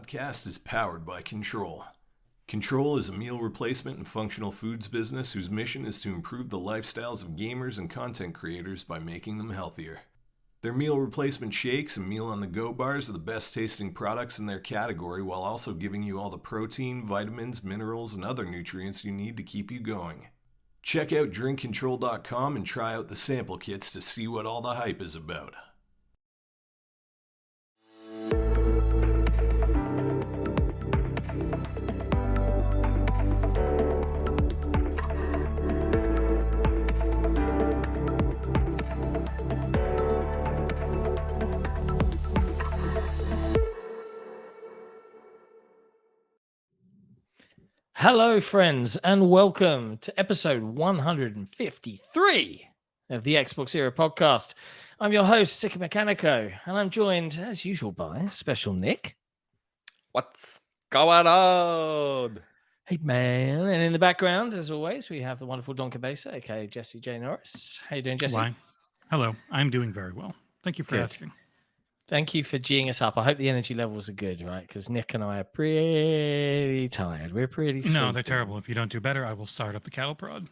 podcast is powered by Control. Control is a meal replacement and functional foods business whose mission is to improve the lifestyles of gamers and content creators by making them healthier. Their meal replacement shakes and meal on the go bars are the best tasting products in their category while also giving you all the protein, vitamins, minerals, and other nutrients you need to keep you going. Check out drinkcontrol.com and try out the sample kits to see what all the hype is about. Hello, friends, and welcome to episode 153 of the XboxEra podcast. I'm your host, Sik and Mechanico, and I'm joined, as usual, by Special Nick. What's going on? Hey, man. And in the background, as always, we have the wonderful Don Cabeza, aka Jesse J. Norris. How you doing, Jesse? Why? Hello. I'm doing very well. Thank you for asking. Thank you for G'ing us up. I hope the energy levels are good, right? Because Nick and I are pretty tired. We're pretty No, they're terrible. If you don't do better, I will start up the cattle prod.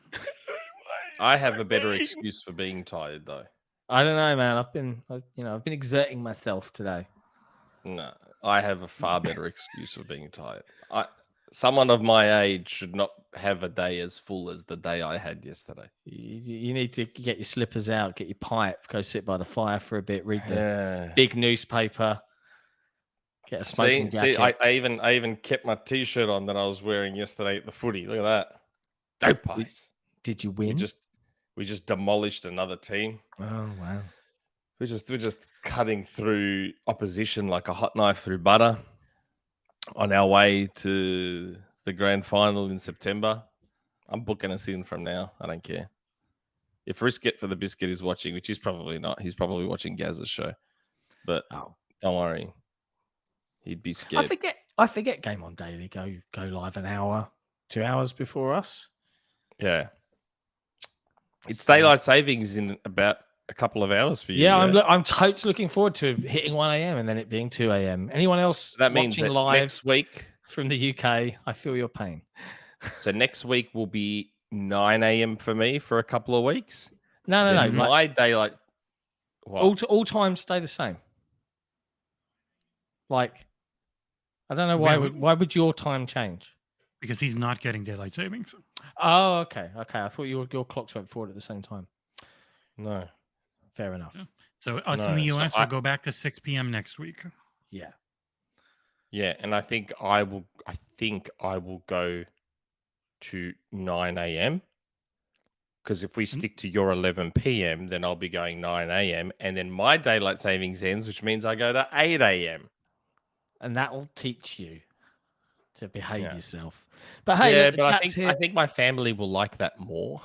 I have a better excuse for being tired, though. I don't know, man. I've been exerting myself today. No, I have a far better excuse for being tired. Someone of my age should not have a day as full as the day I had yesterday. You need to get your slippers out, get your pipe, go sit by the fire for a bit, read the big newspaper, get a smoking jacket. I even kept my t-shirt on that I was wearing yesterday at the footy. Look at that. Go Pies. Did you win? We just demolished another team. Oh wow. We're just cutting through opposition like a hot knife through butter on our way to the grand final in September. I'm booking us in from now. I don't care. If Risket for the Biscuit is watching, which he's probably not, he's probably watching Gaz's show. But don't worry. He'd be scared. I forget Game On Daily go live an hour, 2 hours before us. Yeah. It's daylight savings in about a couple of hours for you. Yeah, I'm totally looking forward to hitting 1 a.m. and then it being 2 a.m. Anyone else that means watching that live next week from the UK, I feel your pain. So next week will be 9 a.m. for me for a couple of weeks. No. My daylight... All times stay the same. Like, I don't know why would your time change? Because he's not getting daylight savings. Oh, okay. I thought your clocks went forward at the same time. No. Fair enough. Yeah. So us in the US will go back to 6 p.m. next week. Yeah. Yeah, and I think I will go to 9 a.m. Because if we stick to your 11 p.m., then I'll be going 9 a.m. And then my daylight savings ends, which means I go to 8 a.m. And that will teach you to behave yourself. But hey, but I think my family will like that more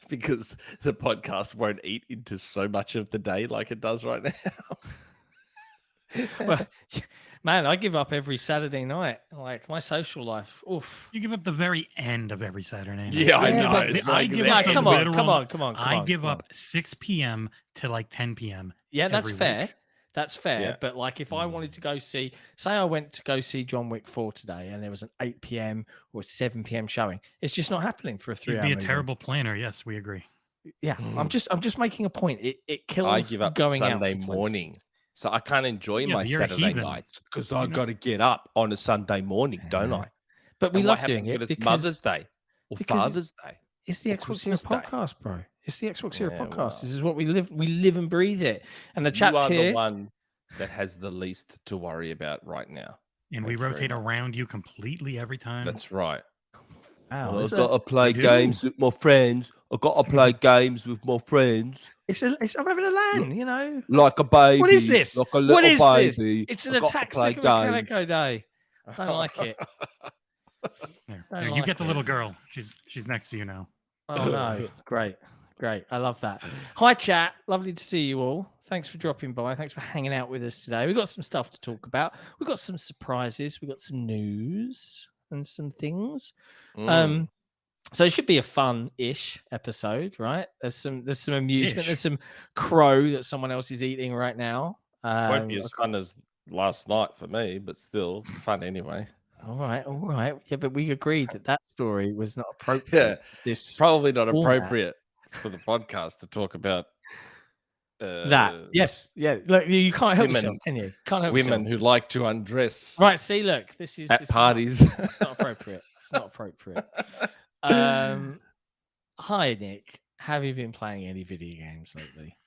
because the podcast won't eat into so much of the day like it does right now. Well, man, I give up every Saturday night. Like my social life. Oof. You give up the very end of every Saturday night. Yeah, I know. I give up. Come on. I give up 6 p.m. to like 10 p.m. Yeah, that's fair. Week. That's fair. Yeah. But like if I wanted to go say I went to go see John Wick 4 today and there was an 8 p.m. or 7 p.m. showing, it's just not happening for a 3 hour. You'd be a terrible planner. Yes, we agree. Yeah. I'm just making a point. It kills I give up going Sunday out morning. So I can't enjoy my Saturday nights because I got to get up on a Sunday morning, don't I? But we love doing it because it's Mother's Day or Father's Day. It's the XboxEra podcast, bro. It's the XboxEra podcast. This is what we live. We live and breathe it. And the chat's here. You are the one that has the least to worry about right now. And we rotate around you completely every time. That's right. Wow, I've got to play games with my friends. I've got to play games with my friends. I'm having a LAN, you know. Like a baby. What is this? Like a little baby. This? It's an attack Sik and Mechanico day. I don't like it. Here, you get the little girl. She's next to you now. Oh no. Great. I love that. Hi chat. Lovely to see you all. Thanks for dropping by. Thanks for hanging out with us today. We've got some stuff to talk about. We've got some surprises. We've got some news and some things. So it should be a fun-ish episode, right? There's some amusement. There's some crow that someone else is eating right now. Won't be as fun as last night for me, but still fun anyway. All right. Yeah, but we agreed that story was not Yeah, appropriate. This probably not format. appropriate for the podcast to talk about Yes, yeah. Look, you can't help women- yourself, can you? Can't help women yourself. who like to undress Right. See, look, this is at not- parties. It's not appropriate. It's not appropriate. Hi, Nick. Have you been playing any video games lately?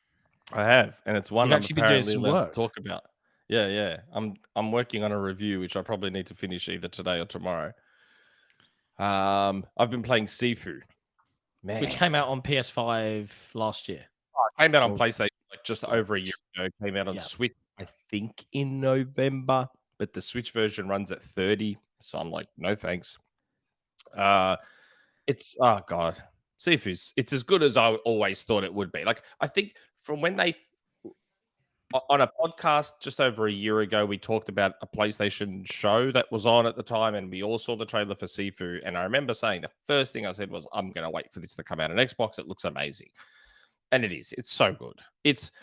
I have, and it's one You've I'm actually been doing apparently some allowed work. to talk about. Yeah. I'm working on a review, which I probably need to finish either today or tomorrow. I've been playing SIFU, man. Which came out on PS5 last year. Came out on Oh. PlayStation like just over a year ago. Came out on Yeah. Switch, I think, in November, but the Switch version runs at 30. So I'm like, no thanks. It's oh god, SIFU's. It's as good as I always thought it would be. Like I think from when they on a podcast just over a year ago, we talked about a PlayStation show that was on at the time, and we all saw the trailer for SIFU. And I remember saying the first thing I said was, "I'm going to wait for this to come out on Xbox. It looks amazing." And it is. It's so good.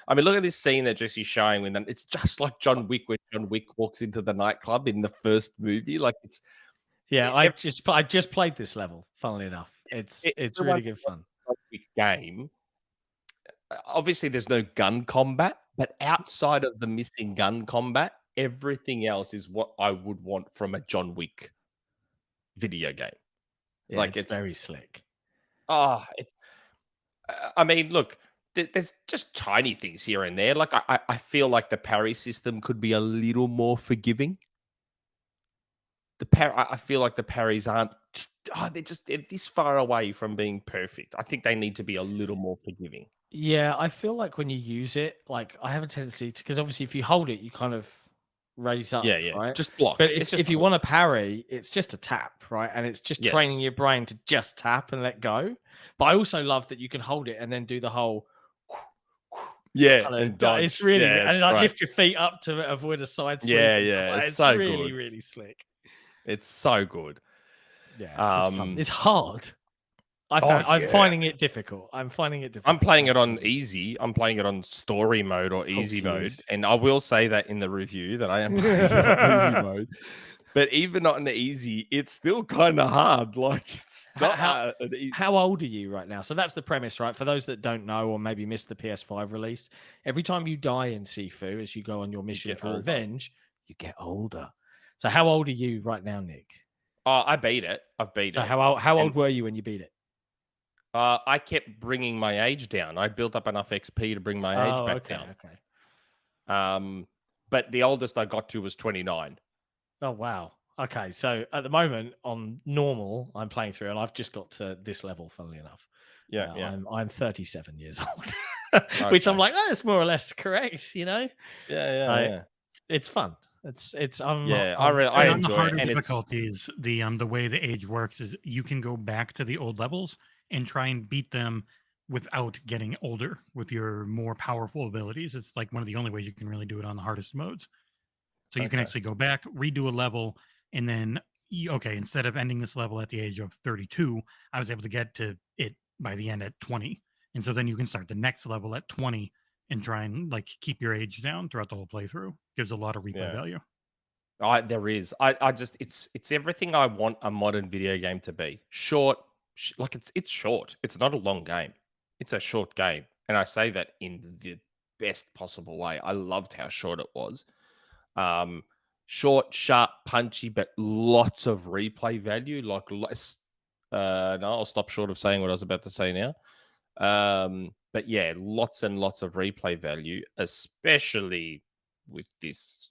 I mean, look at this scene that Jesse's showing when it's just like John Wick when John Wick walks into the nightclub in the first movie. Like it's I just played this level, funnily enough. It's really good fun. John Wick game. Obviously, there's no gun combat, but outside of the missing gun combat, everything else is what I would want from a John Wick video game. Yeah, Like it's very slick. I mean, look, there's just tiny things here and there. Like I feel like the parry system could be a little more forgiving. I feel like the parries aren't they're this far away from being perfect. I think they need to be a little more forgiving. Yeah, I feel like when you use it, like I have a tendency to, because obviously if you hold it, you kind of raise up. Yeah. Right? Just block. But if you want to parry, it's just a tap, right? And it's just training Yes. your brain to just tap and let go. But I also love that you can hold it and then do the whole and dodge. It's really and like right. lift your feet up to avoid a side sweep. Yeah, and stuff yeah, like that. it's so really, good. really slick. It's so good. Yeah, it's fun. It's hard. I'm finding it difficult. I'm playing it on easy. I'm playing it on story mode or easy mode. And I will say that in the review that I am playing it on easy mode. But even on the easy, it's still kind of hard. Like, it's not how old are you right now? So that's the premise, right? For those that don't know or maybe missed the PS5 release, every time you die in SIFU, as you go on your mission for revenge, you get older. So how old are you right now, Nick? I beat it. I've beat So it. how old were you when you beat it? I kept bringing my age down. I built up enough XP to bring my age back down. Okay. But the oldest I got to was 29. Oh wow. Okay, so at the moment on normal, I'm playing through, and I've just got to this level. Funnily enough, I'm 37 years old, which I'm like, that's more or less correct, you know. Yeah. It's fun. I I enjoy the harder it. And difficulties, the way the age works is you can go back to the old levels and try and beat them without getting older with your more powerful abilities. It's like one of the only ways you can really do it on the hardest modes. So you can actually go back, redo a level, and then instead of ending this level at the age of 32, I was able to get to it by the end at 20. And so then you can start the next level at 20 and try and like keep your age down throughout the whole playthrough. Gives a lot of replay value. There is. I just it's everything I want a modern video game to be. Short, like it's short. It's not a long game. It's a short game, and I say that in the best possible way. I loved how short it was. Short, sharp, punchy, but lots of replay value. Like less. No, I'll stop short of saying what I was about to say now. But yeah, lots and lots of replay value, especially with this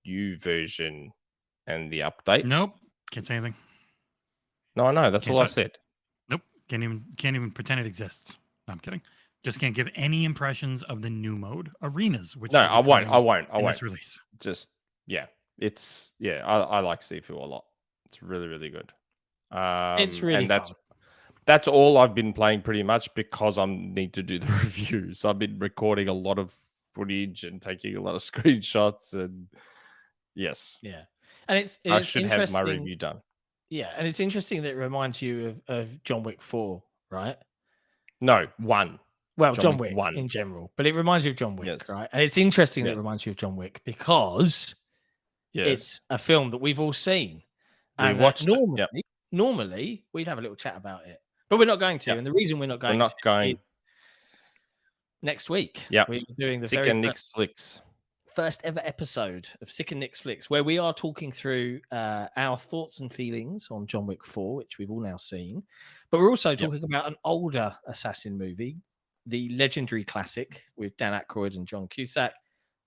new version and the update. Nope, can't say anything. No, I know. That's all I said. Nope, can't even pretend it exists. No, I'm kidding. Just can't give any impressions of the new mode, Arenas. Which I won't. This release. I like SIFU a lot. It's really, really good. It's really fun. That's all I've been playing pretty much because I need to do the review. So I've been recording a lot of footage and taking a lot of screenshots and yes. Yeah. And I should have my review done. Yeah. And it's interesting that it reminds you of John Wick 4, right? No, 1. Well, John John Wick Wick 1. in general, but it reminds you of John Wick, Yes. right? And it's interesting that it Yes. reminds you of John Wick because Yes. it's a film that we've all seen. We And watched normally, it. Yep. normally we'd have a little chat about it, but we're not going to. Yep. And the reason we're not We're going not to going. is next week. Yep. We're doing the Sik very and Nick's flicks. first ever episode of Sik and Nick's Flicks, where we are talking through our thoughts and feelings on John Wick 4, which we've all now seen. But we're also talking about an older assassin movie, the legendary classic with Dan Aykroyd and John Cusack,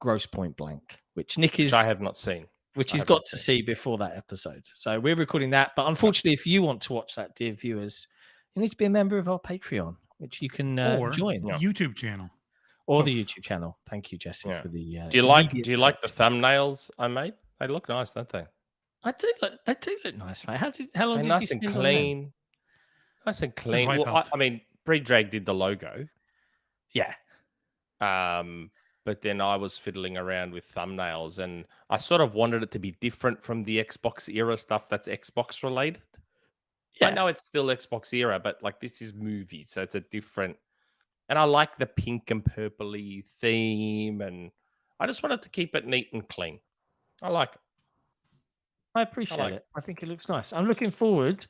Grosse Point Blank, which Nick is... Which I have not seen. Which he's got to see before that episode. So we're recording that. But unfortunately, if you want to watch that, dear viewers, you need to be a member of our Patreon, which you can join. YouTube channel. Or the YouTube channel. Thank you, Jesse, for the. Do you like the thumbnails I made? They look nice, don't they? They do look nice, mate. How long did nice you and spend clean? Nice and clean. Well, I mean, BRiT did the logo. Yeah. But then I was fiddling around with thumbnails, and I sort of wanted it to be different from the Xbox era stuff that's Xbox related. Yeah. I know it's still Xbox era, but like this is movies, so it's a different. And I like the pink and purpley theme, and I just wanted to keep it neat and clean. I like it. I appreciate it. I think it looks nice. I'm looking forward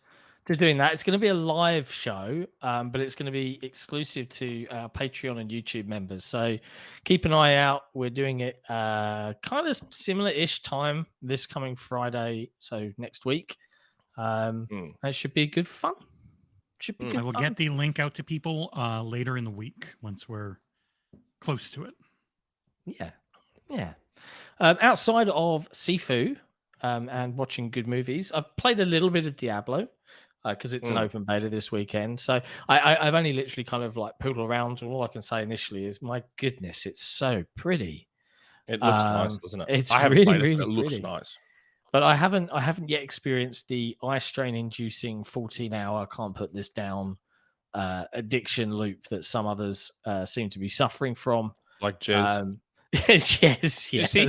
to doing that. It's going to be a live show, but it's going to be exclusive to our Patreon and YouTube members. So keep an eye out. We're doing it kind of similar-ish time this coming Friday, so next week. It should be good fun. Should be good I will get the link out to people later in the week once we're close to it. Yeah. Outside of SIFU and watching good movies, I've played a little bit of Diablo because it's an open beta this weekend. So I've only literally kind of like poodled around, and all I can say initially is, my goodness, it's so pretty. It looks nice, doesn't it? It's I haven't really, played really it, but it looks pretty. nice. But I haven't yet experienced the eye strain inducing 14-hour can't put this down addiction loop that some others seem to be suffering from. Like Jez. Yes. Did you see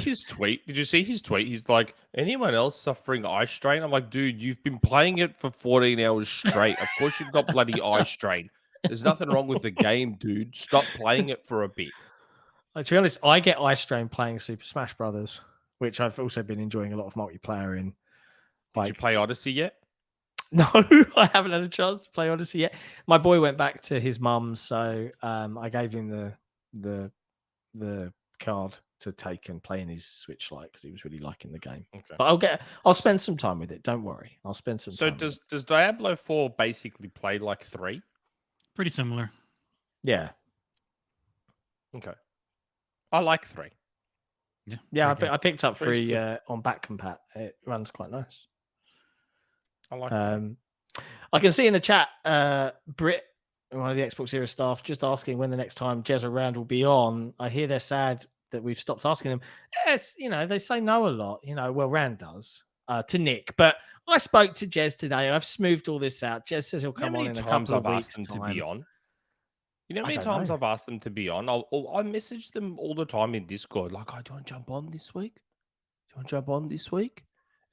his tweet? He's like, anyone else suffering eye strain? I'm like, dude, you've been playing it for 14 hours straight. Of course you've got bloody eye strain. There's nothing wrong with the game, dude. Stop playing it for a bit. To be honest, I get eye strain playing Super Smash Brothers, which I've also been enjoying a lot of multiplayer in. Did you play Odyssey yet? No, I haven't had a chance to play Odyssey yet. My boy went back to his mum's, so I gave him the card to take and play in his Switch Lite because he was really liking the game. Okay. But I'll spend some time with it. Don't worry, I'll spend some time. So does Diablo 4 basically play like 3? Pretty similar. Yeah. Okay. I like 3. Yeah. I picked up 3 on back compat. It runs quite nice. I like I can see in the chat BRiT, one of the XboxEra staff, just asking when the next time Jez and Rand will be on. I hear they're sad that we've stopped asking them. Yes, they say no a lot. Well, Rand does to Nick, but I spoke to Jez today. I've smoothed all this out. Jez says he'll come on in a couple of weeks' time. To be on. You know how many times I've asked them to be on? I message them all the time in Discord, like, "Oh, do you want to jump on this week? Do you want to jump on this week?"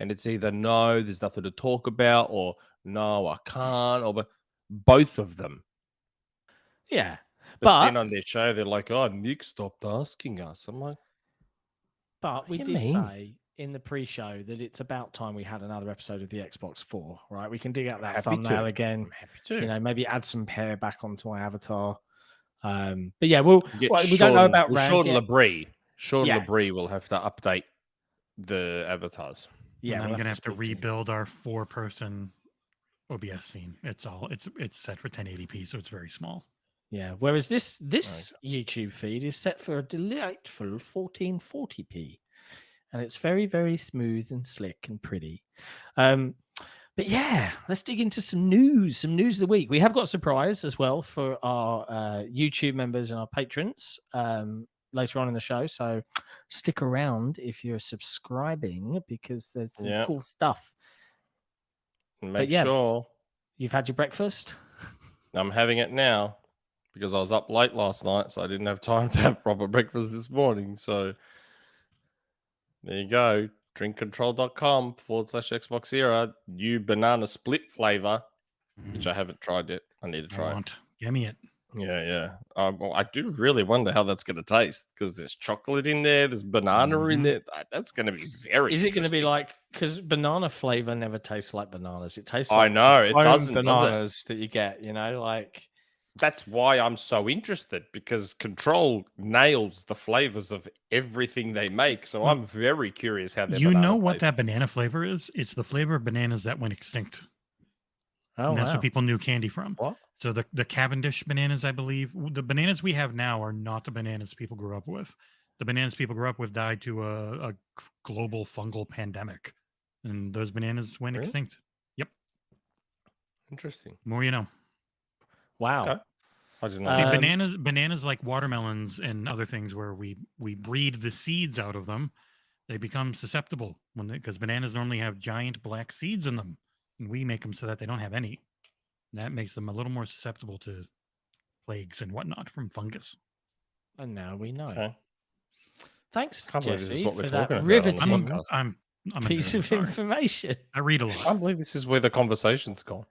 And it's either no, there's nothing to talk about, or no, I can't, or both of them. Yeah. But then on their show, they're like, "Oh, Nick stopped asking us." I'm like, but we did say in the pre-show that it's about time we had another episode of the Xbox 4, right? We can dig out that thumbnail again. I'm happy to. Maybe add some hair back onto my avatar. But yeah, we don't know about Rand Sean yet. Labrie will have to update the avatars. Yeah, I'm gonna have to rebuild our 4-person OBS scene. It's set for 1080p, so it's very small. Yeah. Whereas this YouTube feed is set for a delightful 1440p, and it's very, very smooth and slick and pretty. But yeah, let's dig into some news. Some news of the week. We have got a surprise as well for our YouTube members and our patrons later on in the show. So stick around if you're subscribing, because there's some cool stuff. Make sure you've had your breakfast. I'm having it now because I was up late last night, so I didn't have time to have proper breakfast this morning. So there you go. drinkcontrol.com/XboxEra. New banana split flavor, which I haven't tried yet. I need to try it. Give me it. Yeah. Well, I do really wonder how that's going to taste because there's chocolate in there, there's banana in there. That's going to be very. Is it going to be interesting. like, because banana flavor never tastes like bananas? It tastes I like know, the it foam doesn't, does it? bananas that you get, like. That's why I'm so interested because Control nails the flavors of everything they make. So I'm very curious how they. You know what that banana flavor is? It's the flavor of bananas that went extinct. Oh, And that's wow. what people knew candy from. What? So the Cavendish bananas, I believe, the bananas we have now are not the bananas people grew up with. The bananas people grew up with died to a global fungal pandemic, and those bananas went Really? extinct. Yep. Interesting. More you know. Wow. Okay. I didn't know. See, bananas like watermelons and other things where we breed the seeds out of them, they become susceptible because bananas normally have giant black seeds in them, and we make them so that they don't have any. That makes them a little more susceptible to plagues and whatnot from fungus. And now we know. Okay. Thanks, Can't believe this is Jesse, what we're for that talking about on the riveting podcast. I'm a piece nerd, of sorry. information. I read a I lot. can't believe this is where the conversation's gone.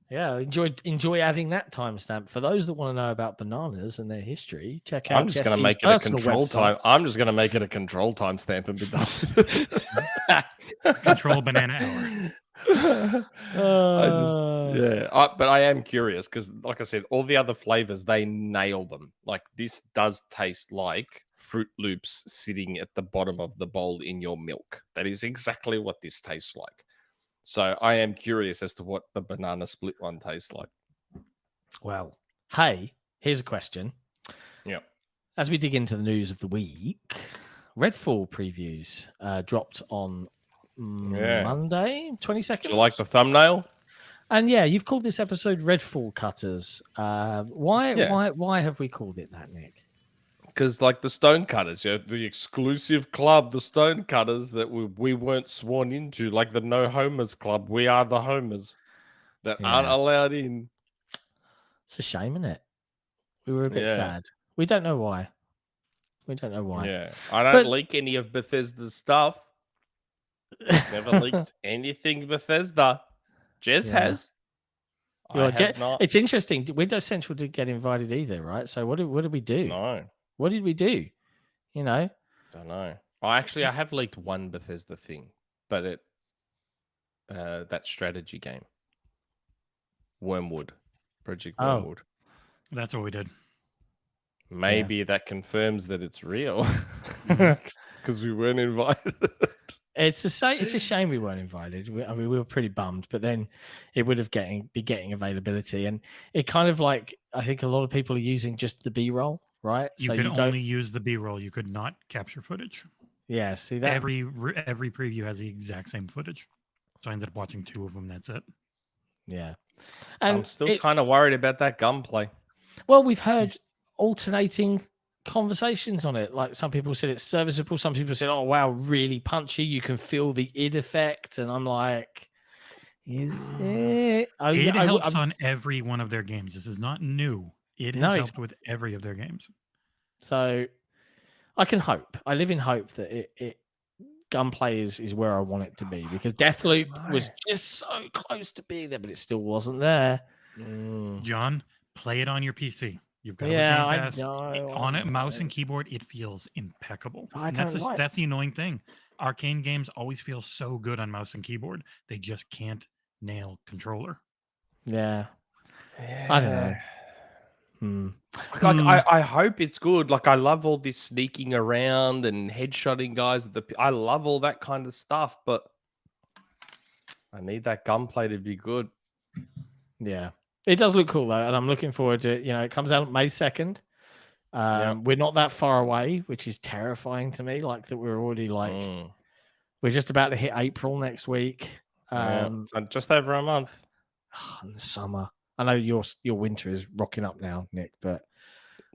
Yeah, enjoy adding that timestamp. For those that want to know about bananas and their history, check out I'm just going to Jesse's make it a personal control website. time. I'm just going to make it a control timestamp and be done. Control banana hour. But I am curious because, like I said, all the other flavors they nail them. Like this does taste like Fruit Loops sitting at the bottom of the bowl in your milk. That is exactly what this tastes like. So I am curious as to what the banana split one tastes like. Well, hey, here's a question. Yeah. As we dig into the news of the week, Redfall previews dropped on Monday, 22nd. Do you like the thumbnail? And yeah, you've called this episode Redfallcutters. Why have we called it that, Nick? Because like the Stonecutters, the exclusive club, the Stonecutters that we weren't sworn into, like the No Homers Club. We are the homers that aren't allowed in. It's a shame, isn't it? We were a bit sad. We don't know why. Yeah, I don't leak any of Bethesda's stuff. Never leaked anything Bethesda. Jez has. I have not. It's interesting. Windows Central didn't get invited either, right? So what did we do? No. What did we do? Don't know. I have leaked one Bethesda thing, but it that strategy game. Project Wormwood. That's what we did. Maybe that confirms that it's real because we weren't invited. It's a shame we weren't invited. We were pretty bummed, but then it would have be getting availability, and it kind of like I think a lot of people are using just the B-roll, right? You could only use the B-roll. You could not capture footage. Yeah, see that every preview has the exact same footage. So I ended up watching 2 of them. That's it. Yeah, and I'm still kind of worried about that gunplay. Well, we've heard alternating conversations on it. Like some people said it's serviceable. Some people said, "Oh wow, really punchy. You can feel the id effect." And I'm like, "Is it?" It helps on every one of their games. This is not new. It has helped with every of their games. So I can hope. I live in hope that it gunplay is where I want it to be because Deathloop was just so close to being there, but it still wasn't there. John, play it on your PC. You've got I know. On it, mouse and keyboard, it feels impeccable. That's the annoying thing. Arcane games always feel so good on mouse and keyboard. They just can't nail controller. Yeah. I don't know. I hope it's good. Like I love all this sneaking around and headshotting guys. I love all that kind of stuff, but I need that gunplay to be good. Yeah. It does look cool though, and I'm looking forward to it. It comes out May 2nd. We're not that far away, which is terrifying to me. Like that we're already we're just about to hit April next week. So just over a month. In the summer. I know your winter is rocking up now, Nick, but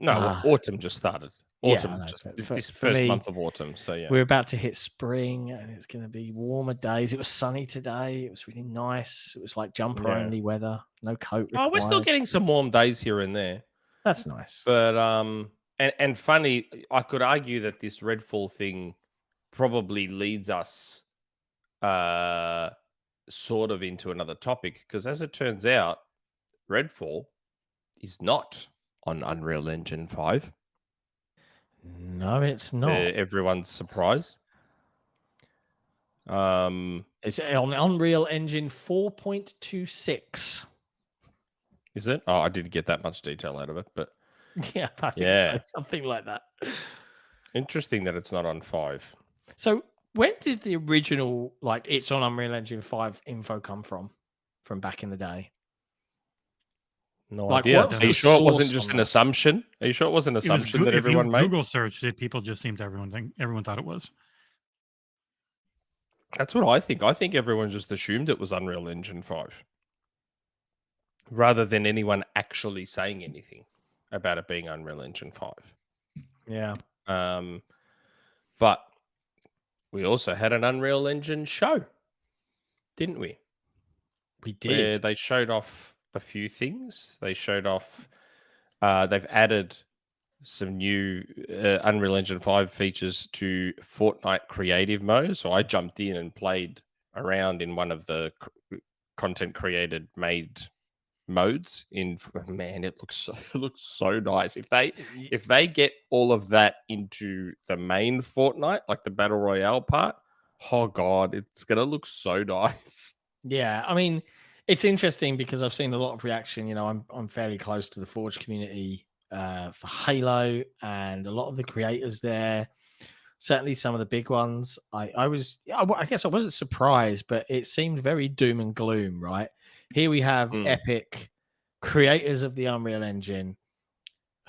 autumn just started. Autumn, this first month of autumn. So yeah, we're about to hit spring, and it's going to be warmer days. It was sunny today. It was really nice. It was like jumper only weather, no coat required. We're still getting some warm days here and there. That's nice. But and funny, I could argue that this Redfall thing probably leads us sort of into another topic because as it turns out, Redfall is not on Unreal Engine 5. No, it's To not. everyone's surprise. It's on Unreal Engine 4.26. Is it? Oh, I didn't get that much detail out of it, but Yeah, I think Yeah. so. Something like that. interesting that it's not on 5. So when did the original, like, it's on Unreal Engine 5 info come from? From back in the day? No Like, idea. what's Are you the sure it wasn't source just on an that? assumption? Are you sure it was an It was assumption that if you everyone made? Google searched it, people just seemed to everyone thought it was. That's what I think. I think everyone just assumed it was Unreal Engine 5. Rather than anyone actually saying anything about it being Unreal Engine 5. Yeah. But we also had an Unreal Engine show, didn't we? We Where did. they showed off a few things. They showed off, they've added some new Unreal Engine 5 features to Fortnite creative mode. So I jumped in and played around in one of the content created made modes. Man, it looks so nice. If they get all of that into the main Fortnite, like the battle royale part, oh god, it's gonna look so nice. Yeah, I mean, it's interesting because I've seen a lot of reaction. You know, I'm fairly close to the Forge community for Halo, and a lot of the creators there, certainly some of the big ones. I guess I wasn't surprised, but it seemed very doom and gloom. Right here, we have Epic, creators of the Unreal Engine,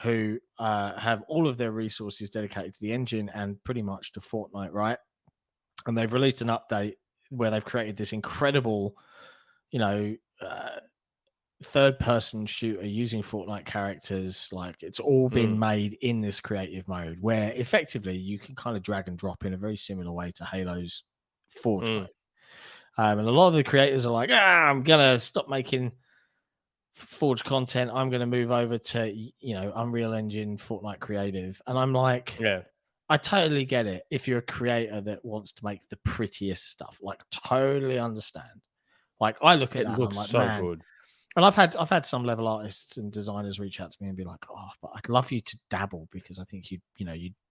who have all of their resources dedicated to the engine and pretty much to Fortnite, right? And they've released an update where they've created this incredible, third-person shooter using Fortnite characters. Like, it's all been made in this creative mode, where effectively you can kind of drag and drop in a very similar way to Halo's Forge mode. And a lot of the creators are like, I'm gonna stop making Forge content. I'm gonna move over to Unreal Engine Fortnite creative. And I'm like, Yeah. I totally get it. If you're a creator that wants to make the prettiest stuff, like, totally understand. Like, I look at It that and looks I'm like, so man. good. And I've had some level artists and designers reach out to me and be like, oh, but I'd love you to dabble because I think you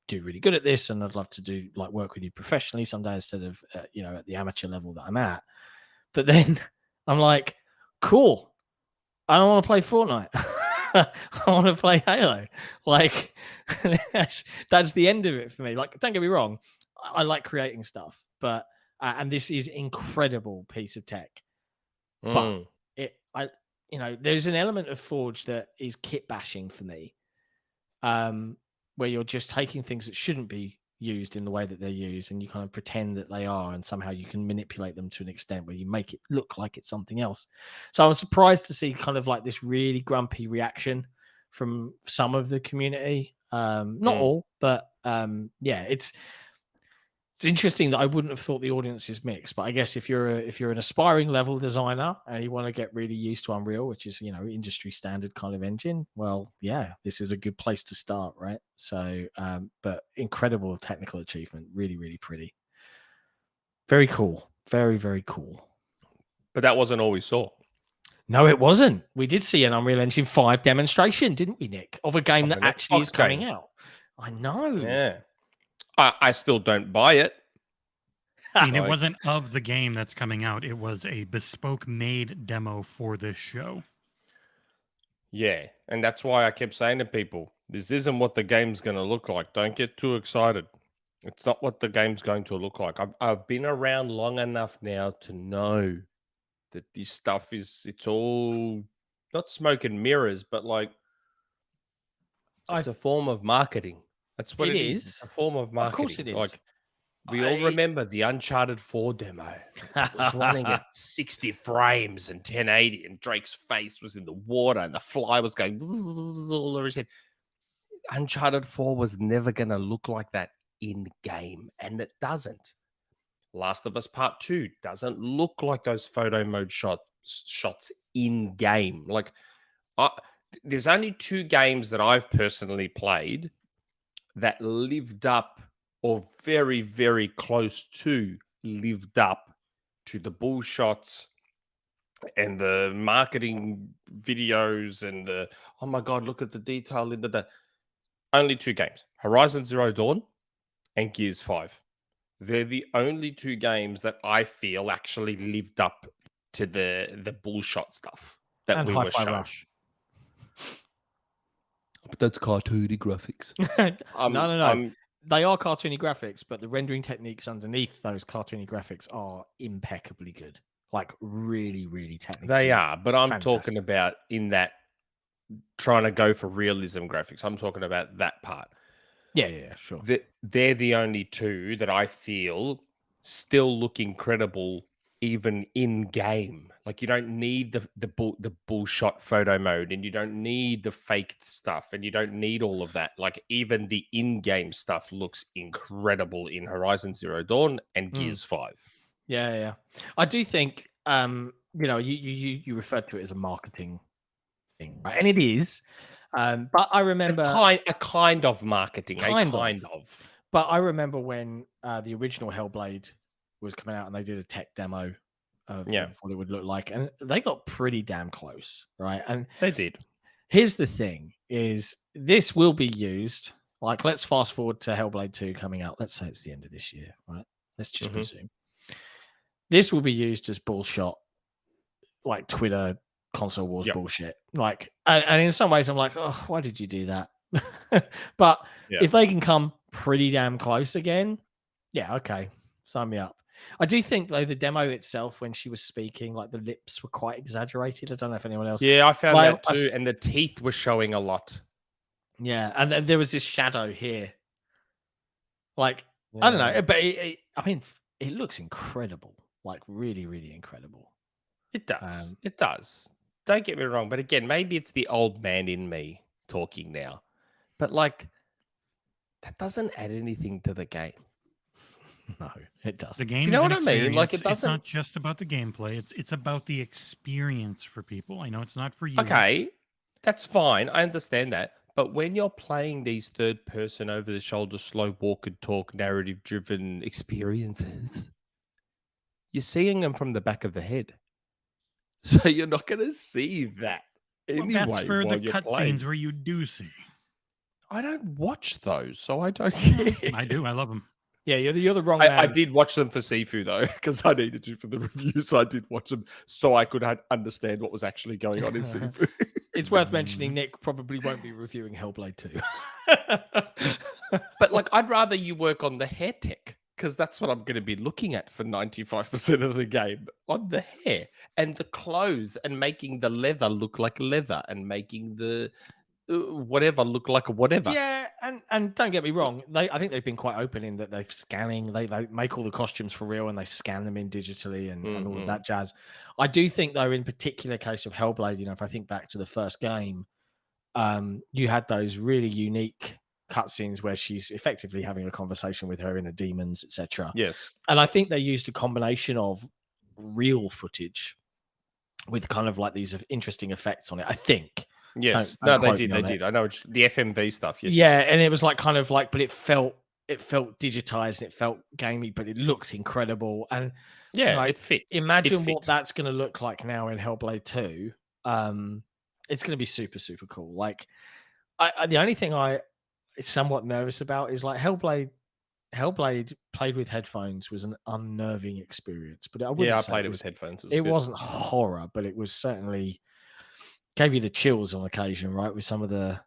do really good at this, and I'd love to do work with you professionally someday instead of at the amateur level that I'm at. But then I'm like, cool. I don't want to play Fortnite. I want to play Halo. Like, that's the end of it for me. Like, don't get me wrong, I like creating stuff, but and this is incredible piece of tech. But there's an element of Forge that is kit bashing for me, where you're just taking things that shouldn't be used in the way that they're used, and you kind of pretend that they are, and somehow you can manipulate them to an extent where you make it look like it's something else. So I was surprised to see kind of like this really grumpy reaction from some of the community. Not all, but it's interesting that I wouldn't have thought the audience is mixed, but I guess if you're an aspiring level designer and you want to get really used to Unreal, which is industry standard kind of engine, well, yeah, this is a good place to start, right? So, but incredible technical achievement, really, really pretty, very cool, very, very cool. But that wasn't all we saw. No, it wasn't. We did see an Unreal Engine 5 demonstration, didn't we, Nick, of a game that actually is coming out. I know. Yeah. I still don't buy it. I mean, it wasn't of the game that's coming out. It was a bespoke made demo for this show. Yeah. And that's why I kept saying to people, this isn't what the game's going to look like. Don't get too excited. It's not what the game's going to look like. I've been around long enough now to know that this stuff it's all not smoke and mirrors, but like it's a form of marketing. That's what it is. It's a form of marketing. Of course it is. Like, we all remember the Uncharted 4 demo. It was running at 60 frames and 1080, and Drake's face was in the water, and the fly was going all over his head. Uncharted 4 was never going to look like that in game, and it doesn't. Last of Us Part 2 doesn't look like those photo mode shots in game. Like, there's only 2 games that I've personally played that lived up, or very, very close to lived up to the bull shots and the marketing videos and the, oh my God, look at the detail in the only 2 games, Horizon Zero Dawn and Gears 5. They're the only 2 games that I feel actually lived up to the bullshot stuff that And we were Hi-Fi shown. Rush. But that's cartoony graphics. No. They are cartoony graphics, but the rendering techniques underneath those cartoony graphics are impeccably good. Like really, really technically. They are, but I'm fantastic. talking about in that trying to go for realism graphics. I'm talking about that part. Yeah, sure. They're the only 2 that I feel still look incredible even in game. Like you don't need the bullshot photo mode, and you don't need the faked stuff, and you don't need all of that. Like even the in-game stuff looks incredible in Horizon Zero Dawn and Gears 5. Yeah. I do think you referred to it as a marketing thing, right? And it is. But I remember a kind of marketing, Kind a kind of. of. But I remember when the original Hellblade was coming out and they did a tech demo of what it would look like, and they got pretty damn close, right? And They did. here's the thing: is this will be used? Like, let's fast forward to Hellblade 2 coming out. Let's say it's the end of this year, right? Let's just presume this will be used as bullshot, like Twitter console wars bullshit. Like, and in some ways, I'm like, oh, why did you do that? But if they can come pretty damn close again, yeah, okay, sign me up. I do think though the demo itself, when she was speaking, like the lips were quite exaggerated. I don't know if anyone else. Yeah, I found that too, and the teeth were showing a lot. Yeah, and then there was this shadow here. Like I don't know, but I mean, it looks incredible. Like really, really incredible. It does. It does. Don't get me wrong, but again, maybe it's the old man in me talking now. But like, that doesn't add anything to the game. No, it doesn't. The game, do you know what I mean? Like, it's not just about the gameplay. It's about the experience for people. I know it's not for you. Okay, that's fine. I understand that. But when you're playing these third-person, over-the-shoulder, slow walk and talk, narrative-driven experiences, you're seeing them from the back of the head. So you're not going to see that anyway. Well, that's for the cutscenes where you do see. I don't watch those, so I don't care. I do. I love them. Yeah, you're the wrong man. I did watch them for SIFU though, because I needed to for the review. So I did watch them so I could understand what was actually going on in SIFU. It's worth mentioning Nick probably won't be reviewing Hellblade 2. But like, I'd rather you work on the hair tech, because that's what I'm going to be looking at for 95% of the game, on the hair and the clothes and making the leather look like leather and making the whatever look like whatever. Yeah, and don't get me wrong, I think they've been quite open in that they're scanning, they make all the costumes for real and they scan them in digitally and all of that jazz. I do think though, in particular case of Hellblade, if I think back to the first game, you had those really unique cutscenes where she's effectively having a conversation with her inner demons, etc. Yes. And I think they used a combination of real footage with kind of like these interesting effects on it, I think. Yes. Don't they did. I know the FMV stuff. Yes. Yeah, and it was like kind of like, but it felt digitized and it felt gamey, but it looked incredible. And yeah, like, it fit. Imagine what that's going to look like now in Hellblade 2. It's going to be super, super cool. Like, the only thing I'm somewhat nervous about is like Hellblade played with headphones was an unnerving experience. But I played it with headphones. It wasn't horror, but it was certainly gave you the chills on occasion, right? With some of the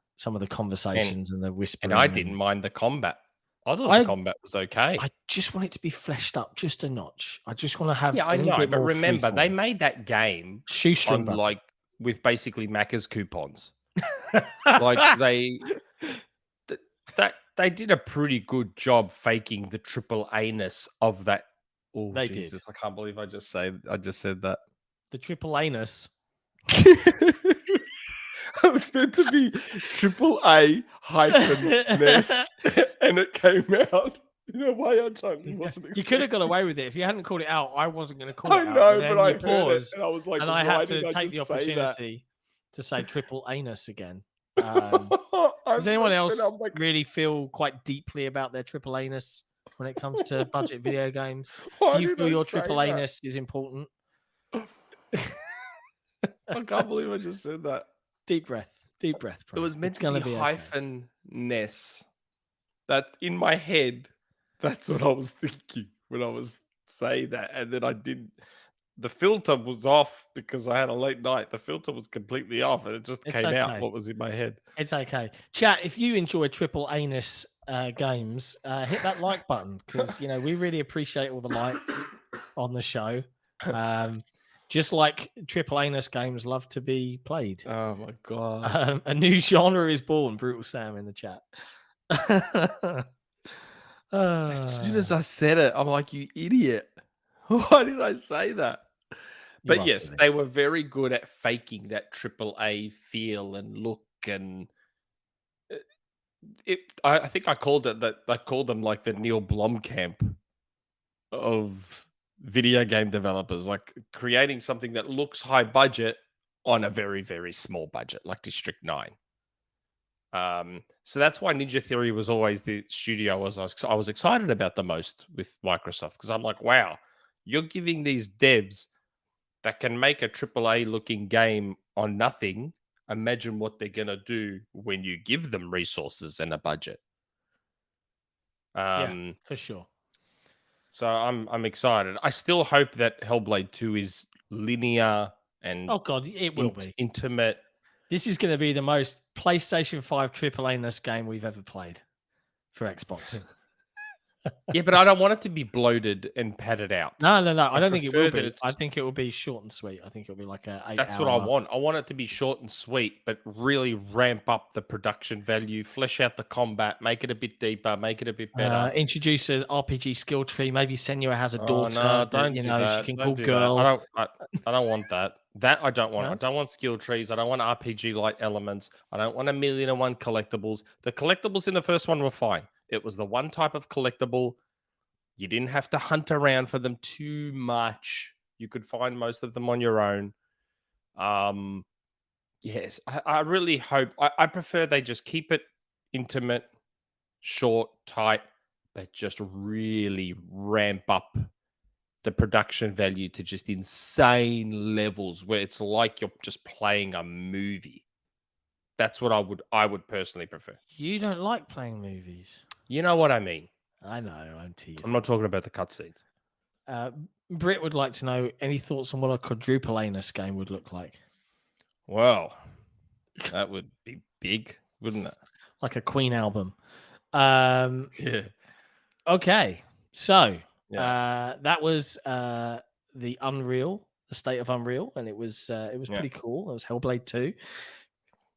conversations and the whispering. And I didn't mind the combat. I thought the combat was okay. I just want it to be fleshed up just a notch. I just want to have. Yeah, I know, but remember, they made that game shoestring on, like, with basically Macca's coupons. Like they did a pretty good job faking the AAAnus of that. Oh, they Jesus, did. I can't believe I just said that. The AAAnus. I was meant to be AAA-ness, and it came out in a way I totally wasn't expecting. You could have got away with it if you hadn't called it out. I wasn't going to call it out. I know, but I paused, heard it, and I was like, and I had to take the opportunity to say AAAnus again. Does anyone else really feel quite deeply about their AAAnus when it comes to budget video games? Do you feel your AAAnus is important? I can't believe I just said that. Deep breath. Deep breath. It Bro. was meant It's to gonna be okay. hyphen Ness. That in my head, that's what I was thinking when I was saying that. And then I didn't. The filter was off because I had a late night. The filter was completely off and it just It's came out okay. what was in my head. It's okay. Chat, if you enjoy AAAnus games, hit that like button because, we really appreciate all the likes on the show. Just like AAAnus games love to be played. Oh my God. A new genre is born, Brutal Sam in the chat. As soon as I said it, I'm like, you idiot. Why did I say that? But yes, silly. they were very good at faking that AAA feel and look, and I think I called it that. I called them like the Neil Blomkamp of video game developers, like creating something that looks high budget on a very, very small budget, like District 9. So that's why Ninja Theory was always the studio I was excited about the most with Microsoft, because I'm like, wow, you're giving these devs that can make a AAA looking game on nothing. Imagine what they're gonna do when you give them resources and a budget. Yeah, for sure. So I'm excited. I still hope that Hellblade 2 is linear and Oh God, it will be. intimate. This is going to be the most PlayStation 5 AAAnus game we've ever played for Xbox. Yeah, but I don't want it to be bloated and padded out. No. I don't think it will prefer be. that I think it will be short and sweet. I think it'll be like a 8 That's hour. what I want. I want it to be short and sweet, but really ramp up the production value, flesh out the combat, make it a bit deeper, make it a bit better. Introduce an RPG skill tree. Maybe Senua has a daughter No, that, don't do that. she can Don't call do girl. that. I don't want that. That I don't want. No? I don't want skill trees. I don't want RPG-like elements. I don't want 1,000,001 collectibles. The collectibles in the first one were fine. It was the one type of collectible. You didn't have to hunt around for them too much. You could find most of them on your own. Yes, I really hope. I prefer they just keep it intimate, short, tight, but just really ramp up the production value to just insane levels where it's like you're just playing a movie. That's what I would personally prefer. You don't like playing movies. You know what I mean? I know. I'm teasing. I'm not talking about the cutscenes. BRiT would like to know any thoughts on what a AAAnus game would look like. Well, that would be big, wouldn't it? Like a Queen album. Yeah. Okay. So Yeah. that was the Unreal, the State of Unreal, and it was pretty cool. It was Hellblade 2.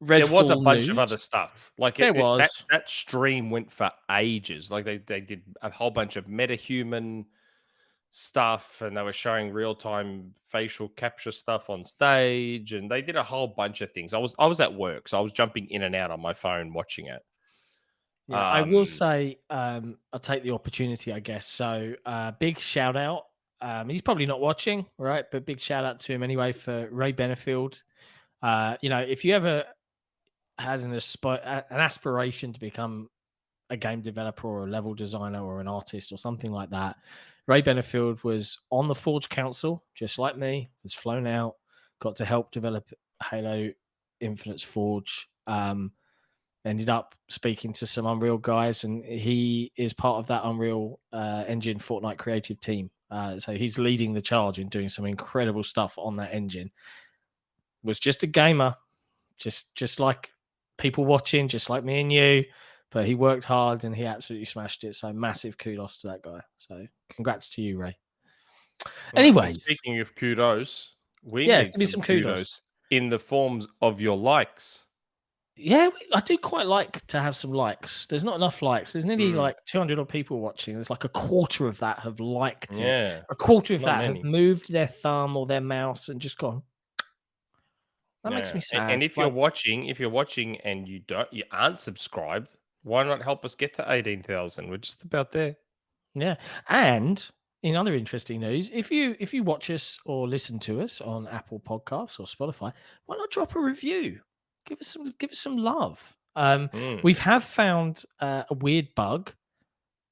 There was a Redfall bunch of news. other stuff. Like There was. that stream went for ages. Like they did a whole bunch of metahuman stuff, and they were showing real-time facial capture stuff on stage, and they did a whole bunch of things. I was at work, so I was jumping in and out on my phone watching it. Yeah, I will say I'll take the opportunity, I guess. So big shout out. He's probably not watching, right? But big shout out to him anyway for Ray Benefield. If you ever had an aspiration to become a game developer or a level designer or an artist or something like that, Ray Benefield was on the Forge Council, just like me, was flown out, got to help develop Halo Infinite's Forge, ended up speaking to some Unreal guys, and he is part of that Unreal Engine Fortnite creative team. So he's leading the charge and doing some incredible stuff on that engine. Was just a gamer, just like people watching, just like me and you, but he worked hard and he absolutely smashed it. So massive kudos to that guy. So congrats to you, Ray. Anyways, speaking of kudos, we Yeah, need give me some some kudos. kudos in the forms of your likes. yeah, I do quite like to have some likes. There's not enough likes. There's nearly like 200 odd people watching. There's like a quarter of that have liked it. Yeah. A quarter of Not that many. have moved their thumb or their mouse and just gone. That makes me Yeah. sad. And if you're watching and you aren't subscribed, why not help us get to 18,000? We're just about there. Yeah. And in other interesting news, if you watch us or listen to us on Apple Podcasts or Spotify, why not drop a review? Give us some love. We've found a weird bug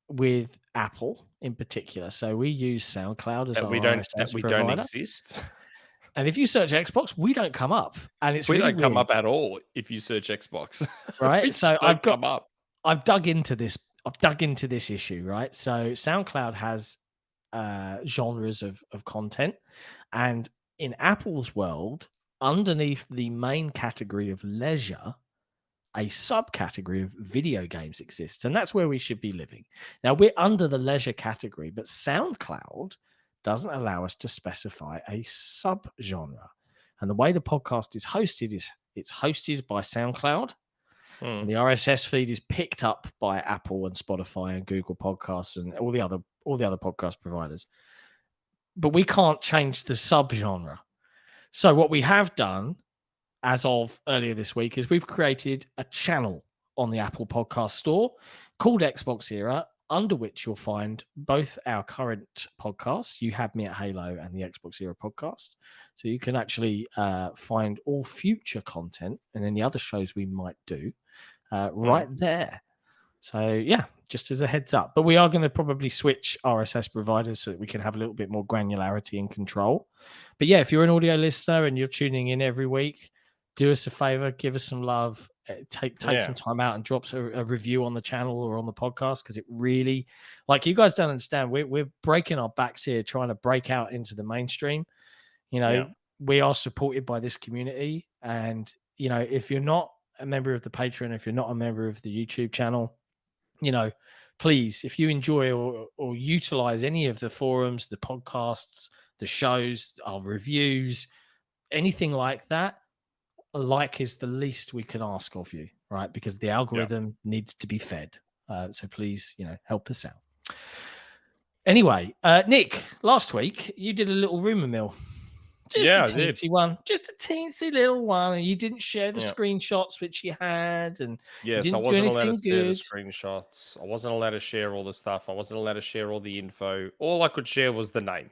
with Apple in particular. So we use SoundCloud as That our we don't RSS that we don't provider. exist. And if you search Xbox, we don't come up, and it's We really don't come weird, up at all if you search Xbox. We right? just So don't come up. I've dug into this. I've dug into this issue, right? So SoundCloud has genres of content, and in Apple's world, underneath the main category of leisure, a subcategory of video games exists, and that's where we should be living. Now we're under the leisure category, but SoundCloud doesn't allow us to specify a subgenre. And the way the podcast is hosted is it's hosted by SoundCloud. And the RSS feed is picked up by Apple and Spotify and Google Podcasts and all the other podcast providers. But we can't change the subgenre. So what we have done as of earlier this week is we've created a channel on the Apple Podcast Store called XboxEra, under which you'll find both our current podcasts, You Had Me at Halo and the XboxEra podcast. So you can actually find all future content and any other shows we might do right there. So yeah, just as a heads up. But we are going to probably switch RSS providers so that we can have a little bit more granularity and control. But yeah, if you're an audio listener and you're tuning in every week, do us a favor, give us some love, take some time out and drop a review on the channel or on the podcast, because it really, like, you guys don't understand, we're breaking our backs here trying to break out into the mainstream. You know, we are supported by this community, and you know, if you're not a member of the Patreon, if you're not a member of the YouTube channel, you know, please, if you enjoy or utilize any of the forums, the podcasts, the shows, our reviews, anything like that, a like is the least we can ask of you, right? Because the algorithm needs to be fed. So please, you know, help us out. Anyway, Nick, last week you did a little rumor mill. Just a teensy one. Just a teensy little one. And you didn't share the screenshots which you had. And yes, I wasn't allowed to share the screenshots. I wasn't allowed to share all the stuff. I wasn't allowed to share all the info. All I could share was the name.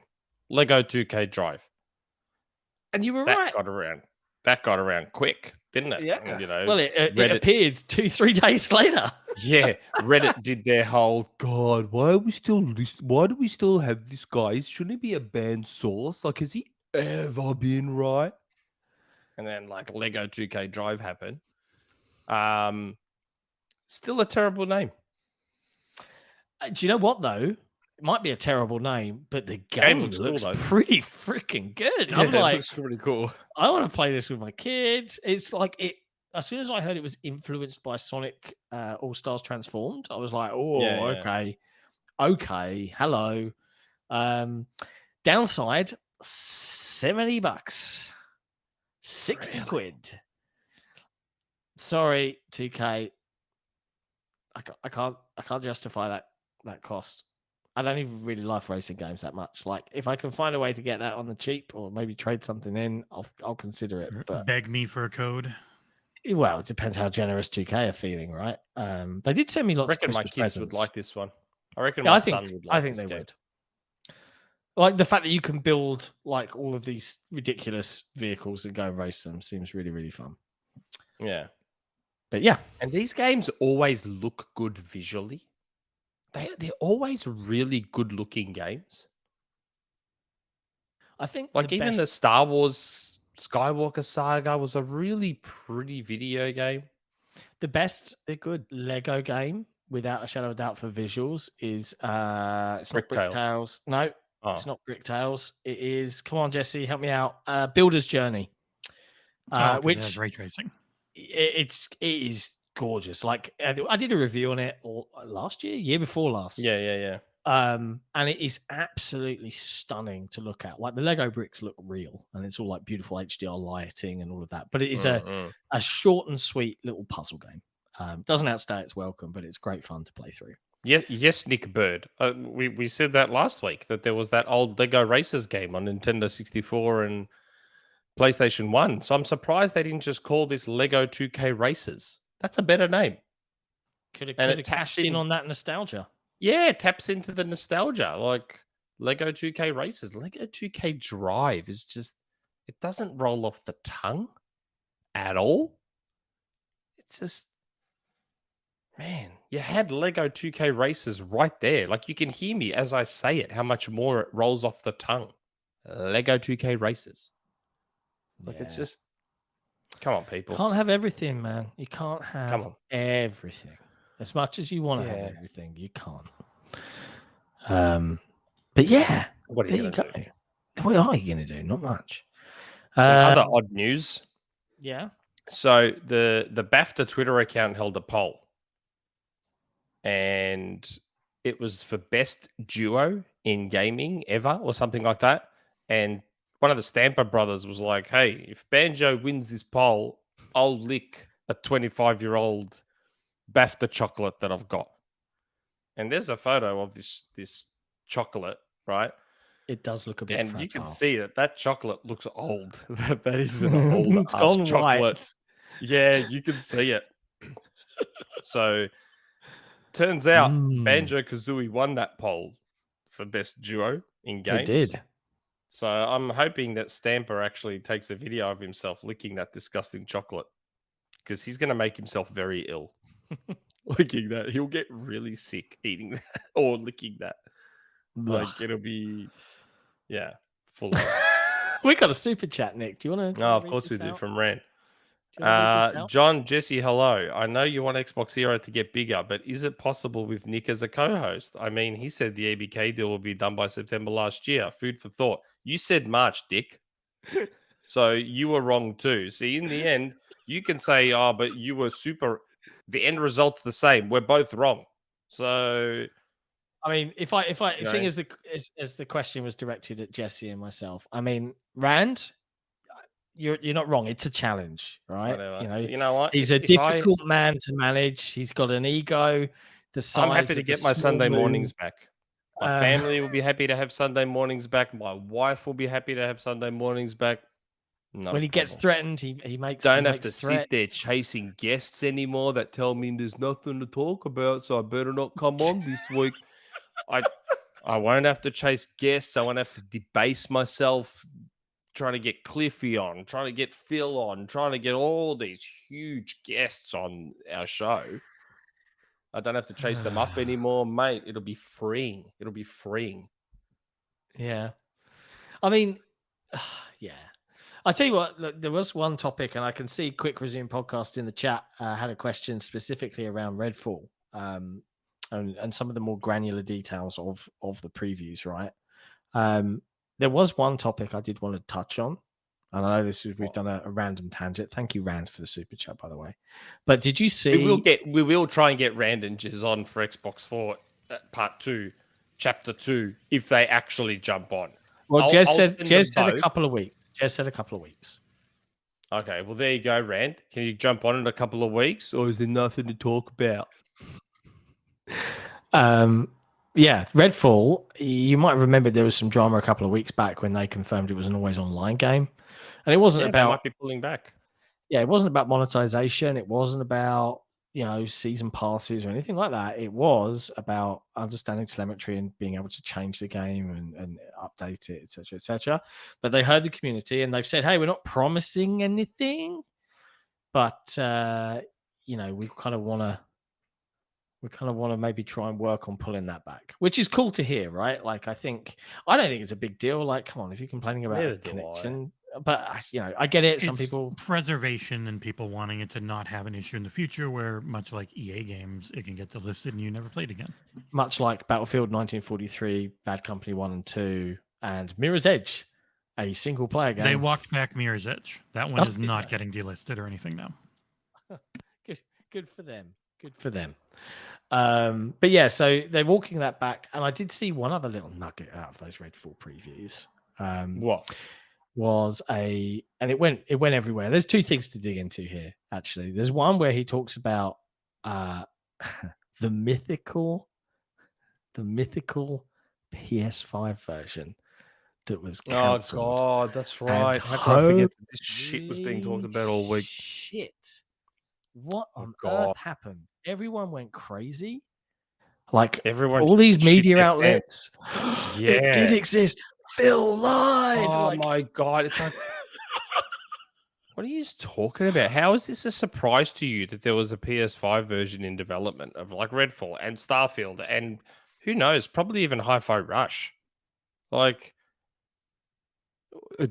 Lego 2K Drive. And you were right. That got around quick, didn't it? Yeah. You know, well, it appeared 2-3 days later. Yeah, Reddit did their whole. God, why do we still have this guy? Shouldn't it be a banned source? Like, has he ever been right? And then like Lego 2K Drive happened. Still a terrible name. Do you know what though? It might be a terrible name, but the game looks cool, pretty freaking good. Yeah, I'm like, it looks pretty cool. I want to play this with my kids. It's like it. As soon as I heard it was influenced by Sonic All Stars Transformed, I was like, okay, hello. Downside, $70, 60 quid. Sorry, 2K. I can't justify that cost. I don't even really like racing games that much. Like, if I can find a way to get that on the cheap, or maybe trade something in, I'll consider it. But beg me for a code. Well, it depends how generous 2K are feeling, right? They did send me lots of Christmas my kids presents. would like this one. I reckon my son would like I think this they game. would. Like the fact that you can build like all of these ridiculous vehicles and go and race them seems really, really fun. Yeah. But yeah. And these games always look good visually. They're always really good looking games. I think like even the Star Wars Skywalker Saga was a really pretty video game. The best Lego game, without a shadow of a doubt, for visuals is it's not Brick Tales. No, it's not Brick Tales. It is, come on, Jesse, help me out. Builder's Journey. Which has ray tracing. It is gorgeous. Like I did a review on it last year before last. Yeah. And it is absolutely stunning to look at. Like the Lego bricks look real, and it's all like beautiful HDR lighting and all of that. But it is a short and sweet little puzzle game. Doesn't outstay its welcome, but it's great fun to play through. Yes, Nick Bird. We said that last week, that there was that old Lego Racers game on Nintendo 64 and PlayStation 1. So I'm surprised they didn't just call this Lego 2K Racers. That's a better name. Could have cashed in on that nostalgia. Yeah, it taps into the nostalgia. Like Lego 2K Racers. Lego 2K Drive is just, it doesn't roll off the tongue at all. It's just, man, you had Lego 2K Racers right there. Like you can hear me as I say it, how much more it rolls off the tongue. Lego 2K Racers. Like, it's Yeah. just, come on, people. Can't have everything, man. You can't have on. everything. As much as you want to Yeah. have everything, you can't. But yeah, What are there you you going go. to do? What are you going to do? Not much. In other odd news, Yeah. so the BAFTA Twitter account held a poll, and it was for best duo in gaming ever or something like that. And one of the Stamper brothers was like, "Hey, if Banjo wins this poll, I'll lick a 25-year-old BAFTA chocolate that I've got." And there's a photo of this chocolate, right? It does look a bit And fragile. you can see that chocolate looks old. That is an old It's ass gone chocolate. white. Yeah, you can see it. So turns out Banjo Kazooie won that poll for best duo in games. It did. So I'm hoping that Stamper actually takes a video of himself licking that disgusting chocolate, because he's going to make himself very ill. Licking that. He'll get really sick eating that or licking that. Like, Ugh. it'll be, yeah, full on. We got a super chat, Nick. Do you want to? No, of course we do, from Rand. Do you wanna read this out? John, Jesse, hello. I know you want XboxEra to get bigger, but is it possible with Nick as a co-host? I mean, he said the ABK deal will be done by September last year. Food for thought. You said March, Dick. So you were wrong too. See, in the end, you can say, "Oh, but you were super." The end result's the same. We're both wrong. So, I mean, if I You seeing know. as the question was directed at Jesse and myself, I mean, Rand, you're not wrong. It's a challenge, right? whatever. You know what? he's a If I- difficult man to manage. He's got an ego the size I'm happy to of a get my small Sunday moon. mornings back. My Uh, family will be happy to have Sunday mornings back. My wife will be happy to have Sunday mornings back. Not when a he gets problem. threatened, he makes. Don't he have to makes sit there threats. chasing guests anymore that tell me there's nothing to talk about, so I better not come on this week. I won't have to chase guests. I won't have to debase myself trying to get Cliffy on, trying to get Phil on, trying to get all these huge guests on our show. I don't have to chase them up anymore, mate. It'll be freeing. It'll be freeing. Yeah, I mean, yeah. I tell you what, look, there was one topic, and I can see Quick Resume Podcast in the chat had a question specifically around Redfall, and some of the more granular details of the previews. Right, there was one topic I did want to touch on, and I know we've done a random tangent. Thank you, Rand, for the super chat, by the way. But did you see? We will try and get Rand and Jez on for Xbox 4 Part 2, Chapter 2, if they actually jump on. Well, I'll Jez send them said a both. couple of weeks. Jez said a couple of weeks. Okay, well, there you go, Rand. Can you jump on in a couple of weeks, or is there nothing to talk about? Yeah, Redfall. You might remember there was some drama a couple of weeks back when they confirmed it was an always online game, and it wasn't They about. might be pulling back. Yeah, it wasn't about monetization. It wasn't about season passes or anything like that. It was about understanding telemetry and being able to change the game and update it, etc., etc. But they heard the community and they've said, "Hey, we're not promising anything, but we kind of want to maybe try and work on pulling that back," which is cool to hear, right? Like, I don't think it's a big deal. Like, come on, if you're complaining about Neither a do connection, but I get it. Some It's people, preservation and people wanting it to not have an issue in the future where, much like EA games, it can get delisted and you never played again. much like Battlefield 1943, Bad Company 1 and 2, and Mirror's Edge, a single player game. They walked back Mirror's Edge. That one is did not they? getting delisted or anything now. Good for them. Good for them. But yeah, so they're walking that back, and I did see one other little nugget out of those Redfall previews. What? And it went everywhere. There's two things to dig into here, actually. There's one where he talks about the mythical PS5 version that was cancelled. Oh God, that's right. How could I forget that this shit was being talked about all week? Shit. What on God. earth happened? Everyone went crazy. Like, Everyone, all these shit media their outlets. It did exist. Phil lied. Oh Like, my God, it's like, what are you talking about? How is this a surprise to you that there was a PS5 version in development of like Redfall and Starfield and who knows, probably even Hi-Fi Rush? Like,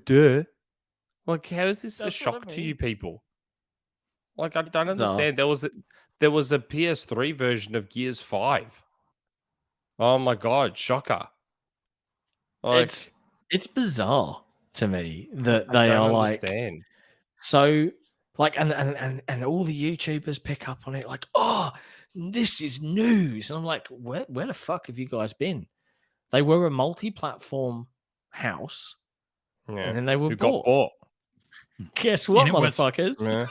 Duh. Like, how is this a That's what I shock to you mean. people? Like, I don't bizarre. understand. There was a PS3 version of Gears 5. Oh my god, shocker! Like, It's bizarre to me that I they don't are like understand. so like and all the YouTubers pick up on it like, oh, this is news. And I'm like, where the fuck have you guys been? They were a multi-platform house, Yeah. and then they were Who got bought. bought? Guess what, it was- motherfuckers? Yeah.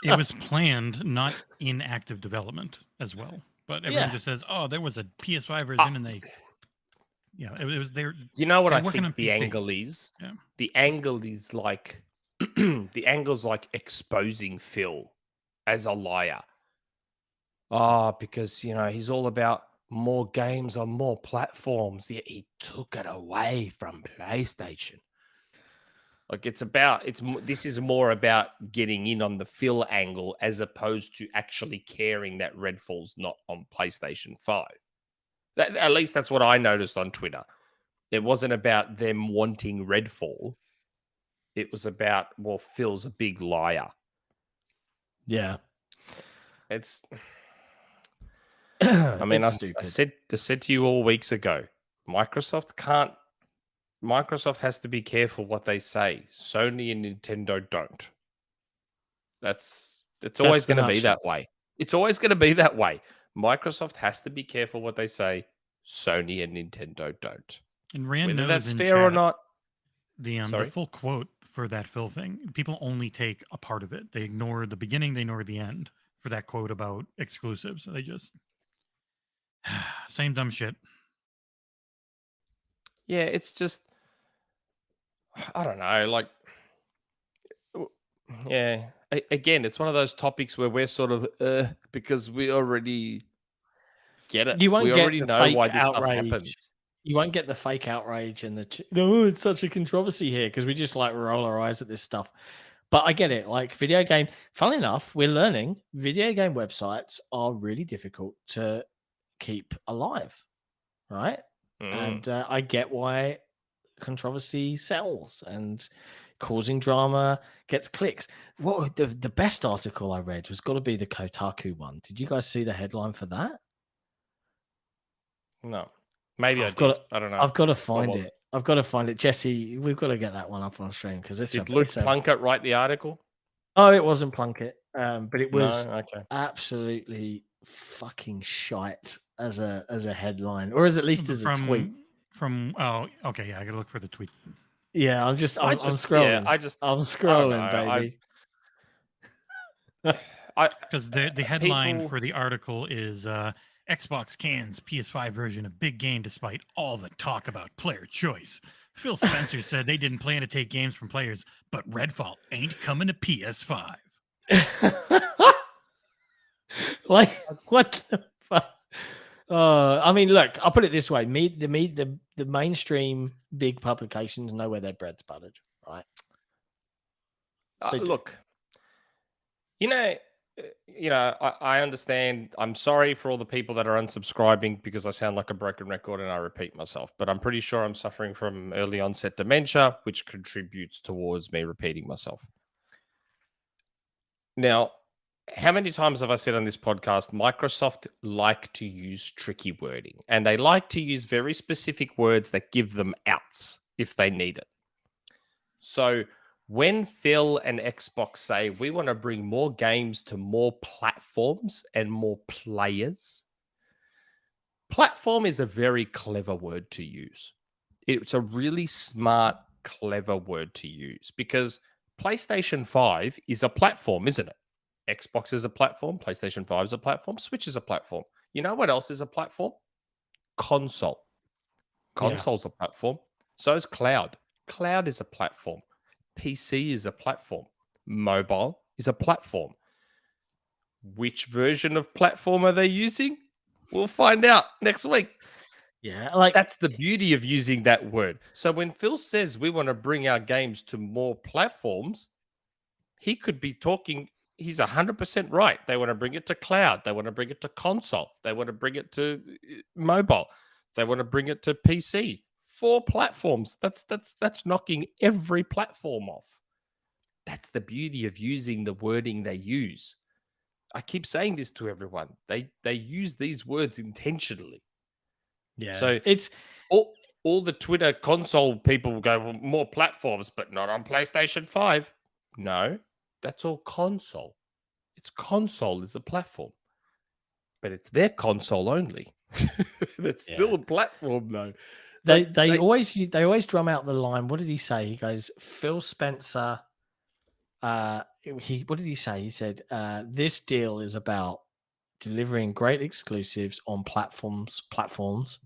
It was planned, not in active development as well. But everyone Yeah. just says, "Oh, there was a PS5 version," and they, it was there. You know what They're I working think on the PC. angle is? Yeah. The angle is like the angle's like exposing Phil as a liar. Because he's all about more games on more platforms. Yet he took it away from PlayStation. Like this is more about getting in on the Phil angle as opposed to actually caring that Redfall's not on PlayStation 5. At least that's what I noticed on Twitter. It wasn't about them wanting Redfall. It was about, well, Phil's a big liar. Yeah. It's. I mean, It's I stupid. said to you all weeks ago, Microsoft has to be careful what they say. Sony and Nintendo don't. It's always the going to be nutshell. that way. It's always going to be that way. Microsoft has to be careful what they say. Sony and Nintendo don't. And Rand Whether knows that's in fair or chat, not. the Sorry? full quote for that Phil thing, people only take a part of it. They ignore the beginning, they ignore the end for that quote about exclusives. They just same dumb shit. Yeah, it's just, I don't know. Like, yeah. Again, it's one of those topics where we're sort of because we already get it. You won't We get already the know fake why this stuff outrage. happens. You won't get the fake outrage and oh, it's such a controversy here because we just like roll our eyes at this stuff. But I get it. Like video game, funnily enough, we're learning video game websites are really difficult to keep alive, right? And I get why controversy sells and causing drama gets clicks. What the best article I read was got to be the Kotaku one. Did you guys see the headline for that? No. Maybe I've I got did. to, I don't know. I've got to find was it. I've got to find it. Jesse, we've got to get that one up on stream because it's Did Luke it's a, Plunkett write the article? Oh, it wasn't Plunkett, but it was No? Okay. absolutely fucking shite as a headline, or as at least as a tweet. Oh, okay, yeah, I gotta look for the tweet. Yeah, I'm scrolling. Yeah, I'm scrolling, know, baby. Because the headline people- for the article is Xbox cans PS5 version of big game despite all the talk about player choice. Phil Spencer said they didn't plan to take games from players, but Redfall ain't coming to PS5. Like what the fuck? I mean, look, I'll put it this way: the mainstream big publications know where their bread's buttered, right? Look, I understand. I'm sorry for all the people that are unsubscribing because I sound like a broken record and I repeat myself, but I'm pretty sure I'm suffering from early onset dementia, which contributes towards me repeating myself. Now, how many times have I said on this podcast, Microsoft like to use tricky wording, and they like to use very specific words that give them outs if they need it. So when Phil and Xbox say we want to bring more games to more platforms and more players, platform is a very clever word to use. It's a really smart, clever word to use because PlayStation 5 is a platform, isn't it? Xbox is a platform, PlayStation 5 is a platform, Switch is a platform. You know what else is a platform? Console. Console's a platform. So is cloud. Cloud is a platform. PC is a platform. Mobile is a platform. Which version of platform are they using? We'll find out next week. Yeah, like That's the beauty of using that word. So when Phil says we want to bring our games to more platforms, he could be talking, he's 100% right. They want to bring it to cloud. They want to bring it to console. They want to bring it to mobile. They want to bring it to PC. 4 platforms. That's knocking every platform off. That's the beauty of using the wording they use. I keep saying this to everyone. They use these words intentionally. Yeah. So It's all the Twitter console people will go, well, more platforms, but not on PlayStation 5. No, that's all console. It's console is a platform. But it's their console only. It's still a platform though. they always drum out the line. What did he say? He goes, Phil Spencer. What did he say? He said, "This deal is about delivering great exclusives on platforms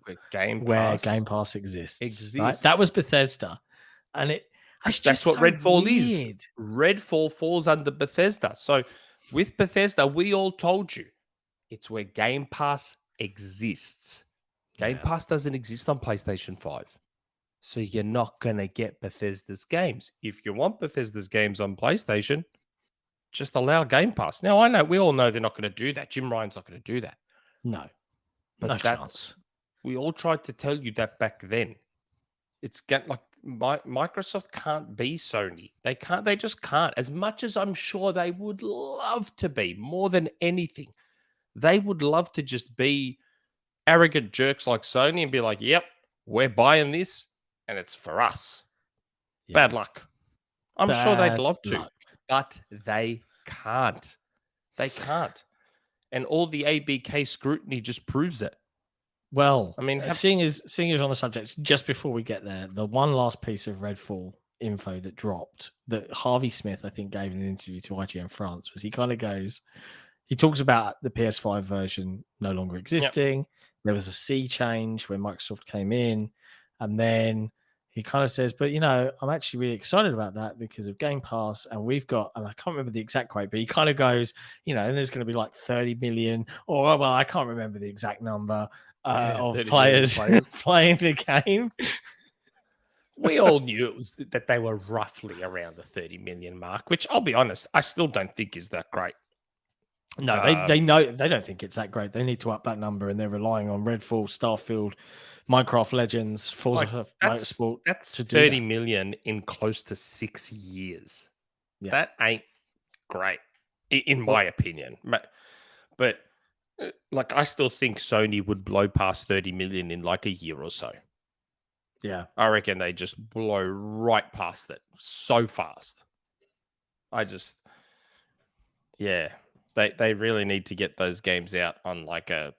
Where Game Pass exists." Right? That was Bethesda, and it's That's just what so Redfall weird. is. Redfall falls under Bethesda. So with Bethesda, we all told you it's where Game Pass exists. Game Pass doesn't exist on PlayStation 5. So you're not going to get Bethesda's games. If you want Bethesda's games on PlayStation, just allow Game Pass. Now, I know we all know they're not going to do that. Jim Ryan's not going to do that. No, But no chance. We all tried to tell you that back then. It's like Microsoft can't be Sony. They can't. They just can't. As much as I'm sure they would love to be, more than anything, they would love to just be arrogant jerks like Sony and be like, "Yep, we're buying this, and it's for us." Yeah. Bad luck. I'm sure they'd love to, luck. but they can't. They can't. And all the ABK scrutiny just proves it. Well, I mean, seeing as on the subject, just before we get there, the one last piece of Redfall info that dropped that Harvey Smith, I think, gave in an interview to IGN France was he kind of goes, he talks about the PS5 version no longer existing. Yep. There was a sea change when Microsoft came in, and then he kind of says, but I'm actually really excited about that because of Game Pass, and we've got, and I can't remember the exact quote, but he kind of goes, and there's going to be like 30 million, or well, I can't remember the exact number of players playing the game. We all knew it was that they were roughly around the 30 million mark, which I'll be honest, I still don't think is that great. No, they know they don't think it's that great. They need to up that number, and they're relying on Redfall, Starfield, Minecraft Legends, Forza Motorsport. That's 30 million in close to 6 years. Yeah. That ain't great, in my opinion. But like, I still think Sony would blow past 30 million in like a year or so. Yeah, I reckon they just blow right past it so fast. They really need to get those games out on like a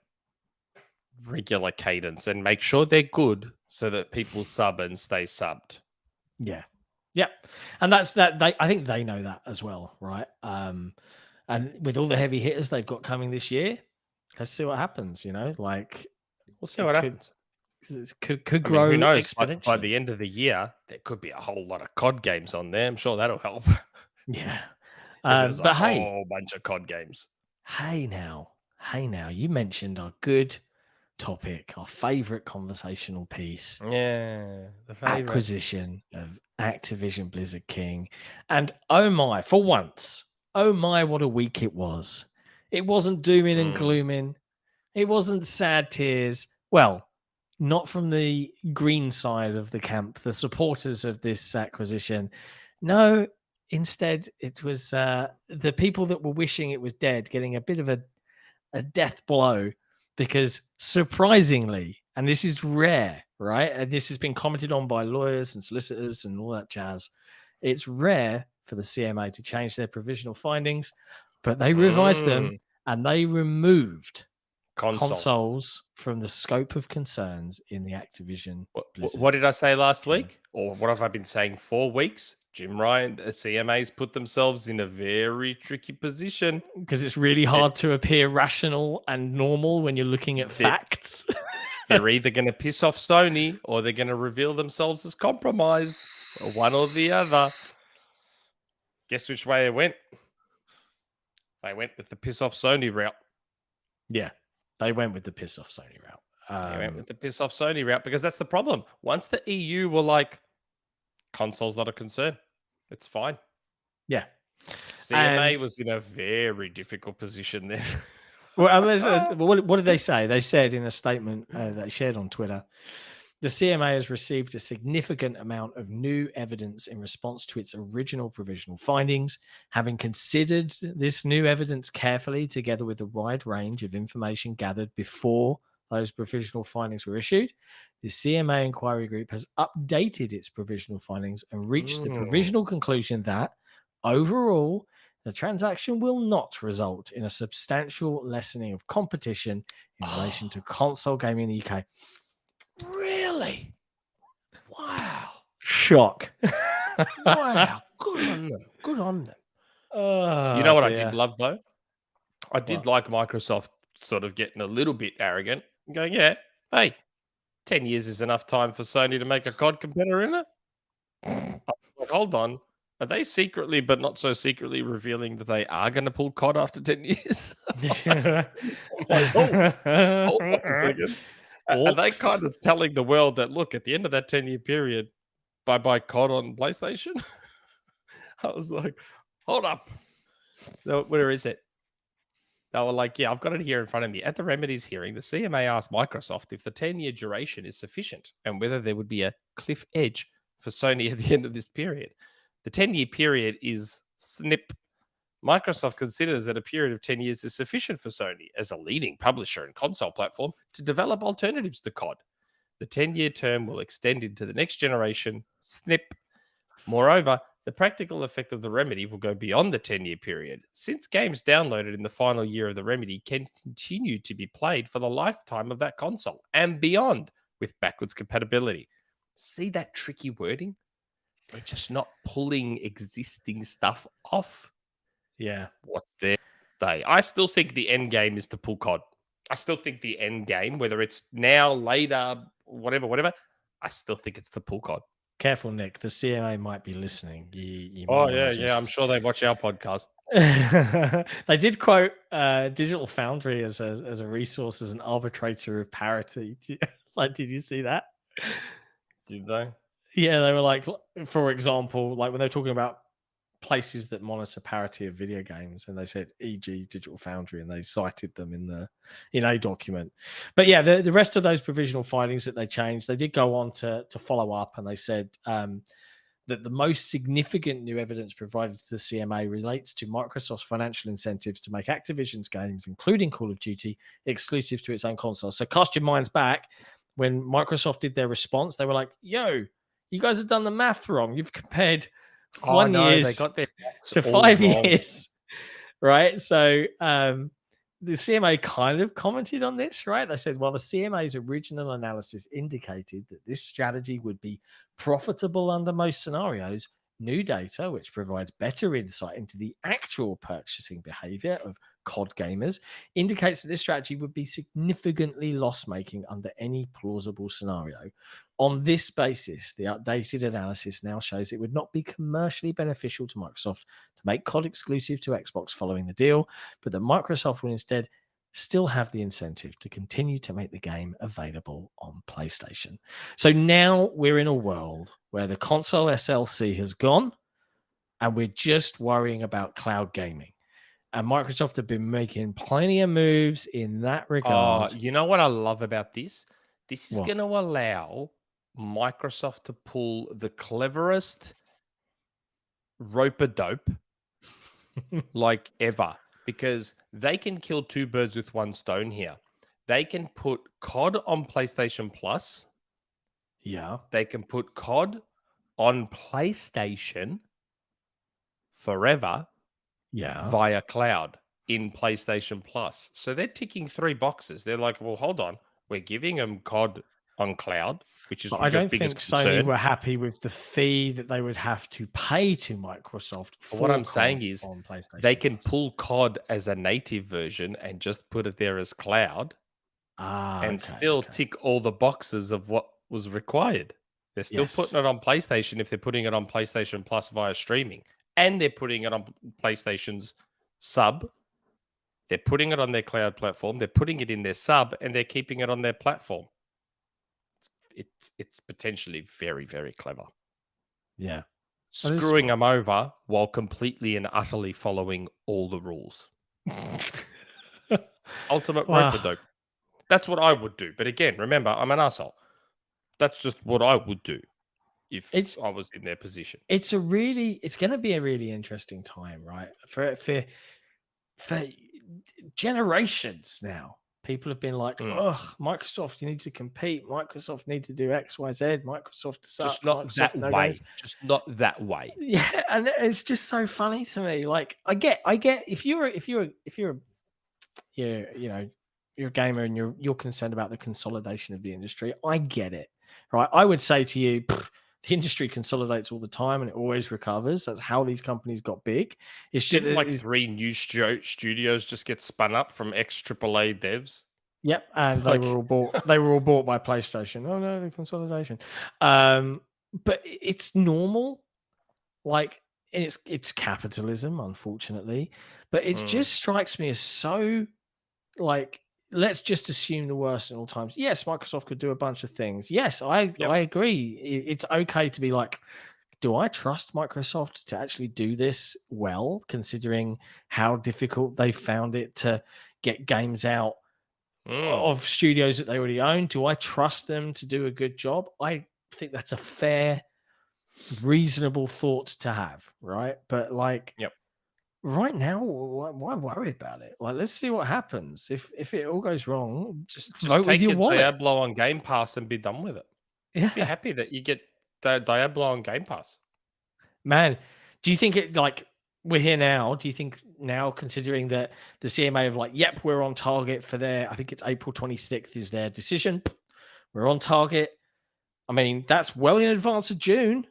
regular cadence and make sure they're good so that people sub and stay subbed. Yeah. And that's that. I think they know that as well, right? And with all the heavy hitters they've got coming this year, let's see what happens. Like, we'll see what happens. It could grow. Who knows? Exponentially. By the end of the year, there could be a whole lot of COD games on there. I'm sure that'll help. Yeah. There's a whole bunch of COD games. Hey now, you mentioned our good topic, our favorite conversational piece. Yeah, the favorite acquisition of Activision Blizzard King. And oh my, for once, oh my, what a week it was. It wasn't dooming and glooming. It wasn't sad tears. Well, not from the green side of the camp, the supporters of this acquisition. No, instead, it was the people that were wishing it was dead getting a bit of a death blow because surprisingly, and this is rare, right? And this has been commented on by lawyers and solicitors and all that jazz. It's rare for the CMA to change their provisional findings, but they revised them and they removed consoles from the scope of concerns in the Activision Blizzard. What did I say last week? Or what have I been saying 4 weeks? Jim Ryan, the CMA's put themselves in a very tricky position. Because it's really hard to appear rational and normal when you're looking at facts. They're either going to piss off Sony or they're going to reveal themselves as compromised. Or one or the other. Guess which way it went? They went with the piss off Sony route. Yeah. They went with the piss off Sony route. They went with the piss off Sony route because that's the problem. Once the EU were like, console's not a concern, it's fine. Yeah. CMA was in a very difficult position there. Well, what did they say? They said in a statement they shared on Twitter, The CMA has received a significant amount of new evidence in response to its original provisional findings. Having considered this new evidence carefully, together with a wide range of information gathered before those provisional findings were issued, the CMA inquiry group has updated its provisional findings and reached the provisional conclusion that, overall, the transaction will not result in a substantial lessening of competition in relation to console gaming in the UK. Really? Wow. Shock. Wow. Good on them. Good on them. Oh, You know what I dear. did love, though? I did What? like Microsoft sort of getting a little bit arrogant and going, yeah, hey, 10 years is enough time for Sony to make a COD competitor in it. I was like, hold on. Are they secretly, but not so secretly, revealing that they are going to pull COD after 10 years? I'm like, hold up a second. Are they Oops. kind of telling the world that, look, at the end of that 10-year period, bye-bye COD on PlayStation? I was like, hold up. No, where is it? They were like, yeah, I've got it here in front of me. At the Remedies hearing, the CMA asked Microsoft if the 10-year duration is sufficient and whether there would be a cliff edge for Sony at the end of this period. The 10-year period is snip. Microsoft considers that a period of 10 years is sufficient for Sony as a leading publisher and console platform to develop alternatives to COD. The 10-year term will extend into the next generation, snip. Moreover, the practical effect of the Remedy will go beyond the 10-year period, since games downloaded in the final year of the Remedy can continue to be played for the lifetime of that console and beyond with backwards compatibility. See that tricky wording? They're just not pulling existing stuff off. Yeah. What's there to stay? I still think the end game is to pull COD. I still think the end game, whether it's now, later, whatever, I still think it's to pull COD. Careful, Nick. The CMA might be listening. Oh, yeah. I'm sure they watch our podcast. They did quote Digital Foundry as a resource, as an arbitrator of parity. Did you see that? Did they? Yeah, they were like, for example, like when they're talking about places that monitor parity of video games, and they said, e.g., Digital Foundry, and they cited them in a document. But yeah, the rest of those provisional findings that they changed, they did go on to follow up, and they said that the most significant new evidence provided to the CMA relates to Microsoft's financial incentives to make Activision's games, including Call of Duty, exclusive to its own console. So cast your minds back when Microsoft did their response. They were like, yo, you guys have done the math wrong. You've compared 1 year they got their to all 5 wrong. years, right? So the CMA kind of commented on this, right? They said, well, the CMA's original analysis indicated that this strategy would be profitable under most scenarios. New data, which provides better insight into the actual purchasing behavior of COD gamers, indicates that this strategy would be significantly loss-making under any plausible scenario. On this basis, the updated analysis now shows it would not be commercially beneficial to Microsoft to make COD exclusive to Xbox following the deal, but that Microsoft will instead still have the incentive to continue to make the game available on PlayStation. So now we're in a world where the console SLC has gone and we're just worrying about cloud gaming. And Microsoft have been making plenty of moves in that regard. You know what I love about this? This is What? going to allow Microsoft to pull the cleverest rope-a-dope like ever, because they can kill two birds with one stone here. They can put COD on PlayStation Plus. Yeah. They can put COD on PlayStation forever. Yeah. Via cloud in PlayStation Plus. So they're ticking 3 boxes. They're like, well, hold on. We're giving them COD on cloud, which is But I don't biggest think Sony concern. were happy with the fee that they would have to pay to Microsoft for What I'm COD saying is on PlayStation they can Plus. pull COD as a native version and just put it there as cloud and still tick all the boxes of what was required. They're still putting it on PlayStation if they're putting it on PlayStation Plus via streaming. And they're putting it on PlayStation's sub. They're putting it on their cloud platform. They're putting it in their sub, and they're keeping it on their platform. It's potentially very, very clever. Yeah. Screwing them over while completely and utterly following all the rules. Ultimate rope-a-dope. That's what I would do. But again, remember, I'm an asshole. That's just what I would do if It's- I was in their position. It's going to be a really interesting time, right? For generations now. People have been like, "Oh, Microsoft, you need to compete. Microsoft need to do X, Y, Z. Microsoft sucks. Just not Microsoft, that no way. games." Just not that way. Yeah, and it's just so funny to me. Like, I get if you're a gamer and you're concerned about the consolidation of the industry, I get it, right? I would say to you, the industry consolidates all the time and it always recovers. That's how these companies got big. It's just Didn't like 3 new studios just get spun up from ex AAA devs? Yep, and they Like- were all bought. They were all bought by PlayStation. Oh no, the consolidation. But it's normal. Like it's capitalism, unfortunately. But it just strikes me as so like, let's just assume the worst in all times. Yes, Microsoft could do a bunch of things. Yes, I agree. It's okay to be like, do I trust Microsoft to actually do this well, considering how difficult they found it to get games out of studios that they already own? Do I trust them to do a good job? I think that's a fair, reasonable thought to have, right? But like, right now, why worry about it? Like, let's see what happens. If it all goes wrong, just vote take with your your wallet. Diablo on Game Pass and be done with it. Just be Yeah, happy that you get Diablo on Game Pass. man. Do you think it like we're here now? Do you think now, considering that the CMA have like, yep, we're on target for their, I think it's April 26th is their decision. We're on target. I mean, that's well in advance of June.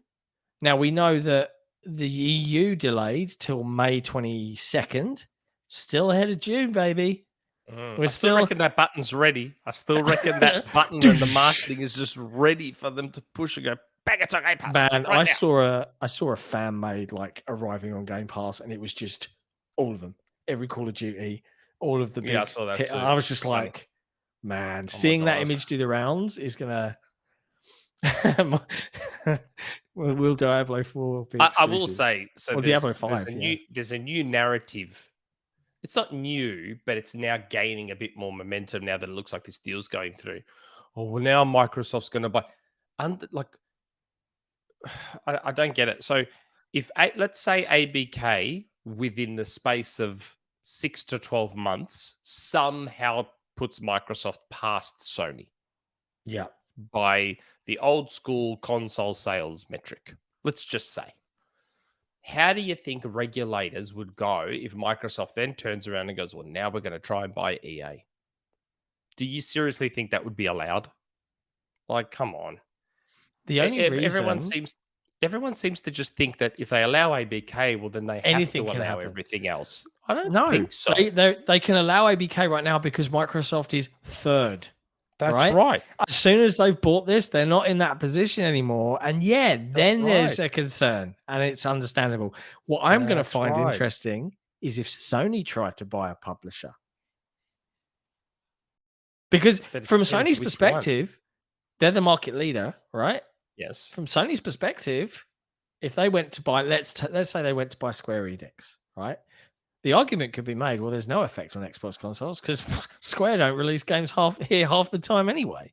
Now we know that the EU delayed till May 22nd. Still ahead of June, baby. I still reckon that button's ready. I still reckon that button and the marketing is just ready for them to push and go, bang, it's on Game Pass. Man, right now." I saw a fan made like arriving on Game Pass, and it was just all of them. Every Call of Duty, all of the big Yeah, I saw that hit. too. I was just Funny. like, man, my seeing that God. image do the rounds is gonna will Diablo 4 be I will exclusive? say, so Well, there's, Diablo 5, there's a new narrative. It's not new, but it's now gaining a bit more momentum now that it looks like this deal's going through. Oh, well, now Microsoft's going to buy. Like, I don't get it. So, let's say ABK within the space of 6 to 12 months somehow puts Microsoft past Sony Yeah. by the old school console sales metric, let's just say. How do you think regulators would go if Microsoft then turns around and goes, well, now we're going to try and buy EA? Do you seriously think that would be allowed? Like, come on. The only reason Everyone seems to just think that if they allow ABK, well, then they have Anything to can allow happen. everything else. I don't think so. They can allow ABK right now because Microsoft is third. That's right. As soon as they've bought this, they're not in that position anymore. And then there's a concern, and it's understandable. What I'm going to find interesting is if Sony tried to buy a publisher. Because from Sony's perspective, they're the market leader, right? Yes. From Sony's perspective, if they went to buy, let's say they went to buy Square Enix, right? The argument could be made, well, there's no effect on Xbox consoles because Square don't release games half the time anyway.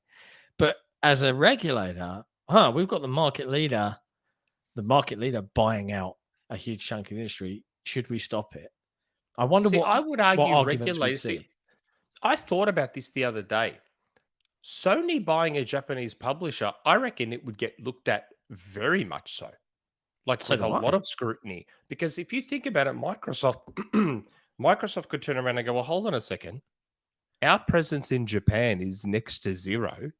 But as a regulator, we've got the market leader buying out a huge chunk of the industry. Should we stop it? I wonder I would argue regulators. I thought about this the other day. Sony buying a Japanese publisher, I reckon it would get looked at very much so. Like with a lot of scrutiny. Because if you think about it, Microsoft could turn around and go, well, hold on a second. Our presence in Japan is next to zero.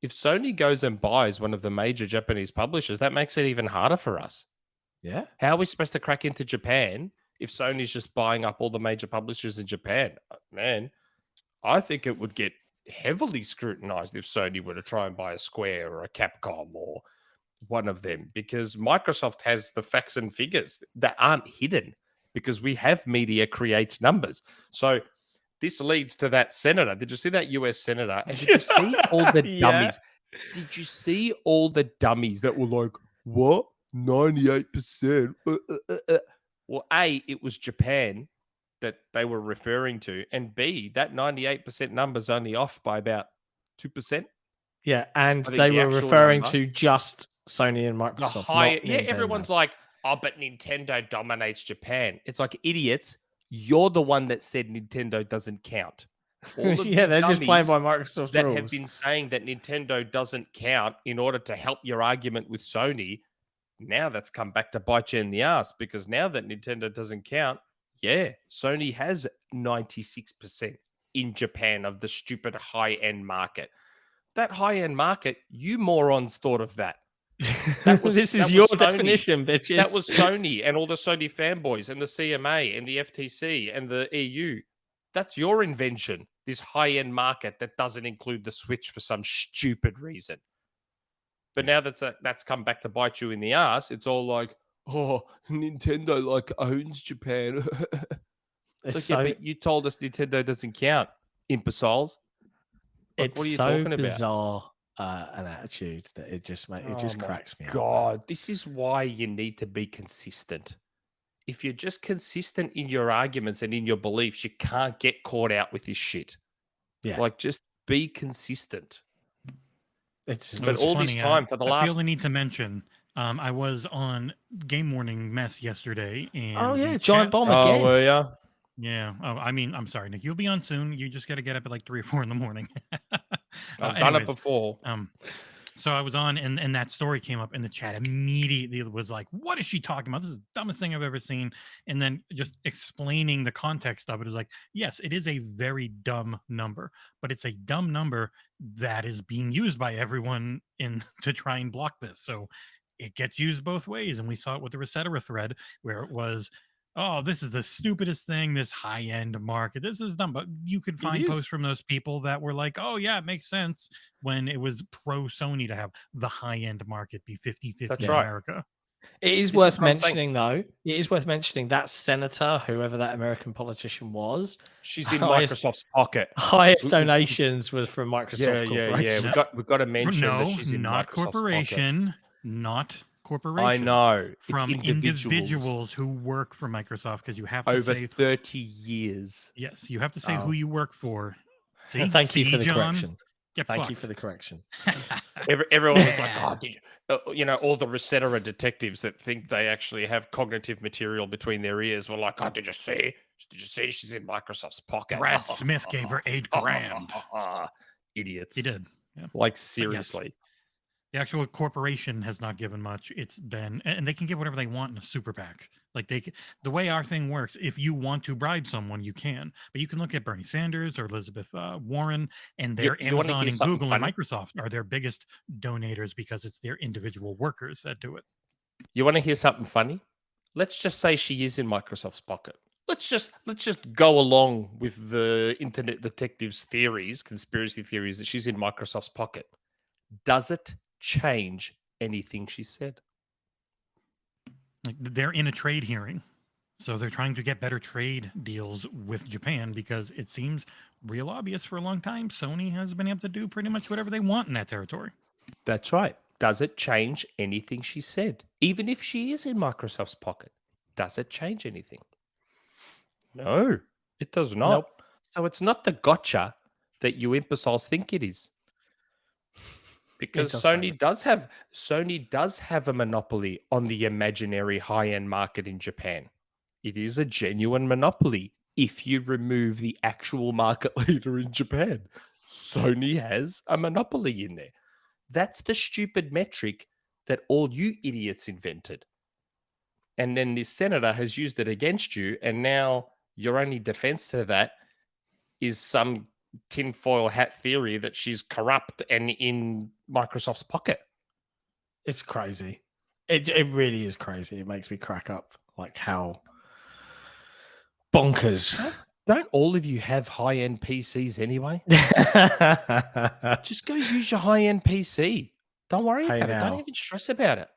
If Sony goes and buys one of the major Japanese publishers, that makes it even harder for us. Yeah. How are we supposed to crack into Japan if Sony's just buying up all the major publishers in Japan? Man, I think it would get heavily scrutinized if Sony were to try and buy a Square or a Capcom or one of them, because Microsoft has the facts and figures that aren't hidden because we have media creates numbers. So this leads to that senator. Did you see that US senator? And did you see all the dummies? Did you see all the dummies that were like, what? 98%? Well, A, it was Japan that they were referring to. And B, that 98% number's only off by about 2%. Yeah, and think they the were actual referring number- to just Sony and The Microsoft. high, not yeah, Nintendo. everyone's like, oh, but Nintendo dominates Japan. It's like, idiots, you're the one that said Nintendo doesn't count. All of yeah, you they're just playing dummies by Microsoft that rules. have been saying that Nintendo doesn't count in order to help your argument with Sony. Now that's come back to bite you in the ass, because now that Nintendo doesn't count, yeah, Sony has 96% in Japan of the stupid high-end market. That high-end market, you morons thought of that. That was- this that is your was Sony. definition, bitches. That was Sony and all the Sony fanboys and the CMA and the FTC and the EU. That's your invention, this high-end market that doesn't include the Switch for some stupid reason. But now that's come back to bite you in the ass. It's all like, oh, Nintendo like owns Japan. It's It's like, yeah, but you told us Nintendo doesn't count, imbeciles. Like, it's what are you so talking about? bizarre an attitude that it just Oh my cracks me up. God, this is why you need to be consistent. If you're just consistent in your arguments and in your beliefs, you can't get caught out with this shit. Yeah. Like, just be consistent. It's But all this time for the I feel last... the need to mention. I was on Game Morning Mess yesterday, and oh yeah, the Giant chat- Bomb Oh, again. were ya? Yeah. Oh, I mean, I'm sorry, Nick. You'll be on soon. You just got to get up at like 3 or 4 in the morning. I've done it Anyways, before. So I was on, and that story came up, and the chat immediately was like, "What is she talking about? This is the dumbest thing I've ever seen." And then just explaining the context of it is like, yes, it is a very dumb number, but it's a dumb number that is being used by everyone to try and block this. So it gets used both ways, and we saw it with the Resetera thread where it was, oh, this is the stupidest thing, this high-end market. This is dumb. But you could find is. posts from those people that were like, oh, yeah, it makes sense when it was pro-Sony to have the high-end market be 50-50 That's in right. America. It is This worth is what I'm saying. mentioning, though. It is worth mentioning that senator, whoever that American politician was, She's in highest- Microsoft's pocket. highest Ooh. donations was from Microsoft. Yeah. Corporation. We've got to mention No, that she's in not Microsoft's pocket. corporation, not corporation. I know. From It's individuals who work for Microsoft, because you have to over say 30 years. yes, you have to say Oh. who you work for. See, Thank you for the John? correction. Get Thank you fucked. for the correction. Everyone was like, oh, did you, all the Resetera detectives that think they actually have cognitive material between their ears were like, oh, did you see? Did you see she's in Microsoft's pocket? Brad Smith gave her $8,000. Idiots. He did. Yeah. Like, seriously. The actual corporation has not given much. It's been, and they can give whatever they want in a super PAC. Like the way our thing works, if you want to bribe someone, you can. But you can look at Bernie Sanders or Elizabeth Warren, and their You wanna Amazon hear and something Google funny? and Microsoft are their biggest donators because it's their individual workers that do it. You want to hear something funny? Let's just say she is in Microsoft's pocket. Let's just go along with the internet detectives' theories, conspiracy theories that she's in Microsoft's pocket. Does it change anything she said? Like they're in a trade hearing, so they're trying to get better trade deals with Japan because it seems real obvious for a long time Sony has been able to do pretty much whatever they want in that territory. That's right. Does it change anything she said? Even if she is in Microsoft's pocket, does it change anything? No, it does not. Nope. So it's not the gotcha that you imbeciles think it is. Because does Sony does have a monopoly on the imaginary high-end market in Japan. It is a genuine monopoly if you remove the actual market leader in Japan. Sony has a monopoly in there. That's the stupid metric that all you idiots invented. And then this senator has used it against you, and now your only defense to that is some tinfoil hat theory that she's corrupt and in Microsoft's pocket. It's crazy. It really is crazy. It makes me crack up. Like how bonkers. Don't all of you have high-end PCs anyway? Just go use your high-end PC. Don't worry Hey about it. now. Don't even stress about it.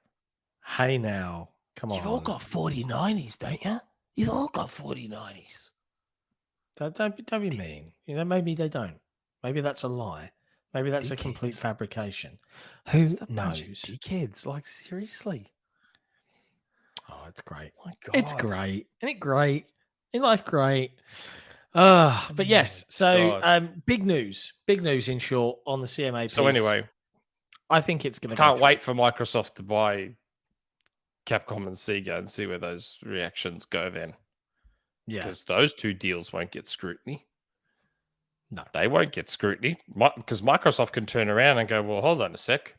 Hey now, come on. You've all got 4090s, don't you? You've all got 4090s. Don't be mean. You know, maybe they don't. Maybe that's a lie. Maybe that's a complete Dickheads. fabrication. Who Just a bunch of knows? dickheads. Like, seriously. Oh, it's great. My God. It's great. Isn't it great? In life, great. But yes, so God. big news in short on the CMA piece. So anyway, I think it's going to. Can't wait for Microsoft to buy Capcom and Sega and see where those reactions go then. Yeah, Because those two deals won't get scrutiny. No. They won't get scrutiny because Microsoft can turn around and go, well, hold on a sec.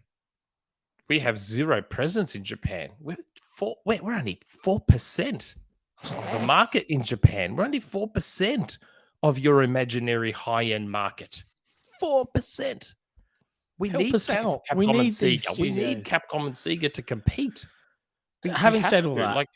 We have zero presence in Japan. We're only 4% of the market in Japan. We're only 4% of your imaginary high-end market. 4%. We Help need us out. Capcom We and need these Sega. We need studios. Capcom and Sega to compete. Having have said all to, that, like,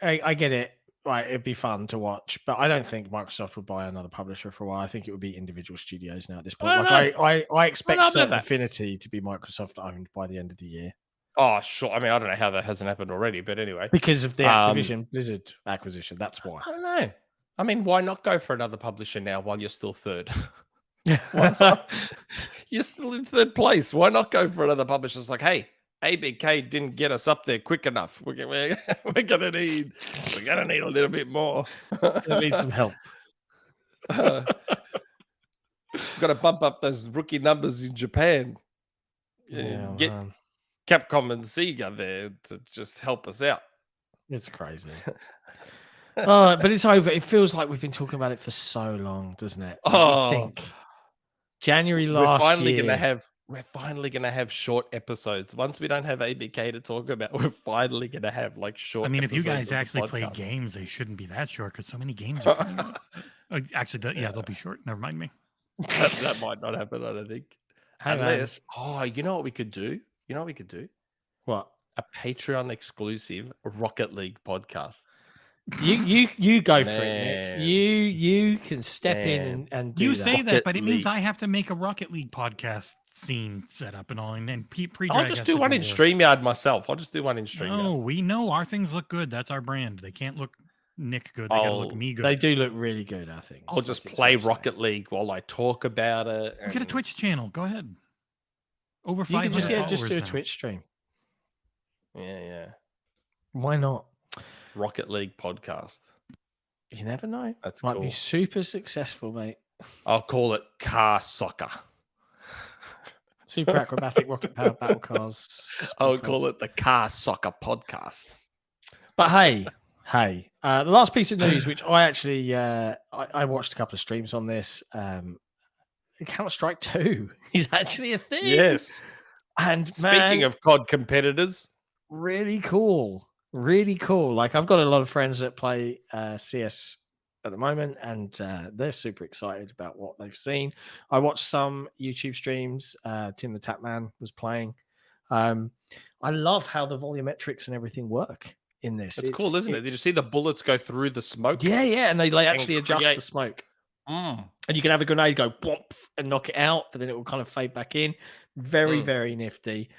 I get it. Right, it'd be fun to watch, but I don't think Microsoft would buy another publisher for a while. I think it would be individual studios now at this point. I expect Certain Affinity to be Microsoft owned by the end of the year. oh, sure. I mean, I don't know how that hasn't happened already, but anyway. Because of the Activision Blizzard acquisition. That's why. I don't know. I mean, why not go for another publisher now while you're still third? Why not? You're still in third place. Why not go for another publisher? It's like, hey, ABK didn't get us up there quick enough. We're gonna need a little bit more. I need some help. We've got to bump up those rookie numbers in Japan. Yeah, Get man. Capcom and Sega there to just help us out. It's crazy. But it's over. It feels like we've been talking about it for so long, doesn't it? Like, Oh. you think January last year. We're finally gonna have short episodes. Once we don't have ABK to talk about, we're finally gonna have like short. I mean, if you episodes guys of the actually play podcast. games, they shouldn't be that short because so many games are coming out. Actually, yeah, they'll be short. Never mind me. that might not happen. I don't think. Hey, man. Unless, you know what we could do? You know what we could do? What? A Patreon exclusive Rocket League podcast. You go for it, Man. Nick. You can step in and do You that. say that, Rocket but it means League. I have to make a Rocket League podcast scene set up and all, and pre. I'll just do one in StreamYard myself. I'll just do one in StreamYard. No, we know our things look good. That's our brand. They can't look Nick good. They gotta look me good. They do look really good, I think. I'll just play Rocket League while I talk about it. Get a and- Twitch channel. Go ahead. Over You 500 can just followers do a now. Twitch stream. Yeah. Why not? Rocket League podcast. You never know. That's Might cool. be super successful, mate. I'll call it Car Soccer. Super acrobatic rocket powered battle cars. I'll call it the Car Soccer podcast. But hey, the last piece of news, which I actually I watched a couple of streams on this. Counter-Strike 2 is actually a thing. Yes. And Speaking of COD competitors, really cool. Really cool. Like, I've got a lot of friends that play CS at the moment, and they're super excited about what they've seen. I watched some YouTube streams. Tim the Tapman was playing. I love how the volumetrics and everything work in this. it's cool, isn't it? Did you see the bullets go through the smoke? Yeah, and they like actually adjust create- the smoke. Mm. And you can have a grenade go whomp and knock it out, but then it will kind of fade back in. Very, very nifty.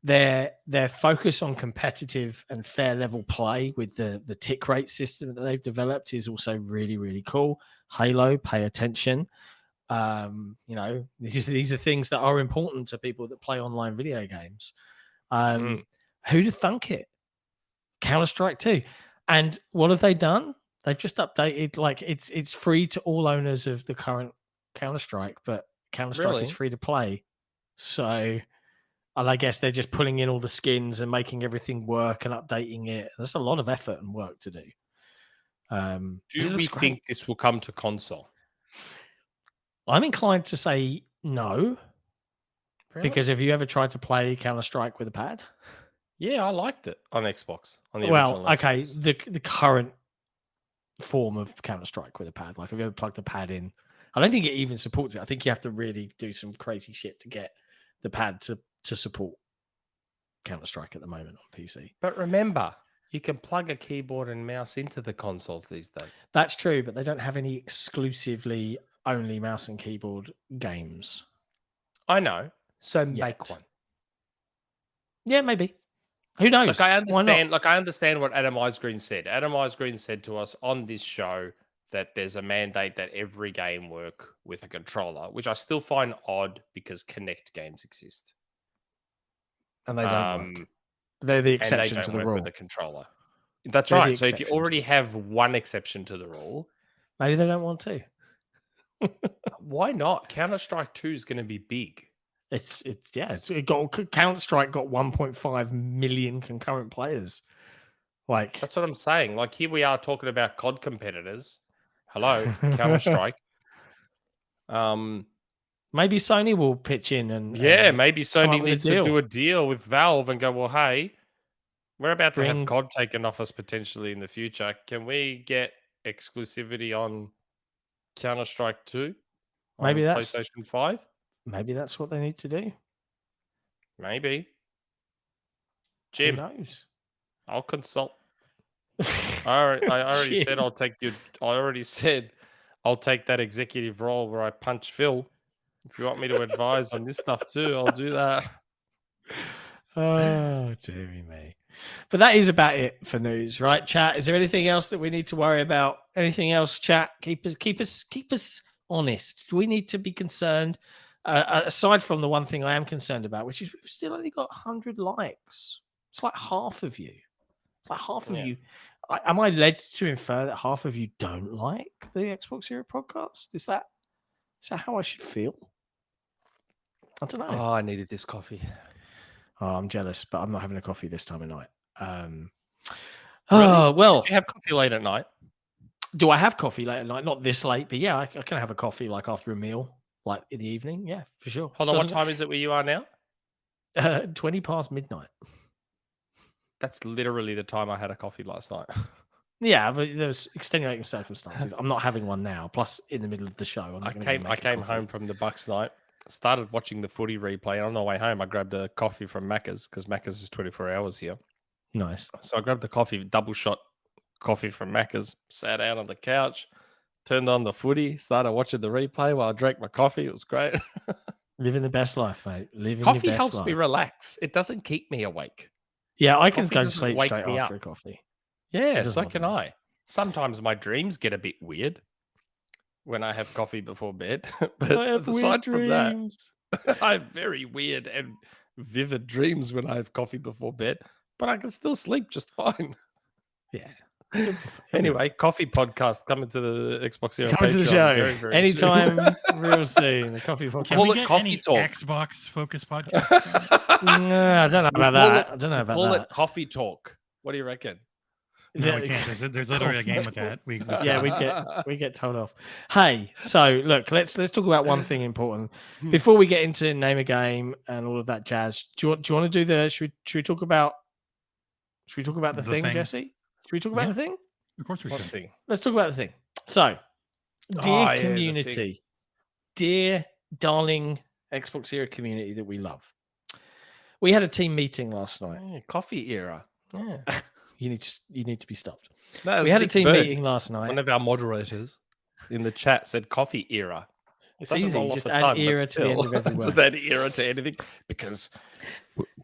Their focus on competitive and fair level play with the tick rate system that they've developed is also really, really cool. Halo, pay attention. These are things that are important to people that play online video games. Who'd have thunk it? Counter-Strike 2. And what have they done? They've just updated, like, it's free to all owners of the current Counter-Strike, but Counter-Strike is free to play. So, and I guess they're just pulling in all the skins and making everything work and updating it. There's a lot of effort and work to do. Do we think this will come to console? I'm inclined to say no. Really? Because have you ever tried to play Counter-Strike with a pad? Yeah, I liked it on Xbox. On the Well, original okay, Xbox. the current form of Counter-Strike with a pad. Like, have you ever plugged a pad in? I don't think it even supports it. I think you have to really do some crazy shit to get the pad to support Counter-Strike at the moment on PC. But remember, you can plug a keyboard and mouse into the consoles these days. That's true, but they don't have any exclusively only mouse and keyboard games. I know. So Yet. make one. Yeah, maybe. Who knows? Look, I Why not? understand. Look, I understand what Adam Icegreen said. Adam Icegreen said to us on this show that there's a mandate that every game work with a controller, which I still find odd because Kinect games exist. And they don't work. They're the exception and they to don't the work rule. with a controller. That's They're the right. So if you exception. already have one exception to the rule, Maybe they don't want to. why not? Counter-Strike 2 is going to be big. It got Counter-Strike got 1.5 million concurrent players. Like That's what I'm saying. Like here we are talking about COD competitors. Hello, Counter-Strike. Maybe Sony will pitch in and Maybe come up Sony with a needs to deal. do a deal with Valve and go, well, hey, we're about to Bring- have COD taken off us potentially in the future. Can we get exclusivity on Counter-Strike 2 on Maybe that's- PlayStation 5? Maybe that's what they need to do. Maybe. Who Jim, knows? I'll consult. I already said Jim. I'll take you. I already said I'll take that executive role where I punch Phil. If you want me to advise on this stuff too, I'll do that. Oh, dearie me. But that is about it for news, right, chat? Is there anything else that we need to worry about? Anything else, chat? Keep us honest. Do we need to be concerned? Aside from the one thing I am concerned about, which is we've still only got 100 likes. It's like half of you. It's like half of you. Am I led to infer that half of you don't like the XboxEra podcast? Is that how I should feel? I don't know. Oh, I needed this coffee. Oh, I'm jealous, but I'm not having a coffee this time of night. Really? Oh, well, Do you have coffee late at night? do I have coffee late at night? Not this late, but yeah, I can have a coffee like after a meal, like in the evening. Yeah, for sure. Hold on, what time is it where you are now? 20 past midnight. That's literally the time I had a coffee last night. Yeah, but there's extenuating circumstances. I'm not having one now. Plus, in the middle of the show, I'm not I gonna came home from the Bucks night, started watching the footy replay, and on the way home, I grabbed a coffee from Macca's because Macca's is 24 hours here. Nice. So I grabbed the coffee, double shot coffee from Macca's, sat out on the couch, turned on the footy, started watching the replay while I drank my coffee. It was great. Living the best life, mate. Living Coffee your best helps life. me relax. It doesn't keep me awake. Yeah, I can Coffee go to doesn't sleep wake straight me after up. a coffee. Yeah, doesn't so bother can me. I. Sometimes my dreams get a bit weird when I have coffee before bed. But I have aside weird from that, dreams. I have very weird and vivid dreams when I have coffee before bed, but I can still sleep just fine. Yeah. Anyway, coffee podcast coming to the Xbox Era Coming to the Patreon show very, very anytime, soon. real soon. The coffee podcast. Can Call we it get coffee any talk. Xbox focused podcast? No, I don't know about that. I don't know about Call that. it coffee talk. What do you reckon? No, Yeah, we can't. There's literally a game with that. We Yeah, can't. we get told off. Hey, so look, let's talk about one thing important before we get into name a game and all of that jazz. Do you want to do the? Should we talk about? Should we talk about the thing, Jesse? Should we talk about Yeah. the thing? Of course we What can. thing? Let's talk about the thing. So, dear Oh, yeah, the community, dear darling Xbox Era community that we love, we had a team meeting last night. Yeah, coffee era. Yeah. You need to be stopped. No, We had a Nick team Bird, meeting last night. One of our moderators in the chat said coffee era. It's Doesn't easy. roll off Just the add tongue, but era to the end of still. every word. Just add era to anything because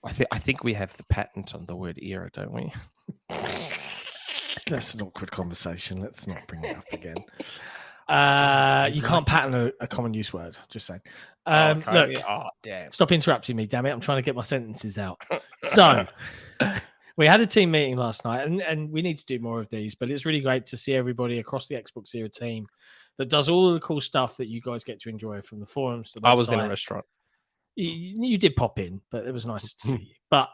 I think we have the patent on the word era, don't we? That's an awkward conversation. Let's not bring it up again. You can't patent a common use word. Just saying. Okay. Look, Oh, damn. stop interrupting me, damn it. I'm trying to get my sentences out. So, we had a team meeting last night, and we need to do more of these, but it's really great to see everybody across the Xbox Era team that does all of the cool stuff that you guys get to enjoy from the forums. To the I was in a website. restaurant. You did pop in, but it was nice to see you. But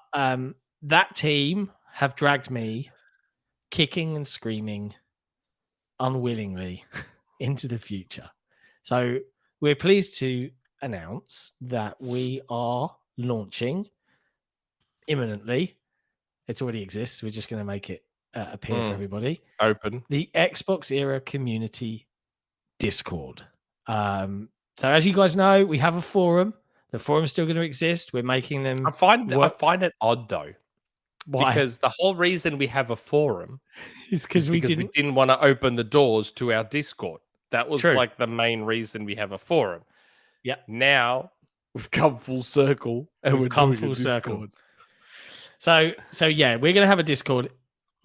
that team have dragged me kicking and screaming unwillingly into the future. So we're pleased to announce that we are launching imminently. It already exists. We're just going to make it appear for everybody. Open. The Xbox Era Community Discord. So as you guys know, we have a forum. The forum's still going to exist. We're making them. I find it odd though. Why? Because the whole reason we have a forum It's is because we because didn't. want to open the doors to our Discord. That was True. like the main reason we have a forum. Yeah. Now we've come full circle and We've we're come doing a full circle. Discord. So yeah, we're going to have a Discord,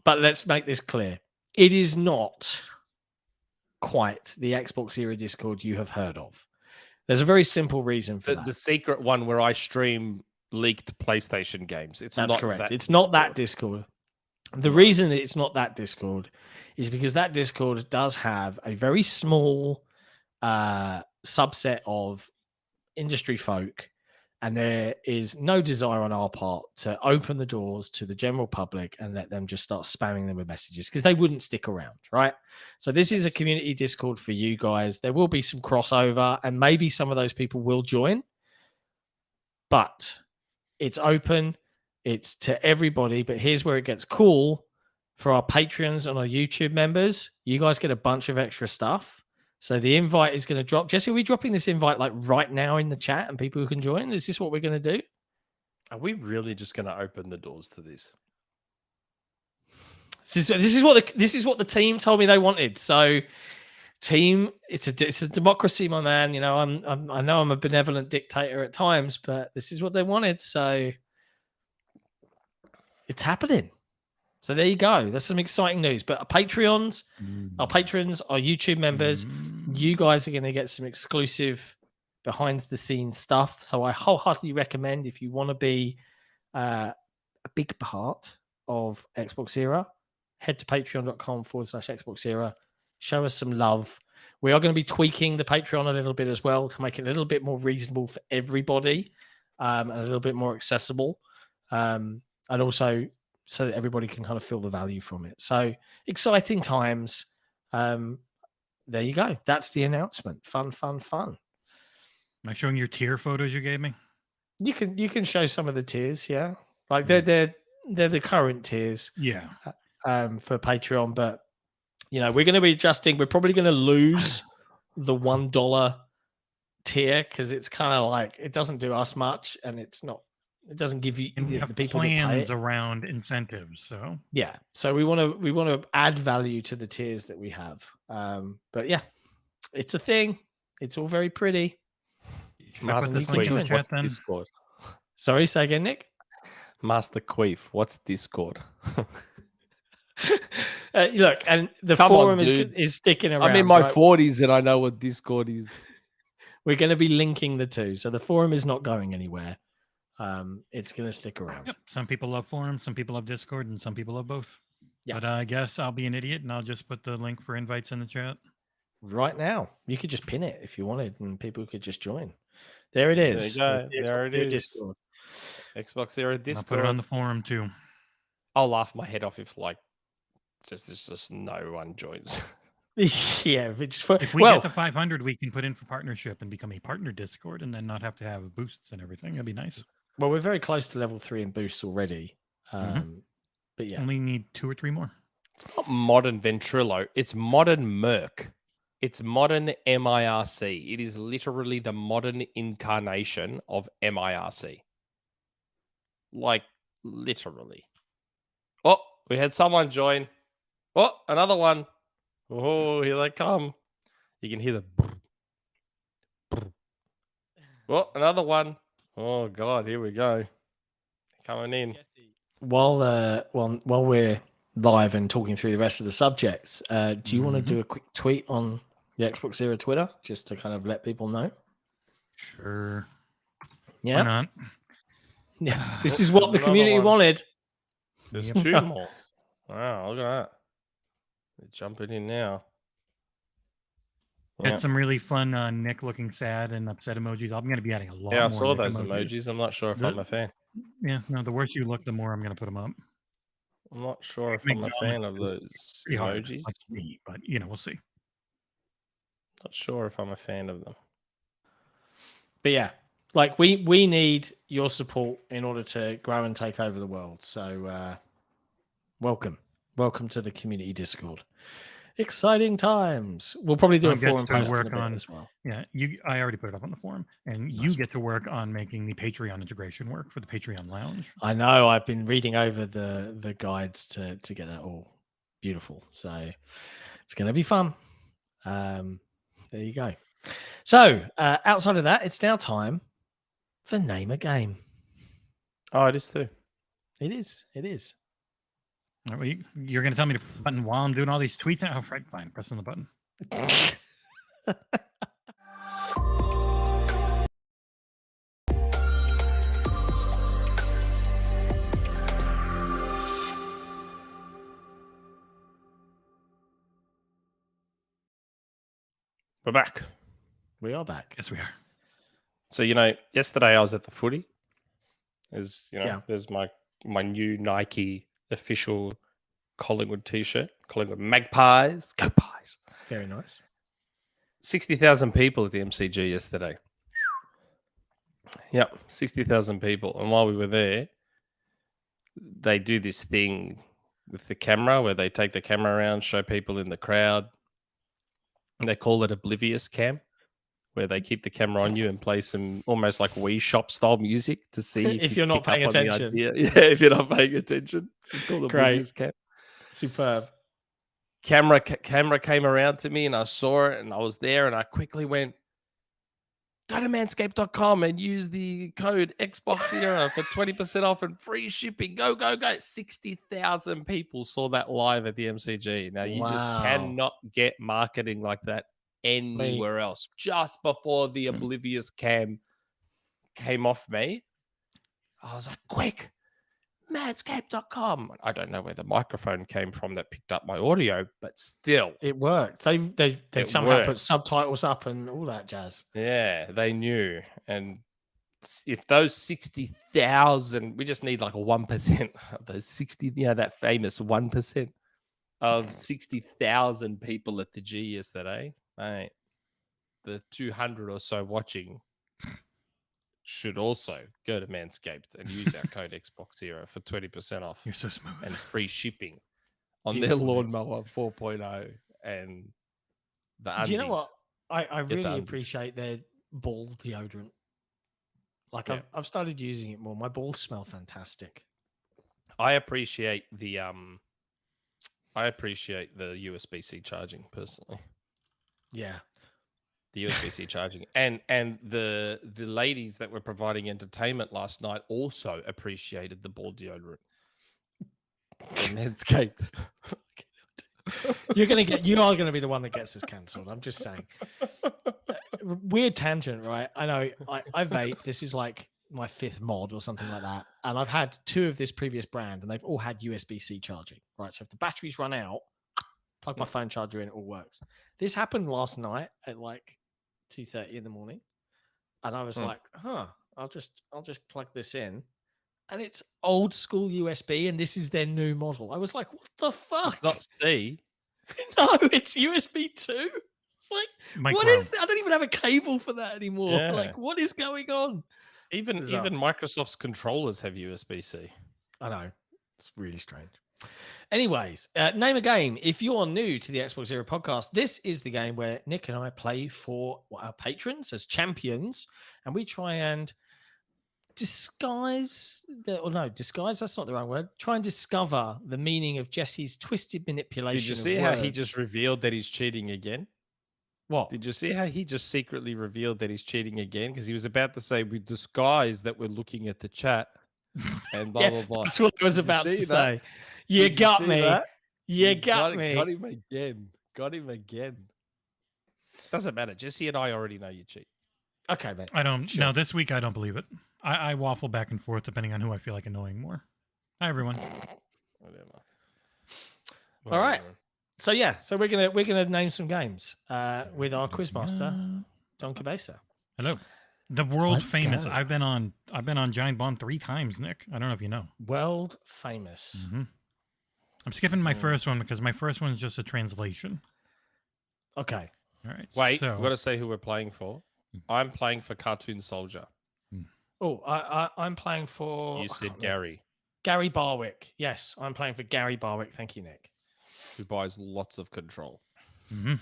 but let's make this clear. It is not quite the Xbox Era Discord you have heard of. There's a very simple reason for that. The secret one where I stream leaked PlayStation games. It's That's not correct. that It's not that Discord. Discord. The reason it's not that Discord is because that Discord does have a very small subset of industry folk And there is no desire on our part to open the doors to the general public and let them just start spamming them with messages because they wouldn't stick around, right? So this is a community Discord for you guys. There will be some crossover and maybe some of those people will join, but it's open. It's to everybody. But here's where it gets cool for our Patreons and our YouTube members. You guys get a bunch of extra stuff. So the invite is going to drop. Jesse, are we dropping this invite like right now in the chat and people who can join? Is this what we're going to do? Are we really just going to open the doors to this? This is what the team told me they wanted. So, team, it's a democracy, my man. You know, I know I'm a benevolent dictator at times, but this is what they wanted. So it's happening. So there you go. That's some exciting news. But our patrons, our YouTube members, you guys are going to get some exclusive behind the scenes stuff. So I wholeheartedly recommend if you want to be a big part of XboxEra, head to patreon.com/XboxEra. Show us some love. We are going to be tweaking the Patreon a little bit as well to make it a little bit more reasonable for everybody and a little bit more accessible. And also so that everybody can kind of feel the value from it. So exciting times. There you go. That's the announcement. Fun. Am I showing your tier photos you gave me? You can show some of the tiers, yeah. Like they're the current tiers, yeah. For Patreon, but you know we're going to be adjusting. We're probably going to lose the $1 tier because it's kind of like it doesn't do us much, and it doesn't give you And we the have people that pay plans it. around incentives. So Yeah, so we want to add value to the tiers that we have. But yeah, it's a thing. It's all very pretty. Master this link in the Queef, chat what's then? Discord? Sorry, say again, Nick. Master Queef, what's Discord? Look, and the Come on, forum dude. is sticking around. I'm in my right? 40s and I know what Discord is. We're going to be linking the two, so the forum is not going anywhere. It's going to stick around. Yep. Some people love forums, some people love Discord, and some people love both. Yeah. But I guess I'll be an idiot and I'll just put the link for invites in the chat. Right now, you could just pin it if you wanted, and people could just join. There it is. There you go. There it is. Discord. Xbox Era And Discord. I'll put it on the forum too. I'll laugh my head off if like just no one joins. Yeah, If we get to 500, we can put in for partnership and become a partner Discord, and then not have to have boosts and everything. That'd be nice. well, we're very close to level 3 in boosts already. But yeah, Only need 2 or 3 more. It's not modern Ventrilo. It's modern Merc. It's modern MIRC. It is literally the modern incarnation of MIRC. Like, literally. Oh, we had someone join. Oh, another one. Oh, here they come. You can hear the brr, brr. Oh, another one. Oh, God, here we go. Coming in. while we're live and talking through the rest of the subjects, do you want to do a quick tweet on the Xbox Era Twitter just to kind of let people know? Sure. Yeah. Why not? Yeah. This is what the There's community another one. wanted. There's Yep. 2 more. Wow, look at that. They're jumping in now. Had some really fun Nick looking sad and upset emojis. I'm going to be adding a lot more. Yeah, I saw Nick those emojis. I'm not sure if The- I'm a fan. Yeah, no, the worse you look, the more I'm going to put them up. I'm not sure if Makes I'm a it fan honest, of it's those pretty hard, emojis. like me, but you know, we'll see. Not sure if I'm a fan of them. But yeah, like we need your support in order to grow and take over the world. So welcome to the community Discord. Exciting times. We'll probably do a Tom gets forum to post in a work bit on- as well. Yeah, I already put it up on the forum, and you get to work on making the Patreon integration work for the Patreon Lounge. I know. I've been reading over the guides to get that all beautiful. So it's going to be fun. There you go. So outside of that, it's now time for Name a Game. Oh, it is too. It is. All right, well, you're going to tell me to press the button while I'm doing all these tweets? Oh, right, fine. Pressing the button. We're back. We are back. Yes, we are. So, yesterday I was at the footy. Yeah. There's my new Nike official Collingwood t-shirt. Collingwood Magpies. Go Pies. Very nice. 60,000 people at the MCG yesterday. Yep, 60,000 people. And while we were there, they do this thing with the camera where they take the camera around, show people in the crowd. And they call it Oblivious Cam, where they keep the camera on you and play some almost like Wii Shop style music to see If you you're not pick up paying on the attention. idea. Yeah, if you're not paying attention. It's just called Great. Oblivious Cam. Superb. Camera came around to me and I saw it and I was there and I quickly went, go to manscaped.com and use the code XboxEra for 20% off and free shipping. Go, go, go. 60,000 people saw that live at the MCG. Now, you just Wow. cannot get marketing like that anywhere else. Just before the Oblivious Cam came off me, I was like, quick, manscaped.com. I don't know where the microphone came from that picked up my audio, but still. It worked. They've It somehow worked. put subtitles up and all that jazz. Yeah, they knew. And if those 60,000, we just need like 1% of those 60, that famous 1% of 60,000 people at the G yesterday, mate, the 200 or so watching should also go to Manscaped and use our code XboxEra for 20% off You're so smooth. and free shipping on Beautiful, their mate. lawnmower 4.0 and the undies. Do you know what? I Get the really undies. appreciate their ball deodorant. Like Yeah. I've started using it more. My balls smell fantastic. I appreciate the USB-C charging personally. Yeah. The USB-C charging and the ladies that were providing entertainment last night also appreciated the ball deodorant. And Manscaped. You are gonna be the one that gets us cancelled. I'm just saying. Weird tangent, right? I know. I vape. This is like my 5th mod or something like that, and I've had 2 of this previous brand, and they've all had USB-C charging. Right, so if the batteries run out, plug my phone charger in, it all works. This happened last night at like 2:30 in the morning, and I was like, I'll just plug this in. And it's old school USB, and this is their new model. I was like, what the fuck? Not C. No, it's USB 2. It's like, Micro. what is? I don't even have a cable for that anymore. Yeah. Like, what is going on? Even Bizarre. Microsoft's controllers have USB-C. I know. It's really strange. Anyways, name a game. If you're new to the Xbox Era podcast, this is the game where Nick and I play for our patrons as champions, and we try and disguise, that's not the right word. Try and discover the meaning of Jesse's twisted manipulation. Did you of see how he words. just revealed that he's cheating again? What? Did you see how he just secretly revealed that he's cheating again? Because he was about to say, we disguise that we're looking at the chat and blah, Yeah, blah, blah. that's what I was Did you about to see say. that? You Did got see me. that? You got me. Got him again. Got him again. Doesn't matter. Jesse and I already know you cheat. Okay, mate. I don't. Sure. No, this week I don't believe it. I waffle back and forth depending on who I feel like annoying more. Hi, everyone. Whatever. All right. Whatever. So yeah, so we're gonna name some games with our quizmaster, John Cabeza. Hello. The world Let's famous. go. I've been on Giant Bomb 3 times, Nick. I don't know if you know. World famous. Mm-hmm. I'm skipping my first one because my first one is just a translation. Okay. All right. Wait, so, we've got to say who we're playing for. I'm playing for Cartoon Soldier. Oh, I'm playing for. You said Gary, Gary Barwick. Yes, I'm playing for Gary Barwick. Thank you, Nick. who buys lots of control. Mm-hmm.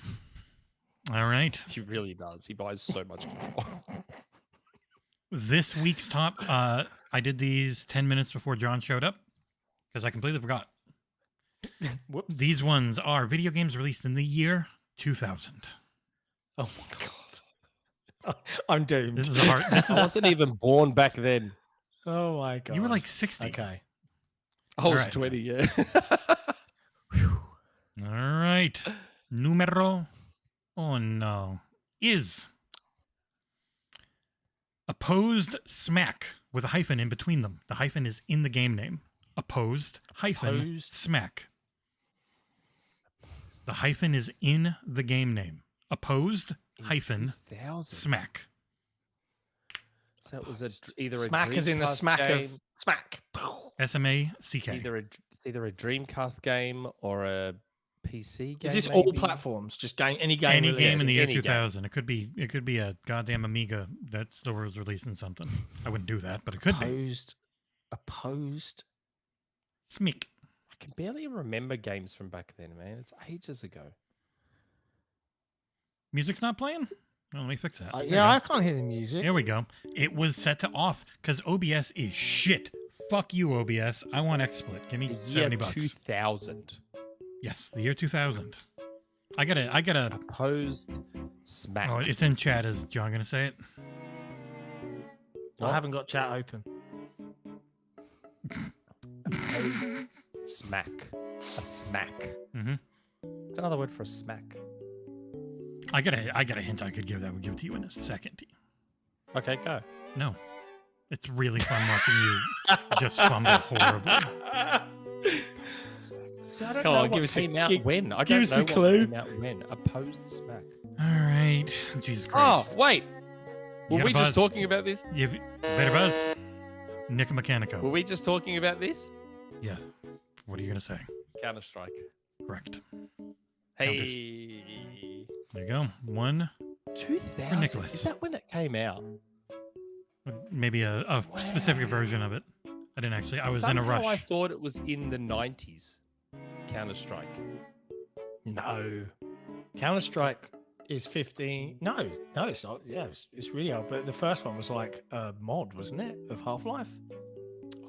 All right. He really does. He buys so much control. This week's top. I did these 10 minutes before John showed up because I completely forgot. Whoops. These ones are video games released in the year 2000. Oh my god. I'm doomed. This is a hard. This I is. wasn't even born back then. Oh my god. You were like 60. Okay. I was Alright. 20, yeah. All right. Numero uno is opposed smack with a hyphen in between them. The hyphen is in the game name. Opposed hyphen Opposed. smack. The hyphen is in the game name. Opposed hyphen 2000. smack. So it was either a Smack as in the Dreamcast smack game, of smack. SMACK. either a Dreamcast game or a PC game. Is this all maybe? platforms? Just any game? Any released? game in the year Any game. 2000. It could be a goddamn Amiga that still was releasing something. I wouldn't do that, but it could be. Opposed. Smeek. I can barely remember games from back then, man. It's ages ago. Music's not playing? Well, let me fix that. There you Yeah, go. I can't hear the music. Here we go. It was set to off because OBS is shit. Fuck you, OBS. I want XSplit. Give me The year 70 bucks. 2000. Yes, the year 2000. I gotta. Opposed smack. Oh, it's in chat. Is John gonna say it? I haven't got chat open. Opposed smack. A smack. Mm-hmm. It's another word for a smack. I got a hint I could give that would give it to you in a second. Okay, go. No, it's really fun watching you just fumble horribly. See, I don't Come know on, what give us a- came out give- when. I give don't us know a what clue. came out when. Opposed smack. All right, Jesus Oh, Christ. wait. You Were got we a just buzz. talking about this? You better buzz. Nick Mechanico. Were we just talking about this? Yeah. What are you gonna say? Counter-Strike. Correct. Hey. There you go. 1. 2000. Nicholas. Is that when it came out? Maybe a specific version of it. I didn't actually. I was in a Somehow rush. I thought it was in the 90s. Counter-Strike. No. Counter Strike is 15. No, it's not. Yeah, it's really old. But the first one was like a mod, wasn't it, of Half Life?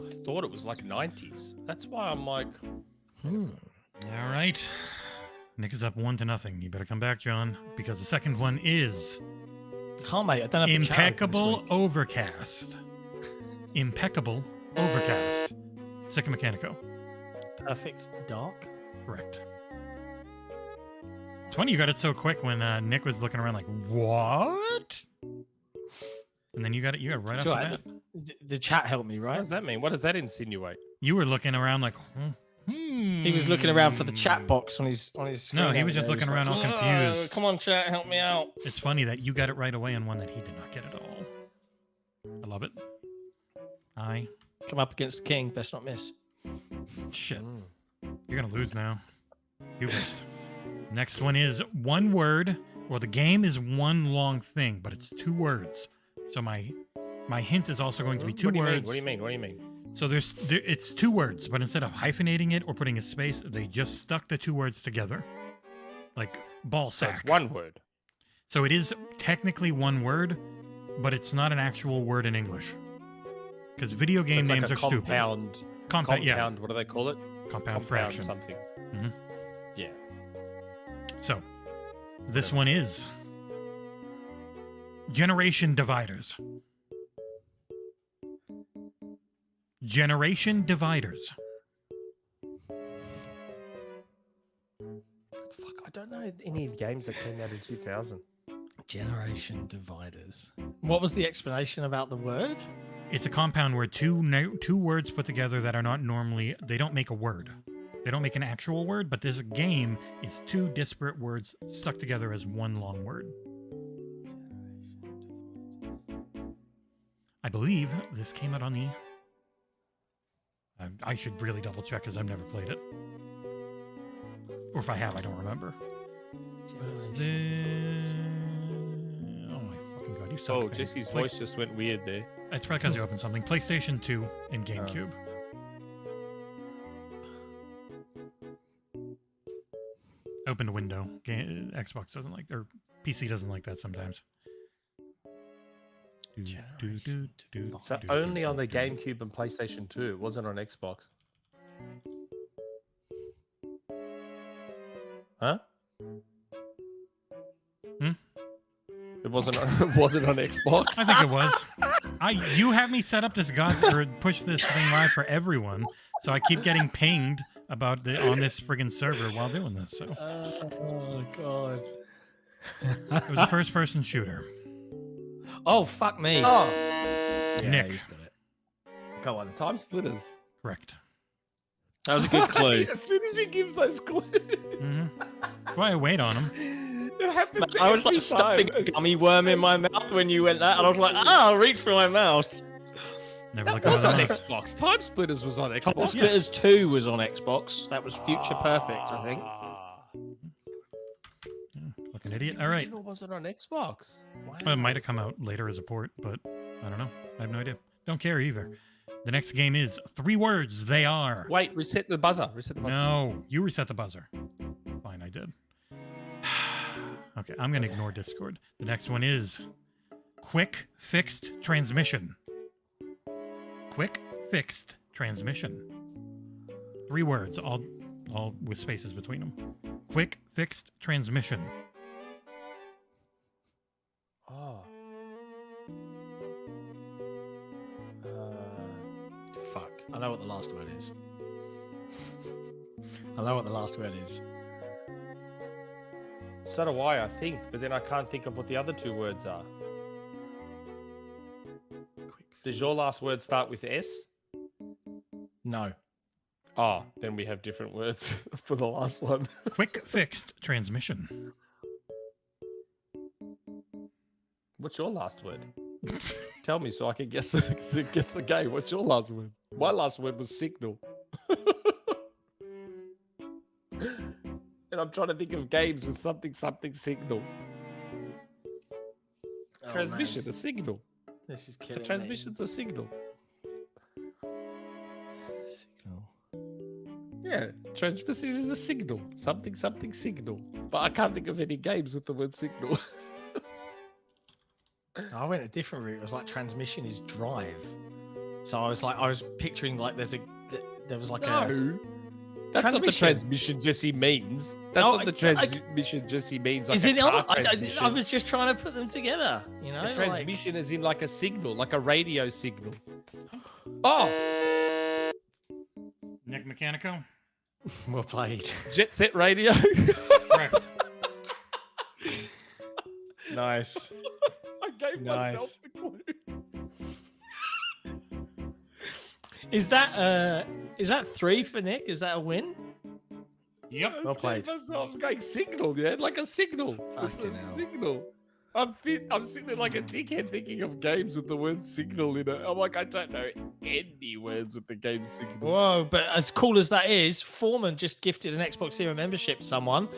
I thought it was like 90s. That's why I'm like, All right. Nick is up 1-0. You better come back, John, because the second one is Can't, mate. I don't have the chat open Impeccable this week. Overcast. Impeccable Overcast. Sik and Mechanico. Perfect Dark. Correct. It's funny you got it so quick when Nick was looking around like, what? And then you got it right It's off all the right. bat. The chat helped me, what right? does that mean? What does that insinuate? You were looking around like, He was looking around for the chat box on his screen. No, he over was just there. looking He around all like, confused. Come on, chat, help me out. It's funny that you got it right away on one that he did not get at all. I love it. Come up against the king, best not miss. Shit. You're going to lose now. You lose. Next one is one word. Well, the game is one long thing, but it's 2 words. So my hint is also going to be 2 words. What do you mean? What do you mean? So it's 2 words, but instead of hyphenating it or putting a space, they just stuck the 2 words together. Like ball So sack. it's one word. So it is technically 1 word, but it's not an actual word in English. Because video So game it's like names a are stupid. compound. Yeah. What do they call it? Compound fraction. something. Mhm. Yeah. So this one is Generation Dividers. Generation Dividers. Fuck, I don't know any games that came out in 2000. Generation Dividers. What was the explanation about the word? It's a compound where two words put together that are not normally, they don't make a word. They don't make an actual word, but this game is 2 disparate words stuck together as 1 long word. I believe this came out on the... I should really double check because I've never played it. Or if I have, I don't remember. What is this? Oh my fucking god, you suck. Oh, man. Jesse's voice just went weird there. It's probably because you opened something. PlayStation 2 and GameCube. Open a window. Xbox doesn't like, or PC doesn't like that sometimes. So only on the GameCube and PlayStation 2. It wasn't on Xbox. Huh? It wasn't on, it wasn't on Xbox. I think it was. You have me set up this or push this thing live for everyone, so I keep getting pinged about on this friggin' server while doing this. So Oh god. it was a first-person shooter. Oh fuck me. Oh, Yeah, Nick. he's got it. Go on. Time Splitters. Correct. That was a good clue. As soon as he gives those clues. That's why I wait on him. It happens. I was like every stuffing time. a gummy worm in my mouth when you went that, and I was like, I'll reach for my mouse. Never like That was on another Xbox. Time Splitters was on Top Xbox. Splitters 2 was on Xbox. That was Future Perfect, I think. Like an idiot. All right. Original wasn't on Xbox. Wow. Well, it might have come out later as a port, but I don't know. I have no idea. Don't care either. The next game is 3 words. They are. Wait, reset the buzzer. Reset the buzzer. No, you reset the buzzer. Fine, I did. Okay, I'm going to ignore Discord. The next one is quick fixed transmission. Quick fixed transmission. 3 words, all with spaces between them. Quick fixed transmission. Oh. Fuck. I know what the last word is. I know what the last word is. So do I think, but then I can't think of what the other 2 words are. Does your last word start with S? No. Oh, then we have different words for the last one. Quick fixed transmission. What's your last word? Tell me so I can guess the game. What's your last word? My last word was signal. And I'm trying to think of games with something signal. Transmission, a signal. This is The killing transmission's a signal. Signal. Yeah, transmission is a signal. Something signal. But I can't think of any games with the word signal. I went a different route. It was like transmission is drive. So I was picturing like there was like a That's not the Transmission. transmission Jesse means. That's No, not the transmission Jesse means. Like is a it car not? I transmission. was just trying to put them together. You know, The like- transmission is in like a signal, like a radio signal. Oh, Nick Mechanico? well played. jet set radio. Correct. Nice. I gave Nice. myself the clue. Is that 3 for Nick? Is that a win? Yep. Well I played. gave myself going signal, yeah, like a signal. It's Fucking a hell. signal. I'm sitting there like a dickhead thinking of games with the word signal in it. I'm like, I don't know any words with the game signal. Whoa! But as cool as that is, Foreman just gifted an XboxEra membership. Someone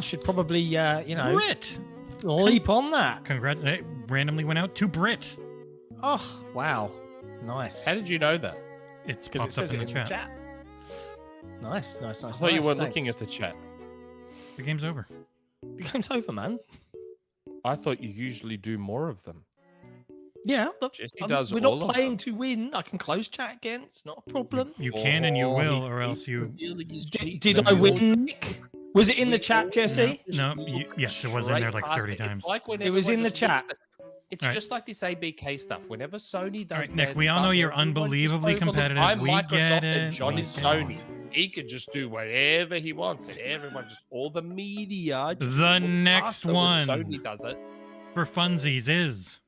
should probably, BRiT. leap on that. It randomly went out to BRiT. Oh wow, nice. How did you know that? It's Because it popped up says in it the in the chat. chat. Nice. I thought you weren't looking thanks. at the chat. The game's over. The game's over, man. I thought you usually do more of them. Yeah, look, Jesse I'm- does we're all not of playing them. to win. I can close chat again. It's not a problem. You can and you will, or else you. Did I win, Nick? Was it in the chat, Jesse? No, yes, it was in there like 30 times. It was in the chat. It's All right. just like this ABK stuff. Whenever Sony does, All right, Nick, bad we all stuff, know you're everyone just unbelievably overlooks- competitive. I'm We Microsoft get and it. John We is get Sony. it. He could just do whatever he wants, and everyone just all the media. Just The look next past it when one. Sony does it. For funsies is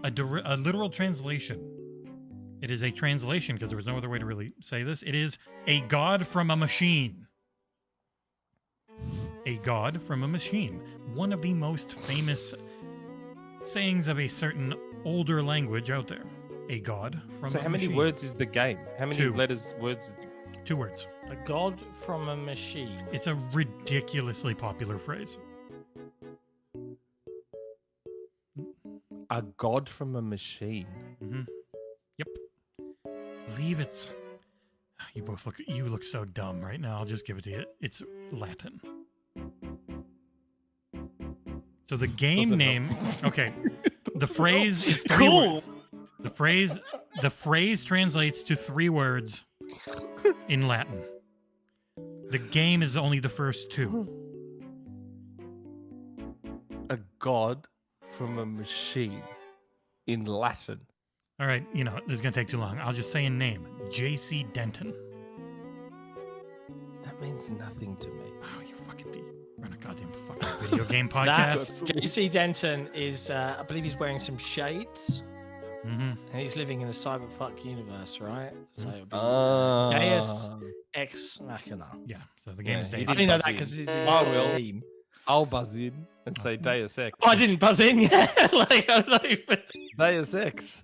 a literal translation. It is a translation because there was no other way to really say this. It is a god from a machine. A god from a machine. One of the most famous sayings of a certain older language out there. A god from So a how many machine. words is the game? How many 2. words is the 2 words. A god from a machine. It's a ridiculously popular phrase. A god from a machine. Mm-hmm. Yep. Believe it's. You both look. You look so dumb right now. I'll just give it to you. It's Latin. So the game Doesn't name. Okay. The phrase is 3 Cool. words. The phrase translates to 3 words in Latin. The game is only the first 2. A god from a machine in Latin. All right. You know this is gonna take too long. I'll just say a name. J.C. Denton. That means nothing to me. Oh, you fucking be. Run a goddamn fucking video game podcast. That's JC Denton is, I believe he's wearing some shades, Mm-hmm. and he's living in a cyberpunk universe, right? So it'll be Deus Ex Machina. Yeah. So the game is Yeah, I he dated. only know that Fuzzy. because it's I will. team. I'll buzz in and say Deus Ex. Oh, I didn't buzz in yet. Like, I'm not even... Deus Ex.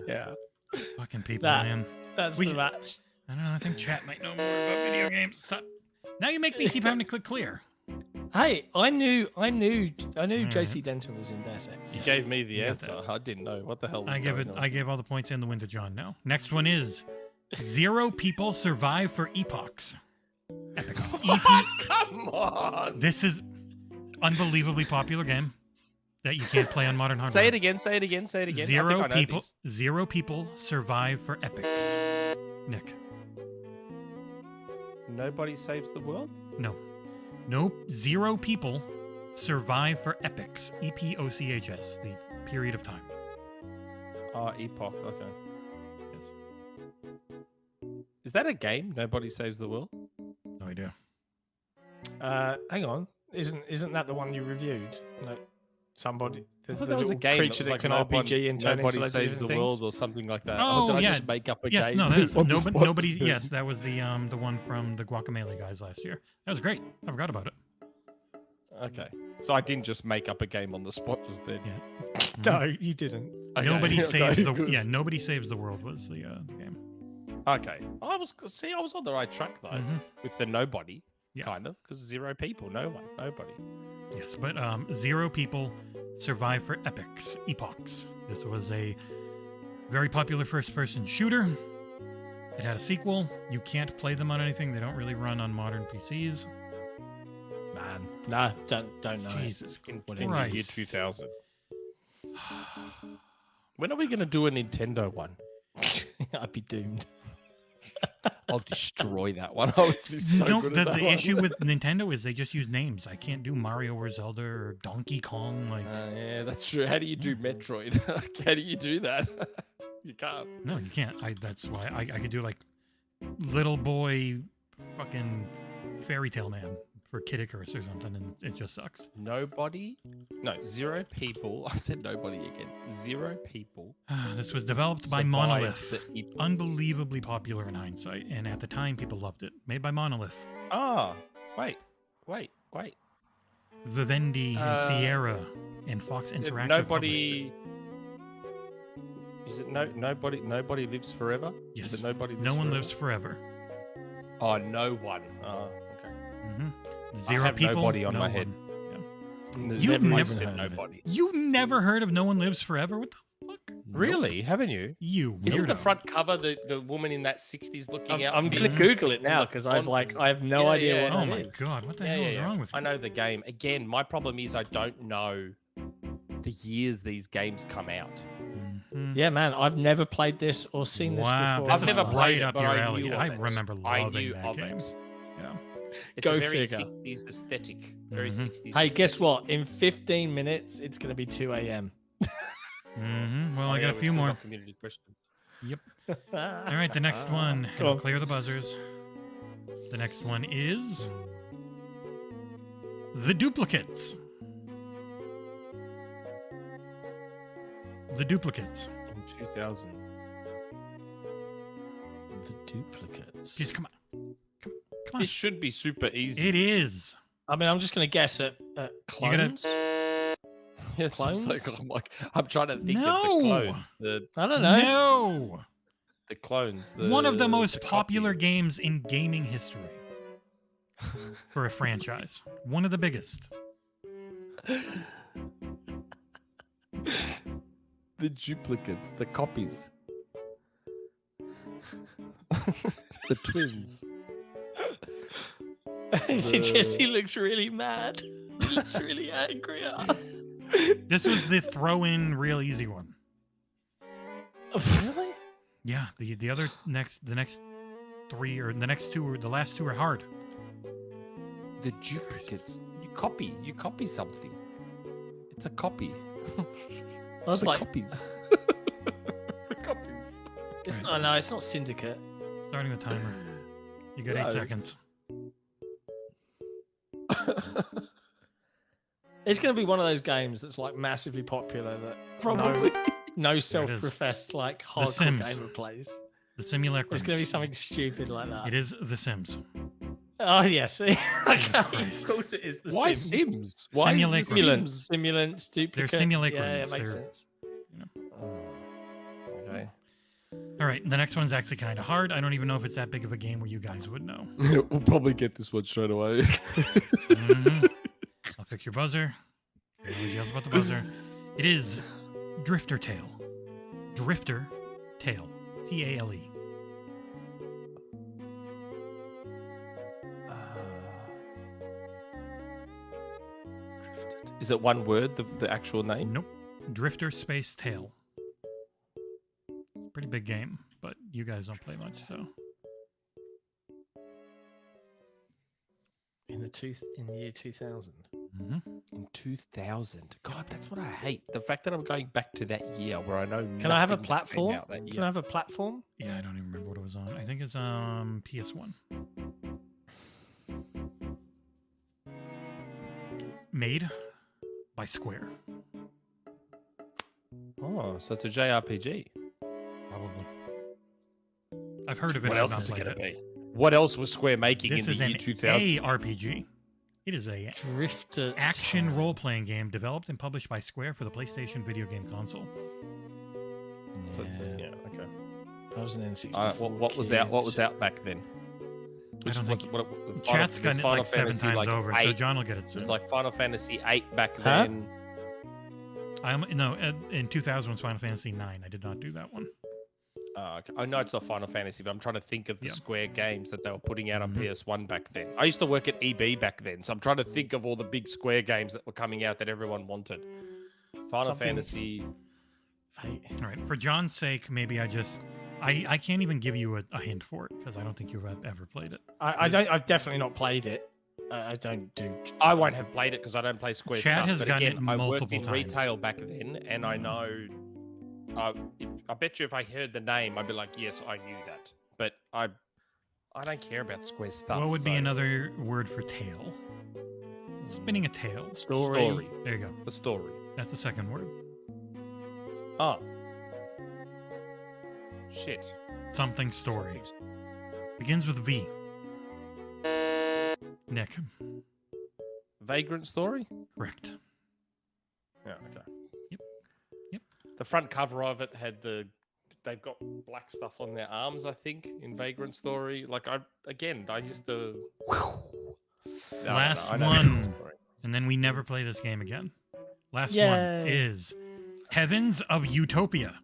Yeah, Fucking people, That- man. that's We the should- match. I don't know. I think chat might know more about video games. Stop. Now you make me keep having to click clear. Hey, I knew Alright. JC Denton was in Deus Ex. You Yes. gave me the You got answer. I didn't know what the hell was I give going it. on. I gave all the points in the win to John. Now, next one is 0 people survive for epochs. Epics. Come on. This is unbelievably popular game that you can't play on modern hardware. Say it again. Say it again. Say it again. I think I Zero know people. this. 0 people survive for epics. Nick. Nobody saves the world. No. Nope. 0 people survive for epics. EPOCHS. The period of time. Epoch. Okay. Yes. Is that a game? Nobody saves the world. No idea. Hang on, isn't that the one you reviewed? No, somebody. I The thought that was a little game. creature that can RPG and turn Nobody into loads of saves the different world things? or something like that. Oh, did I yeah. just make up a Yes, game? no, that's On the nobody. spot, Nobody. Steve. Yes, that was the one from the Guacamelee guys last year. That was great. I forgot about it. Okay. So I didn't just make up a game on the spot just then. Yeah. No, you didn't. Okay. Nobody saves the good. yeah. Nobody saves the world was the game. Okay. I was on the right track though Mhm. with the nobody Yeah. kind of because 0 people, no one, nobody. Yes, but 0 people survive for epics. Epochs. This was a very popular first-person shooter. It had a sequel. You can't play them on anything. They don't really run on modern PCs. Man, no, don't know. Jesus In Christ. the year 2000. When are we going to do a Nintendo one? I'd be doomed. I'll destroy that one. I would be so No, good at that the one. issue with Nintendo is they just use names. I can't do Mario or Zelda or Donkey Kong. Like, Yeah, that's true. How do you do Metroid? How do you do that? You can't. no, you can't. That's why I could do like Little Boy fucking Fairy Tale Man for Kid Icarus or something, and it just sucks. Nobody? No, 0 people. I said nobody again. 0 people. This was developed by survived Monolith. the epoch. Unbelievably popular in hindsight, and at the time people loved it. Made by Monolith. Ah, wait. Vivendi and Sierra and Fox Interactive. published Nobody. Is it nobody? Nobody lives forever. it. Is Yes. it nobody? Lives No one forever? lives forever. Oh, no one. Oh, okay. Mm-hmm. 0 have people. nobody on no my head. one. There's You've never never said heard of it. nobody. You never heard of No One Lives Forever? What the fuck? Really? Haven't you? You Isn't the weirdo. front cover the woman in that 60s looking out? I'm gonna thing? Google it now the because I font? have no Yeah, idea yeah. what Oh that my is. god! What the Yeah, hell yeah, is yeah. wrong with you? I know the game. Again, my problem is I don't know the years these games come out. Mhm. Yeah, man, I've never played this or seen this Wow, before. this I've is never right played up it, but your I alley. knew of I it. remember I loving knew that of game. it. Yeah. It's Go a very figure. 60s aesthetic. Very Mhm. 60s. Hey, guess aesthetic. what? In 15 minutes, it's going to be 2 a.m. Mm-hmm. Well, Oh, I yeah, got a we've few still more. got community questions. All right, the next one. Go on. Clear the buzzers. The next one is The Duplicates. The Duplicates. In 2000. The duplicates. Just come on. Come on. This should be super easy. It is. I mean, I'm just going to guess at gotta- clones. Yeah, it's Clones? I'm trying to think No. of the clones. I don't know. No. The clones. One of the most the popular copies. games in gaming history for a franchise. One of the biggest. The duplicates, the copies. The twins. Jesse looks really mad. He looks really angry at us. This was the throw-in real easy one. Really? Yeah, the other the next 3 or the next 2 or the last 2 are hard. The duplicates. You copy something. It's a copy. I was The like, copies. The copies. it's not, no, it's not Syndicate. Starting the timer. You got 8 No. seconds. It's going to be one of those games that's like massively popular that Probably. no self-professed like hardcore Sims. gamer plays. The Simulacrum. It's going to be something stupid like that. It is The Sims. Oh yes, of Christ. course it is. The Why Sims. Sims? Why is Simulacra. Sims? Simulants, duplicate. simulacrons. Yeah, it makes They're- sense. Oh, okay. All right, the next one's actually kind of hard. I don't even know if it's that big of a game where you guys would know. We'll probably get this one straight away. Mhm. I'll pick your buzzer. Everyone always yells about the buzzer. It is Drifter Tale. Drifter Tale. Tale. Is it one word, the actual name? Nope. Drifter Space Tale. Pretty big game, but you guys don't play much, so. In the year 2000. Mhm. In 2000. God, that's what I hate. The fact that I'm going back to that year where I know. Can I have a nothing that came platform? out that Can year. I have a platform? Yeah, I don't even remember what it was on. I think it's PS1. Made by Square. Oh, so it's a JRPG. Probably. I've heard of it. What I've else not is it played going to it. be? What else was Square making This in is the an year 2000? ARPG. It is a Drifter action role-playing game developed and published by Square for the PlayStation video game console. So it's Yeah. okay. I was an N64. What was out? What was out back then? I don't was- think- what- Chat's there's gotten it Final like 7 Fantasy, times like, over, so 8. John will get it soon. It's like Final Fantasy 8 back Huh? then. In 2000 was Final Fantasy 9. I did not do that one. Okay. I know it's not Final Fantasy, but I'm trying to think of the Yeah. Square games that they were putting out on Mhm. PS1 back then. I used to work at EB back then, so I'm trying to think of all the big Square games that were coming out that everyone wanted. Final Something- Fantasy. Fate. All right, for John's sake, maybe I can't even give you a hint for it because I don't think you've ever played it. I've definitely not played it. I don't do. I won't have played it because I don't play Square Chad stuff. has but gotten again, it I worked multiple in times. retail back then, and I know. I bet you if I heard the name, I'd be like, "Yes, I knew that." But I don't care about Square stuff. What would be so- another word for tale? Spinning a tale. Story? There you go. The story. That's the second word. Oh. Shit. Something story. Begins with V. Nick. Vagrant Story? Correct. Yeah, okay. Yep. The front cover of it had they've got black stuff on their arms, I think, in Vagrant Story. Like I used to Last I know one. Vagrant Story. And then we never play this game again. Last one Yay. is Heavens of Utopia.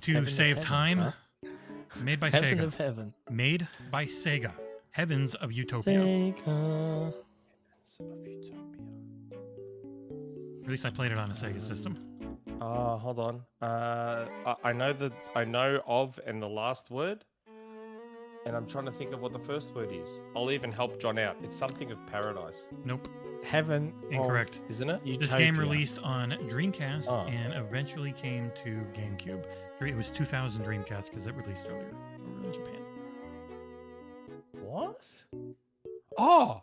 To Heaven of save Heaven, time, huh? made by Heaven Sega. of Heaven. Made by Sega. Heavens of Utopia. Sega. At least I played it on a Sega system. Hold on. I know of and the last word, and I'm trying to think of what the first word is. I'll even help John out. It's something of paradise, Nope. Heaven. Incorrect. isn't it? Of This game Utopia. released on Dreamcast Oh. and eventually came to GameCube. It was 2000 Dreamcast because it released earlier over in Japan. What? Oh,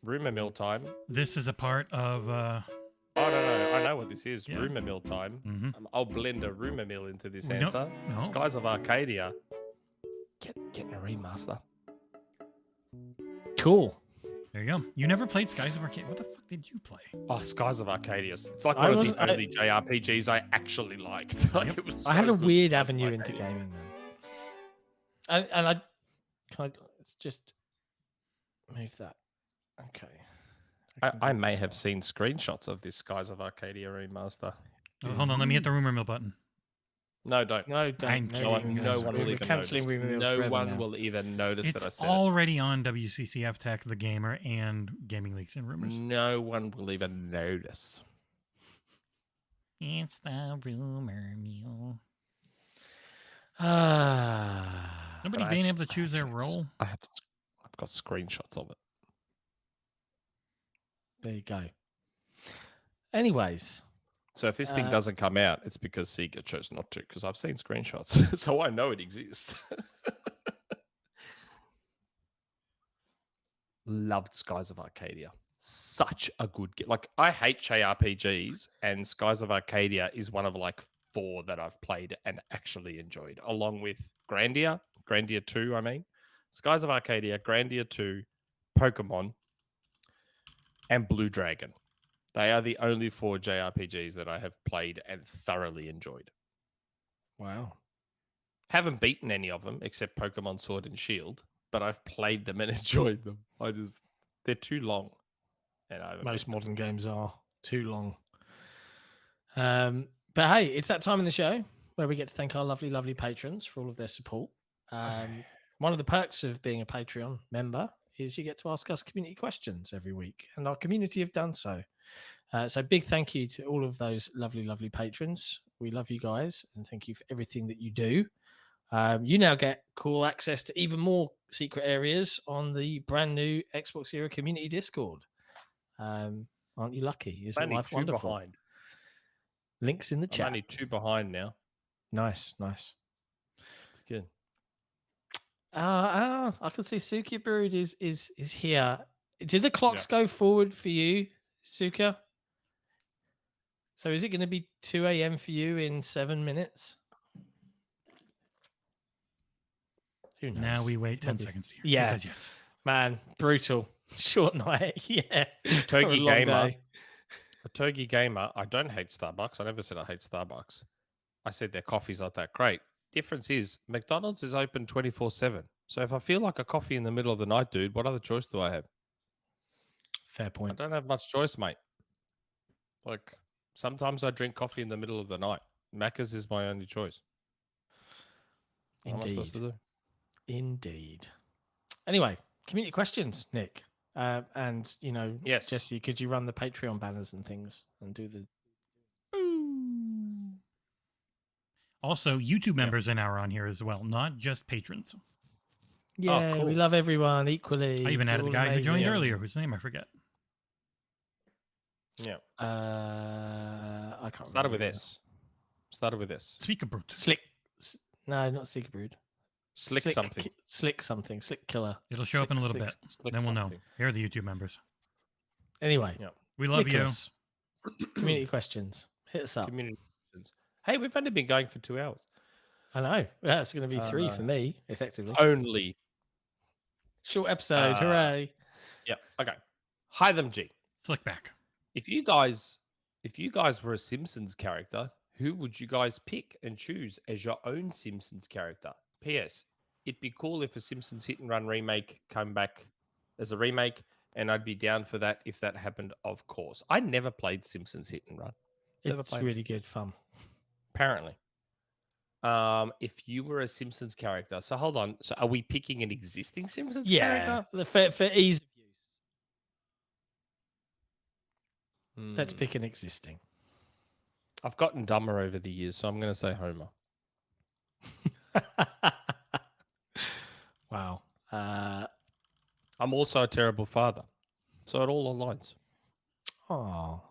rumor mill time. This is a part of. Oh no, I know what this is. Yeah. Rumor mill time. Mhm. I'll blend a rumor mill into this No, answer. no. Skies of Arcadia. Getting a remaster. Cool. There you go. You never played Skies of Arcadia. What the fuck did you play? Oh, Skies of Arcadia. It's like I one of wasn't- the early JRPGs I actually liked. Like, Yep. it was I had so a good, weird Skies of avenue into Arcadia. gaming then. And I can let's just move that. Okay. I may have seen screenshots of this Skies of Arcadia remaster. Oh, hold on. Let me hit the rumor mill button. No, don't. No, don't. I'm no, No one, rumor no mills. one We're will even cancelling notice. rumor mills No forever one now. will even notice that I It's said already on WCCF Tech, The Gamer, and Gaming Leaks and it. Rumors. No one will even notice. It's the rumor mill. Ah. Nobody But being I able to choose their actually- role. I've got screenshots of it. There you go. Anyways, So if this thing Uh, doesn't come out, it's because Sega chose not to, because I've seen screenshots. So I know it exists. Loved Skies of Arcadia. such a good game. Like, I hate JRPGs, and Skies of Arcadia is one of like 4 that I've played and actually enjoyed, along with Grandia 2, I mean. Skies of Arcadia, Grandia 2, Pokemon, and Blue Dragon. They are the only 4 JRPGs that I have played and thoroughly enjoyed. Wow. Haven't beaten any of them except Pokemon Sword and Shield, but I've played them and enjoyed them. They're too long. And I haven't Most beaten them. modern games are too long. But hey, it's that time in the show where we get to thank our lovely, lovely patrons for all of their support. One of the perks of being a Patreon member is you get to ask us community questions every week, and our community have done so. So big thank you to all of those lovely, lovely patrons. We love you guys, and thank you for everything that you do. You now get cool access to even more secret areas on the brand new XboxEra community Discord. Aren't you lucky? Isn't I'm only life 2 wonderful? behind. Links in the I'm chat. only 2 behind now. Nice. It's good. I can see Suka Brood is here. Did the clocks go forward for you, Suka? So is it going to be 2 a.m. for you in 7 minutes? Who knows? Now we wait 10 Maybe. seconds to hear. Yeah. He says yes. Man, brutal. Short night. Yeah. Turkey A long Gamer. day. A Turkey Gamer. I don't hate Starbucks. I never said I hate Starbucks. I said their coffee's not that great. Difference is McDonald's is open 24/7. So if I feel like a coffee in the middle of the night, dude, what other choice do I have? Fair I point. don't have much choice, mate. Like, sometimes I drink coffee in the middle of the night. Macca's is my only choice. What am I supposed to do? Indeed. Anyway, community questions, Nick. And, Yes. Jesse, could you run the Patreon banners and things and do the... Also, YouTube members are now on here as well, not just patrons. Yeah, cool. we love everyone equally. I even You're added the all guy who joined amazing. earlier, whose name I forget. Yeah. I can't Started with remember. S. Started with S. Speak a brute. Slick. No, not Seeker Brood. Slick something. Slick something. Slick killer. It'll show up in a little bit. Slick Then we'll know. something. Here are the YouTube members. Anyway, Yeah. We love Nicholas, community questions. Hit us up. Community questions. Hey, we've only been going for 2 hours. I know. Yeah, it's going to be 3 no. for me, effectively. Only. Short episode. Hooray. Yeah. Okay. Hytham G. you. Slick back. If you guys were a Simpsons character, who would you guys pick and choose as your own Simpsons character? P.S. It'd be cool if a Simpsons Hit and Run remake came back as a remake, and I'd be down for that if that happened, of course. I never played Simpsons Hit and Run. Never It's played it. really good fun. Apparently. If you were a Simpsons character, so hold on. So are we picking an existing Simpsons character? For ease of use. Let's Hmm. pick an existing. I've gotten dumber over the years, so I'm going to say Homer. Wow. I'm also a terrible father, so it all aligns. Oh,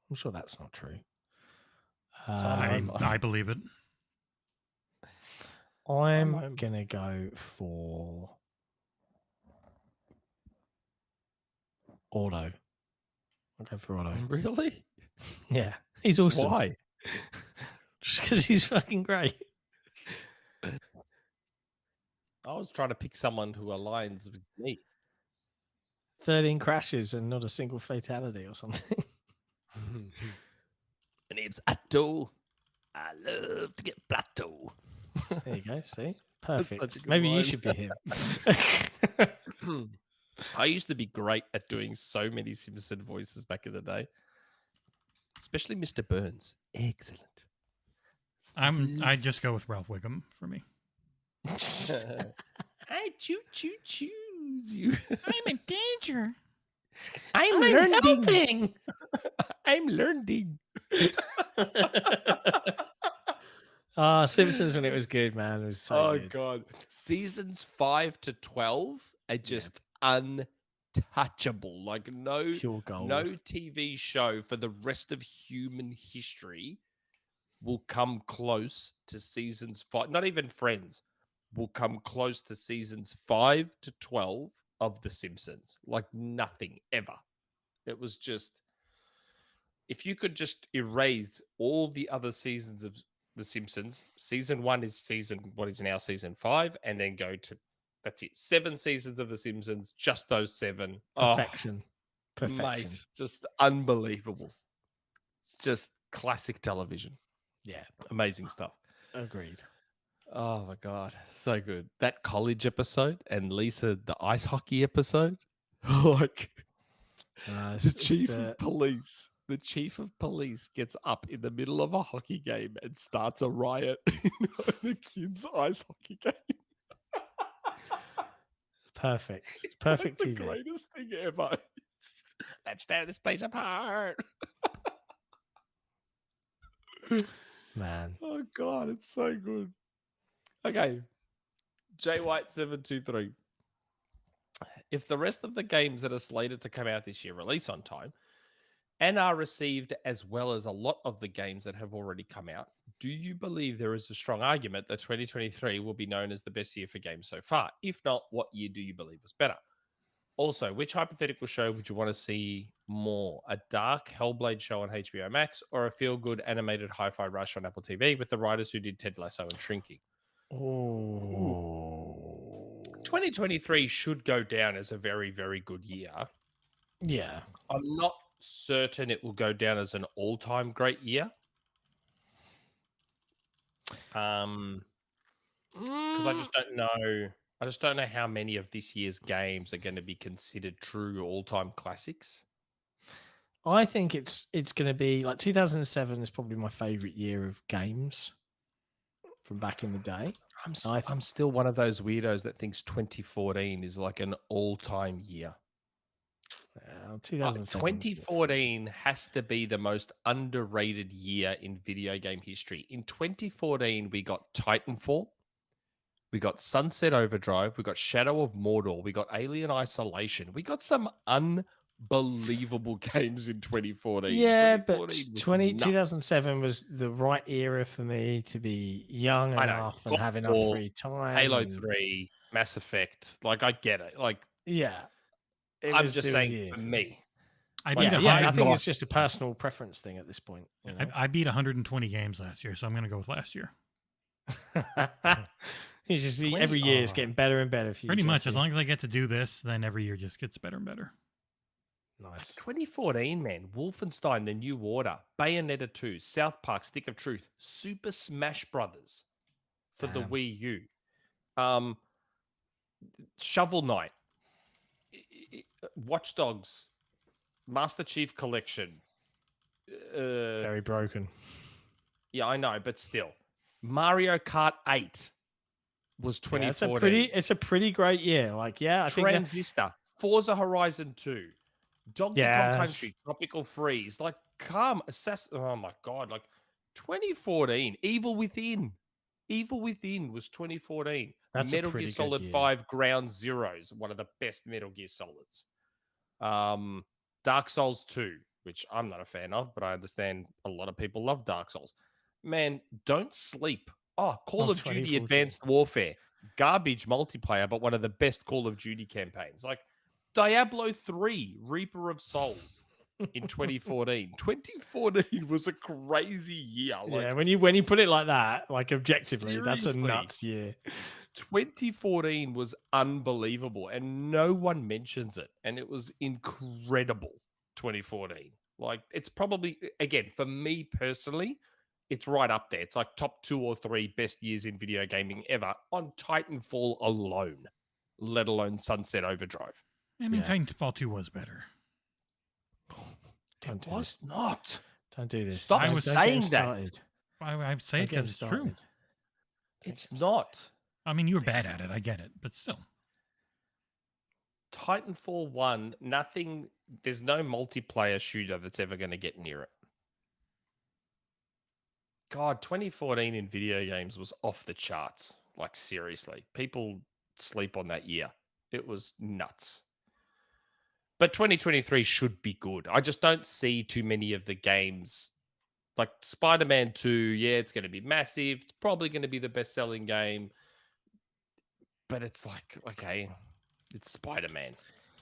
I'm sure that's not true. I believe it. I'm home. gonna go for Auto. I'll go for Auto. Really? Yeah, he's awesome. Why? Just because he's fucking great. I was trying to pick someone who aligns with me. 13 crashes and not a single fatality or something. My name's Atto. I love to get plateau. There you go. See, That's such a perfect. good Maybe you line. should be him. I used to be great at doing so many Simpson voices back in the day, especially Mr. Burns. Excellent. I just go with Ralph Wiggum for me. I choose you. I'm in danger. I'm helping. I'm learning. Simpsons when it was good, man. It was so good. God! Seasons 5 to 12 are just untouchable. Like Pure gold. no TV show for the rest of human history will come close to seasons 5. Not even Friends will come close to seasons 5 to 12 of The Simpsons. Like nothing ever. It was just, if you could just erase all the other seasons of The Simpsons, season 1 is what is now season 5, and then go to, that's it, 7 seasons of The Simpsons, just those 7. Perfection. Oh, Perfection. mate, just unbelievable. It's just classic television. Yeah. Amazing stuff. Agreed. Oh my God. So good. That college episode and Lisa, the ice hockey episode. Like the chief of police. The chief of police gets up in the middle of a hockey game and starts a riot in the kids' ice hockey game. Perfect. It's Perfect like the TV. greatest thing ever. Let's tear this place apart. Man. Oh God, it's so good. Okay. J White 723. If the rest of the games that are slated to come out this year release on time and are received as well as a lot of the games that have already come out, do you believe there is a strong argument that 2023 will be known as the best year for games so far? If not, what year do you believe was better? Also, which hypothetical show would you want to see more? A dark Hellblade show on HBO Max or a feel-good animated hi-fi rush on Apple TV with the writers who did Ted Lasso and Shrinking? Oh. 2023 should go down as a very, very good year. Yeah. I'm not certain it will go down as an all-time great year. Because I just don't know. I just don't know how many of this year's games are going to be considered true all-time classics. I think it's going to be like 2007 is probably my favorite year of games from back in the day. I'm still one of those weirdos that thinks 2014 is like an all-time year. 2014 has to be the most underrated year in video game history. In 2014, we got Titanfall, we got Sunset Overdrive, we got Shadow of Mordor, we got Alien Isolation. We got some unbelievable games in 2014. Yeah, but 2007 was the right era for me to be young enough and have enough free time. Halo 3, Mass Effect. Like, I get it. Like, yeah. I'm just saying for me. I think it's just a personal preference thing at this point. You know? I beat 120 games last year, so I'm going to go with last year. You just see every year it's getting better and better for you. Pretty much. As long as I get to do this, then every year just gets better and better. Nice. 2014, man. Wolfenstein: The New Order, Bayonetta 2, South Park: Stick of Truth, Super Smash Brothers for the Wii U, Shovel Knight, Watch Dogs, Master Chief Collection. Very broken. Yeah, I know, but still. Mario Kart 8 was 2014. Yeah, it's a pretty great year. Like, yeah, I think Transistor, Forza Horizon 2, Donkey Kong Country, Tropical Freeze. Like, oh my God. Like, 2014, Evil Within. Evil Within was 2014. That's Metal Gear Solid 5 Ground Zeroes, one of the best Metal Gear Solids. Dark Souls 2, which I'm not a fan of, but I understand a lot of people love Dark Souls. Man, don't sleep. Oh, Call of Duty Advanced Warfare. Garbage multiplayer, but one of the best Call of Duty campaigns. Like Diablo 3, Reaper of Souls in 2014. 2014 was a crazy year. Like, yeah, when you put it like that, like objectively, that's a nuts year. 2014 was unbelievable, and no one mentions it. And it was incredible, 2014. Like, it's probably, again, for me personally, it's right up there. It's like top 2 or 3 best years in video gaming ever on Titanfall alone, let alone Sunset Overdrive. I mean, Titanfall 2 was better. It was not. Don't do this. Stop saying that. I say it because it's true. It's not. I mean, you were bad at it. I get it, but still. Titanfall 1, there's no multiplayer shooter that's ever going to get near it. God, 2014 in video games was off the charts. Like, seriously. People sleep on that year. It was nuts. But 2023 should be good. I just don't see too many of the games. Like Spider-Man 2, yeah, it's going to be massive. It's probably going to be the best-selling game. But it's like, okay, it's Spider-Man.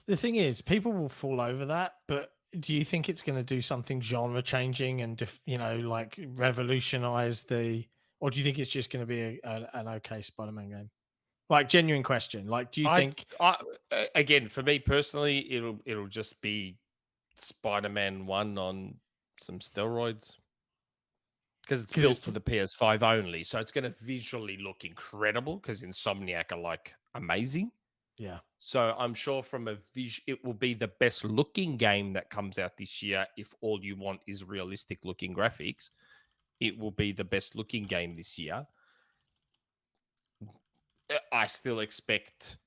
The thing is, people will fall over that, but do you think it's going to do something genre changing and like revolutionize or do you think it's just going to be an okay Spider-Man game? Like, genuine question. Like, do you think? Again, for me personally, it'll just be Spider-Man 1 on some steroids because it's built for the PS5 only, so it's going to visually look incredible because Insomniac are like amazing. Yeah. So I'm sure from a it will be the best looking game that comes out this year. If all you want is realistic looking graphics, it will be the best looking game this year. I still expect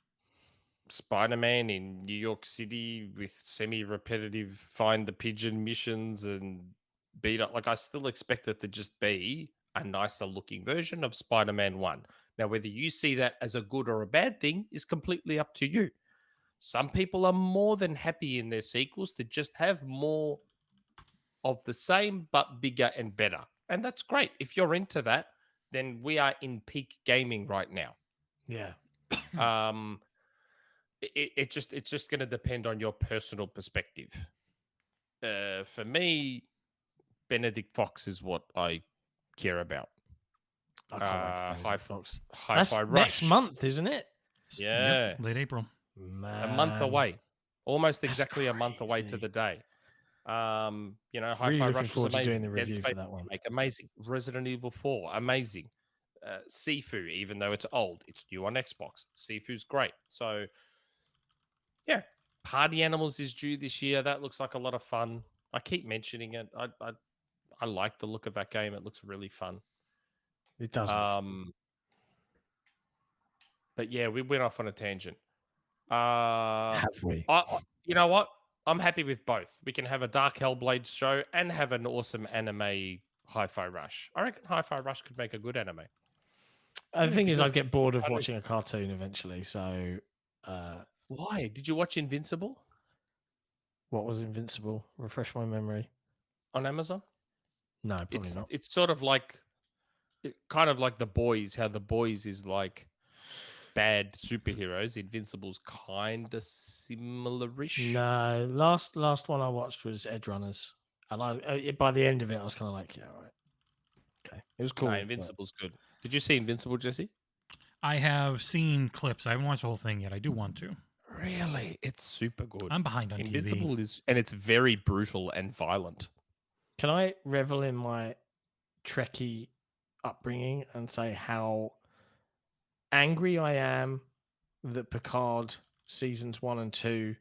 Spider-Man in New York City with semi-repetitive find the pigeon missions and beat up. Like, I still expect it to just be a nicer looking version of Spider-Man 1. Now, whether you see that as a good or a bad thing is completely up to you. Some people are more than happy in their sequels to just have more of the same, but bigger and better. And that's great. If you're into that, then we are in peak gaming right now. Yeah. It's just going to depend on your personal perspective. For me, Benedict Fox is what I care about. I can't wait for Benedict Fox. Hi-Fi That's Rush next month, isn't it? Yeah, Yep, late April. Man. a month away, almost That's exactly a month away to crazy. the day. Hi-Fi Really looking Rush was forward to amazing. doing the Dead review Space for that one. remake, amazing. Resident Evil 4, amazing. SIFU, even though it's old, it's new on Xbox. SIFU's great. So, yeah, Party Animals is due this year. That looks like a lot of fun. I keep mentioning it. I like the look of that game. It looks really fun. It does. But yeah, we went off on a tangent. Have we? You know what? I'm happy with both. We can have a Dark Hellblade show and have an awesome anime Hi-Fi Rush. I reckon Hi-Fi Rush could make a good anime. The thing is, I'd get bored of watching a cartoon eventually. So, why? Did you watch Invincible? What was Invincible? Refresh my memory. On Amazon? No, probably not. It's sort of like, kind of like The Boys. How The Boys is like bad superheroes. Invincible's kind of similar-ish. No, last one I watched was Edge Runners, and by the end of it, I was kind of like, yeah, all right, okay, it was cool. No, Invincible's good. Did you see Invincible, Jesse? I have seen clips. I haven't watched the whole thing yet. I do want to. Really? It's super good. I'm behind on Invincible TV. and it's very brutal and violent. Can I revel in my Trekkie upbringing and say how angry I am that Picard seasons 1 and 2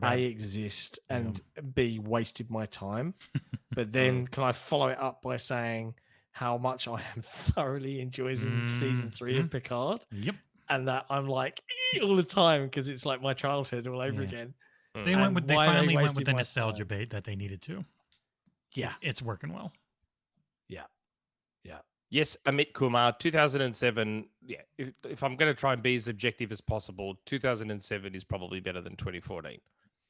A exist and B wasted my time? But then can I follow it up by saying how much I am thoroughly enjoying season 3 of Picard? Yep. And that I'm like all the time because it's like my childhood all over again. They finally went with the nostalgia bait that they needed to. Yeah. It's working well. Yeah. Yeah. Yes, Amit Kumar, 2007. Yeah, if I'm going to try and be as objective as possible, 2007 is probably better than 2014.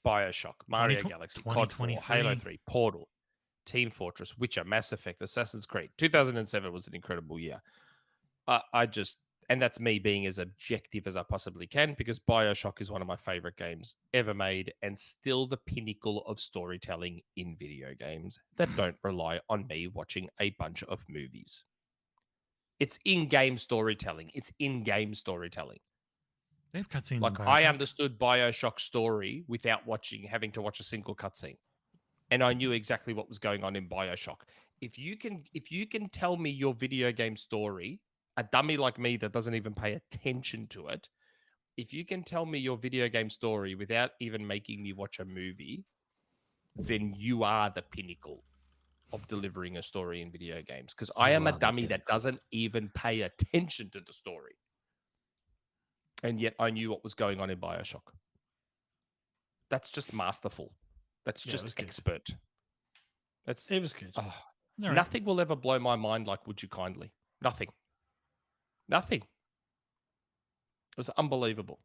Bioshock, Mario Galaxy, COD 4, Halo 3, Portal, Team Fortress, Witcher, Mass Effect, Assassin's Creed. 2007 was an incredible year. And that's me being as objective as I possibly can because Bioshock is one of my favorite games ever made and still the pinnacle of storytelling in video games that don't rely on me watching a bunch of movies. It's in-game storytelling. It's in-game storytelling. They have cutscenes. Like, I understood Bioshock's story without having to watch a single cutscene. And I knew exactly what was going on in Bioshock. If you can tell me your video game story, a dummy like me that doesn't even pay attention to it, if you can tell me your video game story without even making me watch a movie, then you are the pinnacle of delivering a story in video games. Because I am a dummy that doesn't even pay attention to the story. And yet I knew what was going on in Bioshock. That's just masterful. That's just expert. It was good. Oh, nothing will ever blow my mind like Would You Kindly. Nothing. It was unbelievable.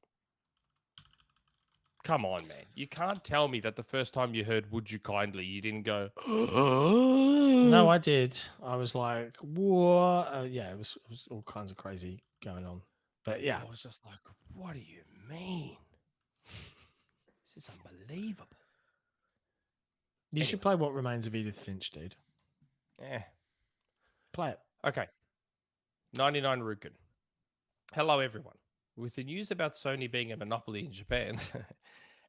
Come on, man. You can't tell me that the first time you heard Would You Kindly, you didn't go, No, I did. I was like, what? Yeah, it was all kinds of crazy going on. But yeah. I was just like, what do you mean? This is unbelievable. You should play What Remains of Edith Finch, dude. Yeah. Play it. Okay. 99 Rukin. Hello, everyone. With the news about Sony being a monopoly in Japan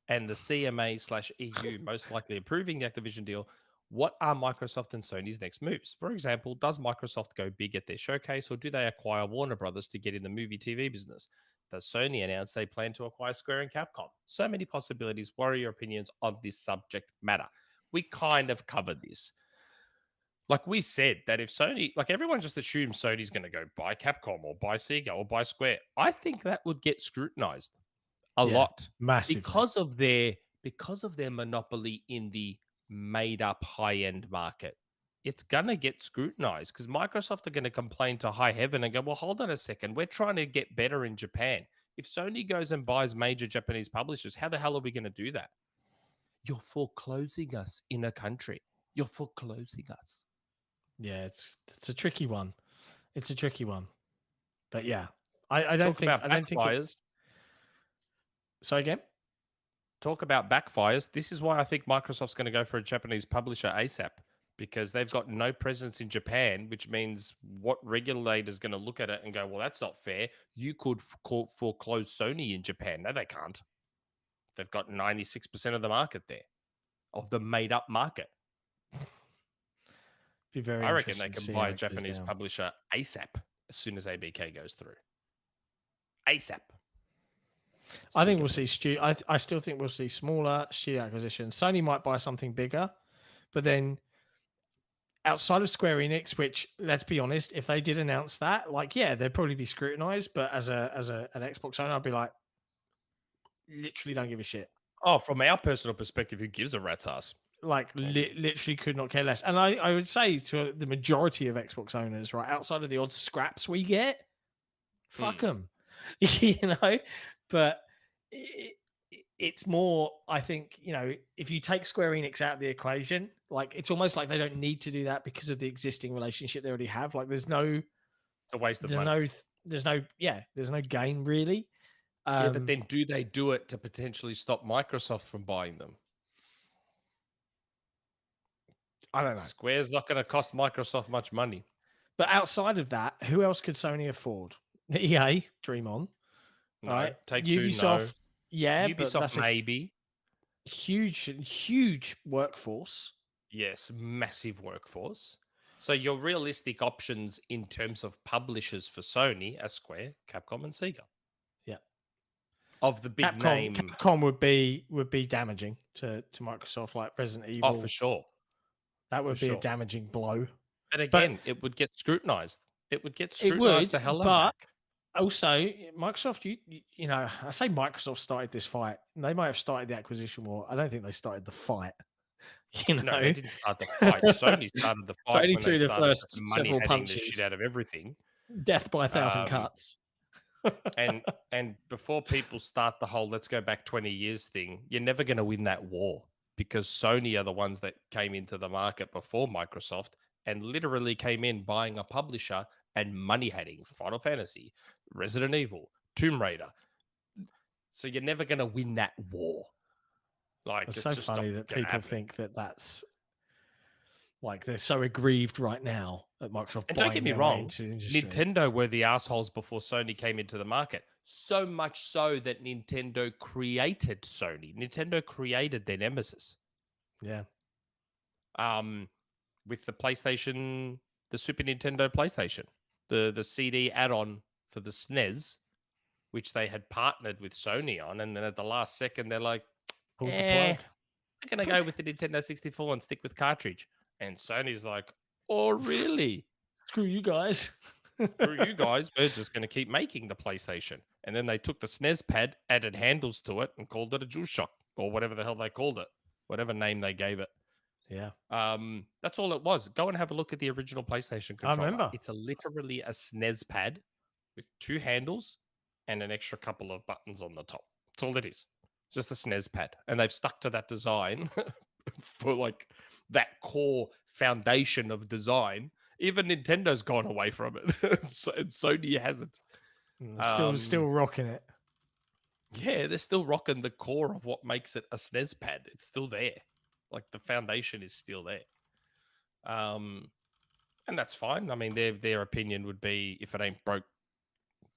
and the CMA/EU most likely approving the Activision deal, what are Microsoft and Sony's next moves? For example, does Microsoft go big at their showcase, or do they acquire Warner Brothers to get in the movie TV business? Does Sony announce they plan to acquire Square and Capcom? So many possibilities. What are your opinions on this subject matter? We kind of covered this. Like we said, that if Sony, like everyone just assumes Sony's going to go buy Capcom or buy Sega or buy Square. I think that would get scrutinized a lot Massively. because of their monopoly in the made up high end market. It's going to get scrutinized because Microsoft are going to complain to high heaven and go, well, hold on a second. We're trying to get better in Japan. If Sony goes and buys major Japanese publishers, how the hell are we going to do that? You're foreclosing us in a country. You're foreclosing us. Yeah, it's a tricky one. It's a tricky one. But yeah, I don't think backfires. Sorry, again? Talk about backfires. This is why I think Microsoft's going to go for a Japanese publisher ASAP, because they've got no presence in Japan, which means what regulator's going to look at it and go, well, that's not fair. You could foreclose Sony in Japan. No, they can't. They've got 96% of the market there, of the made-up market. Be very I reckon they interesting to can see buy how a it goes Japanese down. publisher ASAP as soon as ABK goes through. ASAP. I think we'll see I still think we'll see smaller studio acquisitions. Sony might buy something bigger, but then outside of Square Enix, which, let's be honest, if they did announce that, like, yeah, they'd probably be scrutinized. But as an Xbox owner, I'd be like, literally don't give a shit. Oh, from our personal perspective, who gives a rat's ass? Like, literally could not care less. And I would say to the majority of Xbox owners, right, outside of the odd scraps we get, fuck them, you know. But it's more, I think, you know, if you take Square Enix out of the equation, like, it's almost like they don't need to do that because of the existing relationship they already have. Like, there's no, It's a waste of money. there's no gain really. Yeah, but then do they do it to potentially stop Microsoft from buying them? I don't know. Square's not going to cost Microsoft much money. But outside of that, who else could Sony afford? EA, dream on. No, Right? Take Ubisoft, Two, yeah, but Ubisoft that's maybe. huge workforce. Yes, massive workforce. So your realistic options in terms of publishers for Sony are Square, Capcom, and Sega. Yeah. Of the big name. Capcom would be damaging to Microsoft, like Resident Evil. Oh, for sure. That would be a damaging blow. But again, it would get scrutinized. It would get scrutinized It would, to hell but back. also Microsoft, you know, I say Microsoft started this fight. They might have started the acquisition war. I don't think they started the fight. You know, No, they didn't start the fight. Sony started the fight. Sony when threw they the started first money several heading punches. the shit out of everything. Death by 1,000 cuts. and before people start the whole let's go back 20 years thing, you're never going to win that war, because Sony are the ones that came into the market before Microsoft and literally came in buying a publisher and money heading Final Fantasy, Resident Evil, Tomb Raider. So you're never going to win that war. Like, It's it's so just funny not that gonna people happen. think that that's like they're so aggrieved right now at Microsoft. And don't buying get me their way wrong, into the industry. Nintendo were the assholes before Sony came into the market. So much so that Nintendo created Sony. Nintendo created their nemesis. Yeah. With the PlayStation, the Super Nintendo PlayStation, the CD add-on for the SNES, which they had partnered with Sony on, and then at the last second they're like, Pulled the "Eh, plug. we're gonna go with the Nintendo 64 and stick with cartridge." And Sony's like, "Oh, really? Screw you guys. Screw you guys, we're just going to keep making the PlayStation." And then they took the SNES pad, added handles to it, and called it a DualShock, or whatever the hell they called it, whatever name they gave it. Yeah. That's all it was. Go and have a look at the original PlayStation controller. I remember. It's literally a SNES pad with two handles and an extra couple of buttons on the top. That's all it is. It's just a SNES pad. And they've stuck to that design for like that core foundation of design. Even Nintendo's gone away from it. And Sony hasn't. Still rocking it. Yeah, they're still rocking the core of what makes it a SNES pad. It's still there. Like the foundation is still there. And that's fine. I mean, their opinion would be, if it ain't broke,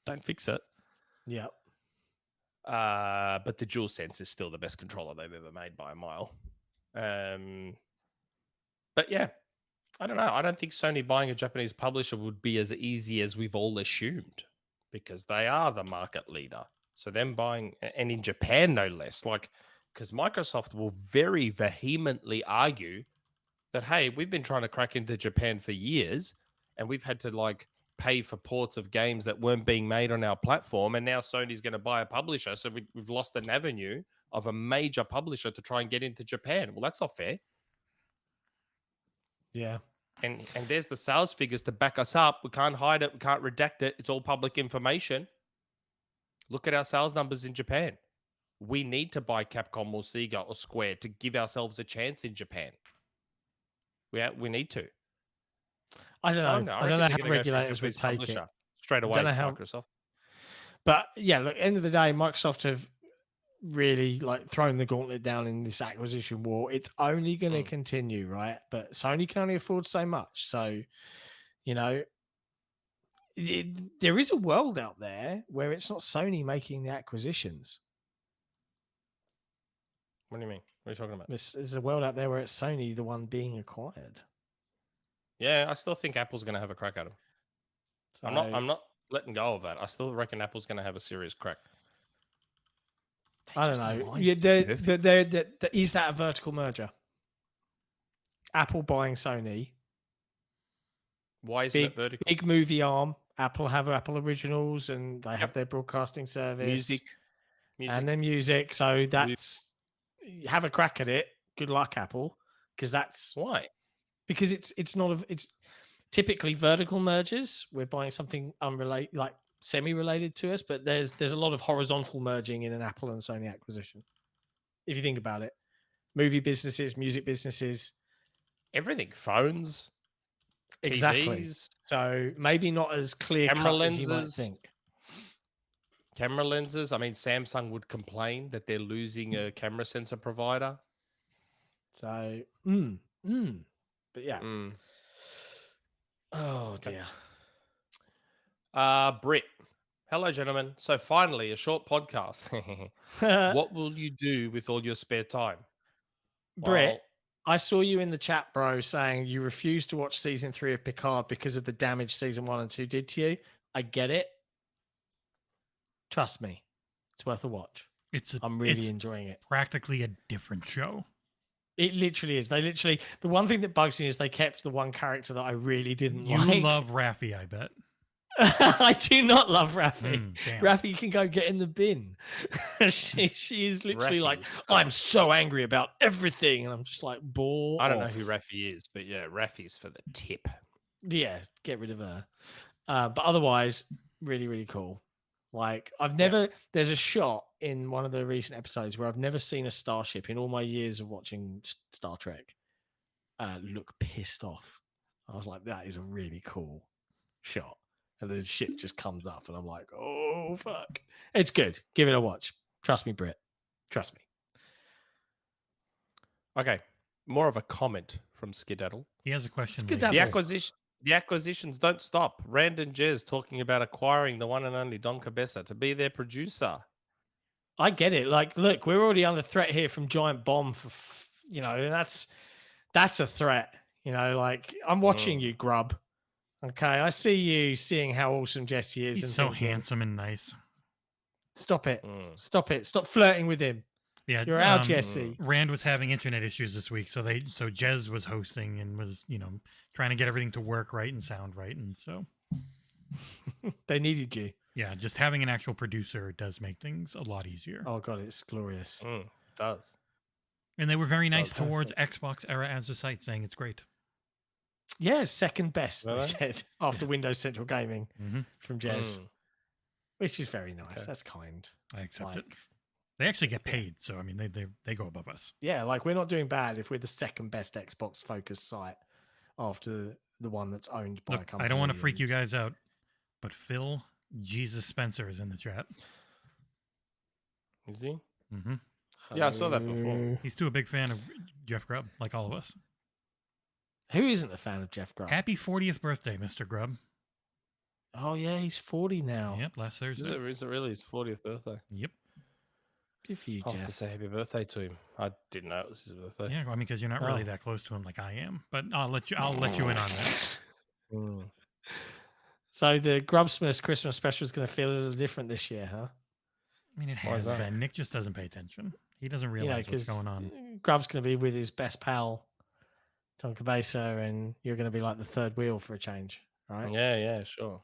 don't fix it. Yeah. But the DualSense is still the best controller they've ever made by a mile. But yeah, I don't know. I don't think Sony buying a Japanese publisher would be as easy as we've all assumed, because they are the market leader. So them buying, and in Japan no less, because Microsoft will very vehemently argue that, hey, we've been trying to crack into Japan for years, and we've had to pay for ports of games that weren't being made on our platform, and now Sony's going to buy a publisher, so we've lost an avenue of a major publisher to try and get into Japan. Well, that's not fair. Yeah. And there's the sales figures to back us up. We can't hide it. We can't redact it. It's all public information. Look at our sales numbers in Japan. We need to buy Capcom or Sega or Square to give ourselves a chance in Japan. We need to. I don't know. I don't know how regulators would take it straight away. Don't know how Microsoft. But yeah, look, end of the day, Microsoft have really thrown the gauntlet down in this acquisition war. It's only going to continue, right? But Sony can only afford so much. So, there is a world out there where it's not Sony making the acquisitions. What do you mean? What are you talking about? There's a world out there where it's Sony, the one being acquired. Yeah, I still think Apple's going to have a crack at them. So, I'm not letting go of that. I still reckon Apple's going to have a serious crack. I don't know. Yeah, is that a vertical merger? Apple buying Sony. Why isn't it vertical? Big movie arm. Apple have Apple Originals, and they have their broadcasting service, music, and then music. So that's have a crack at it. Good luck, Apple, because that's why. Because it's not it's typically vertical mergers. We're buying something unrelated, semi-related to us, but there's a lot of horizontal merging in an Apple and Sony acquisition. If you think about it, movie businesses, music businesses, everything, phones, exactly. TVs. So maybe not as clear camera cut lenses. as you might think. Camera lenses. I mean, Samsung would complain that they're losing a camera sensor provider. So, but yeah. Oh dear. BRiT. Hello, gentlemen. So finally, a short podcast. What will you do with all your spare time? BRiT, I saw you in the chat, bro, saying you refused to watch season 3 of Picard because of the damage season 1 and 2 did to you. I get it. Trust me, it's worth a watch. I'm really enjoying it. Practically a different show. It literally is. The one thing that bugs me is they kept the one character that I really didn't like. You love Raffi, I bet. I do not love Raffi. Damn. Raffi can go get in the bin. she is literally Raffi's I'm so angry about everything. And I'm just like, bore I don't off. know who Raffi is, but yeah, Raffi's for the tip. Yeah, get rid of her. But otherwise, really, really cool. There's a shot in one of the recent episodes where I've never seen a starship in all my years of watching Star Trek look pissed off. I was like, that is a really cool shot. And the ship just comes up and I'm like, oh, fuck. It's good. Give it a watch. Trust me, BRiT. Trust me. Okay. More of a comment from Skedaddle. He has a question. The acquisitions don't stop. Rand and Jez talking about acquiring the one and only Don Cabeza to be their producer. I get it. Look, we're already under threat here from Giant Bomb and that's a threat. I'm watching you, Grub. Okay, I see you seeing how awesome Jesse is. He's so handsome and nice. Stop it. Stop it. Stop flirting with him. Yeah, you're out, Jesse. Rand was having internet issues this week, so Jez was hosting and was, trying to get everything to work right and sound right, and so they needed you. Yeah, just having an actual producer does make things a lot easier. Oh god, it's glorious. It does. And they were very nice towards XboxEra as a site, saying it's great. Yeah, second best, they said, after Windows Central Gaming from Jez, which is very nice. Okay. That's kind. I accept it. They actually get paid, so I mean, they go above us. Yeah, we're not doing bad if we're the second best Xbox focused site after the one that's owned by a company. I don't want to freak you guys out, but Phil Jesus Spencer is in the chat. Is he? Mm-hmm. Yeah, I saw that before. He's too a big fan of Jeff Grubb, like all of us. Who isn't a fan of Jeff Grubb? Happy 40th birthday, Mr. Grubb. Oh yeah, he's 40 now. Yep, last Thursday. Is it really his 40th birthday? Yep. Good for you, I'll have Jeff. to say happy birthday to him. I didn't know it was his birthday. Yeah, I mean, because you're not really Oh. that close to him like I am. But I'll let you in on that. Mm. So the Grubsmith's Christmas special is going to feel a little different this year, huh? I mean, it Why is has that? been. Nick just doesn't pay attention. He doesn't realize what's going on. Grub's going to be with his best pal, Tom Cabeza, and you're going to be like the third wheel for a change, right? Yeah, sure.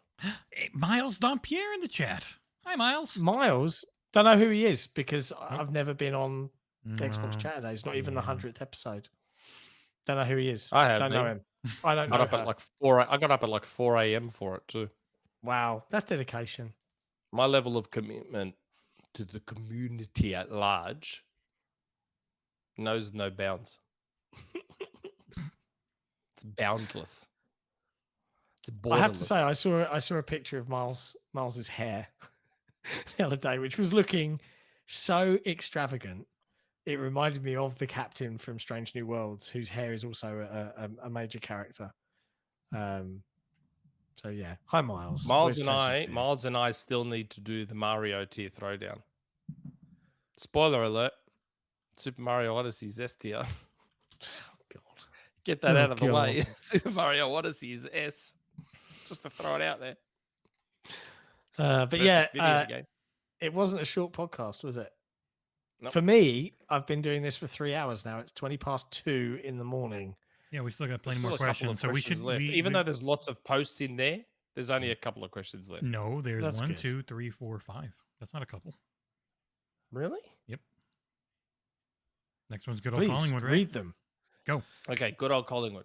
Hey, Miles Dompierre in the chat. Hi, Miles. Miles, don't know who he is because I've never been on No. Xbox Chat Days, not even the Yeah. 100th episode. Don't know who he is. I have Don't know been. him. I don't I know got up her. at like 4. I got up at like 4 a.m. for it too. Wow, that's dedication. My level of commitment to the community at large knows no bounds. It's boundless. It's borderless. I have to say, I saw a picture of Miles's hair the other day, which was looking so extravagant. It reminded me of the captain from Strange New Worlds, whose hair is also a major character. So yeah, hi Miles. Miles Always and pleasure to see you. Miles and I still need to do the Mario tier throwdown. Spoiler alert: Super Mario Odyssey's S tier. Oh, God. Get that Oh, out of the way. God. Super Mario Odyssey is S. Just to throw it out there. But Perfect yeah, video game. it wasn't a short podcast, was it? Nope. For me, I've been doing this for 3 hours now. It's 2:20 in the morning. Yeah, we still got plenty There's more still a couple of questions. So we should. left. Even though there's lots of posts in there, there's only a couple of questions left. No, there's That's 1, good. 2, 3, 4, 5. That's not a couple. Really? Next one's good old Please Collingwood, right? read them. Go. Okay, good old Collingwood.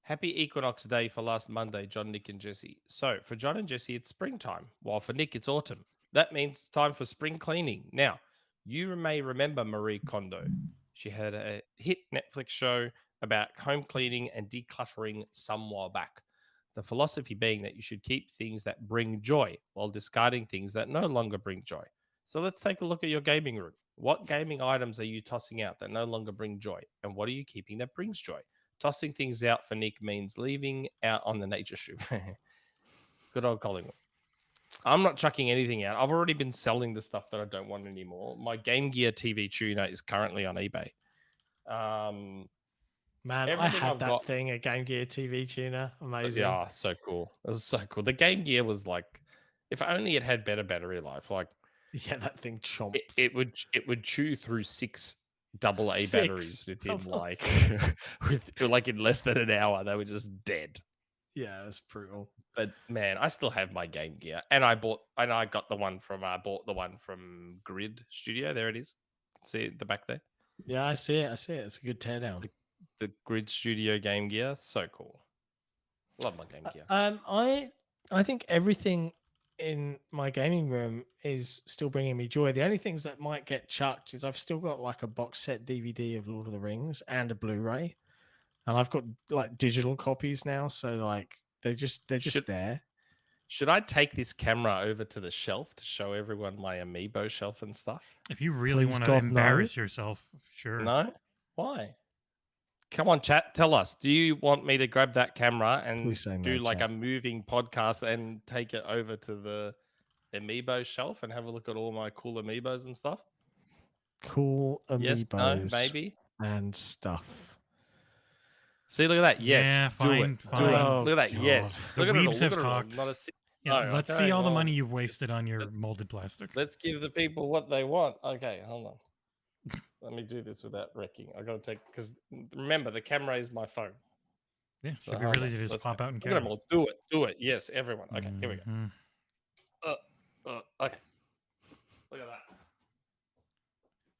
Happy Equinox Day for last Monday, John, Nick, and Jesse. So, for John and Jesse, it's springtime, while for Nick, it's autumn. That means time for spring cleaning. Now, you may remember Marie Kondo. She had a hit Netflix show about home cleaning and decluttering some while back. The philosophy being that you should keep things that bring joy while discarding things that no longer bring joy. So let's take a look at your gaming room. What gaming items are you tossing out that no longer bring joy? And what are you keeping that brings joy? Tossing things out for Nick means leaving out on the nature strip. Good old Collingwood. I'm not chucking anything out. I've already been selling the stuff that I don't want anymore. My Game Gear TV tuner is currently on eBay. Man, I Everything had I've that got- thing, a Game Gear TV tuner. Amazing. Yeah, so cool. It was so cool. The Game Gear was like, if only it had better battery life. Like Yeah, that thing chomps. it would chew through 6 AA Six batteries within double like like in less than an hour. They were just dead. Yeah, it's brutal. But man, I still have my Game Gear, and I got the one from BRiT Studio. There it is. See it at the back there. Yeah, I see it. It's a good teardown. The BRiT Studio Game Gear, so cool. Love my Game Gear. I think everything in my gaming room is still bringing me joy. The only things that might get chucked is I've still got like a box set DVD of Lord of the Rings and a Blu-ray, and I've got like digital copies now. So like they're just there. Should I take this camera over to the shelf to show everyone my amiibo shelf and stuff? If you really Please, want to God, no. embarrass yourself, sure. No? Why? Come on, chat. Tell us. Do you want me to grab that camera and Please say no, do like chat. a moving podcast and take it over to the amiibo shelf and have a look at all my cool amiibos and stuff? Cool amiibos Yes, no, maybe. and stuff. See, look at that. Yes. Yeah, do fine, it. Do fine. it. Oh, Look at that. Yes. God. The Look at it all. weebs Look have at it all. talked. Not a Yeah, No, let's okay, see all the well, money you've wasted on your molded plastic. Let's give the people what they want. Okay, hold on. Let me do this without wrecking. I gotta take because remember the camera is my phone. Yeah, So should be hold really on. easy to just Let's pop go. out and Look at them carry. all. Do it. Do it. Yes, everyone. Okay, here we go. Mhm. Okay. Look at that.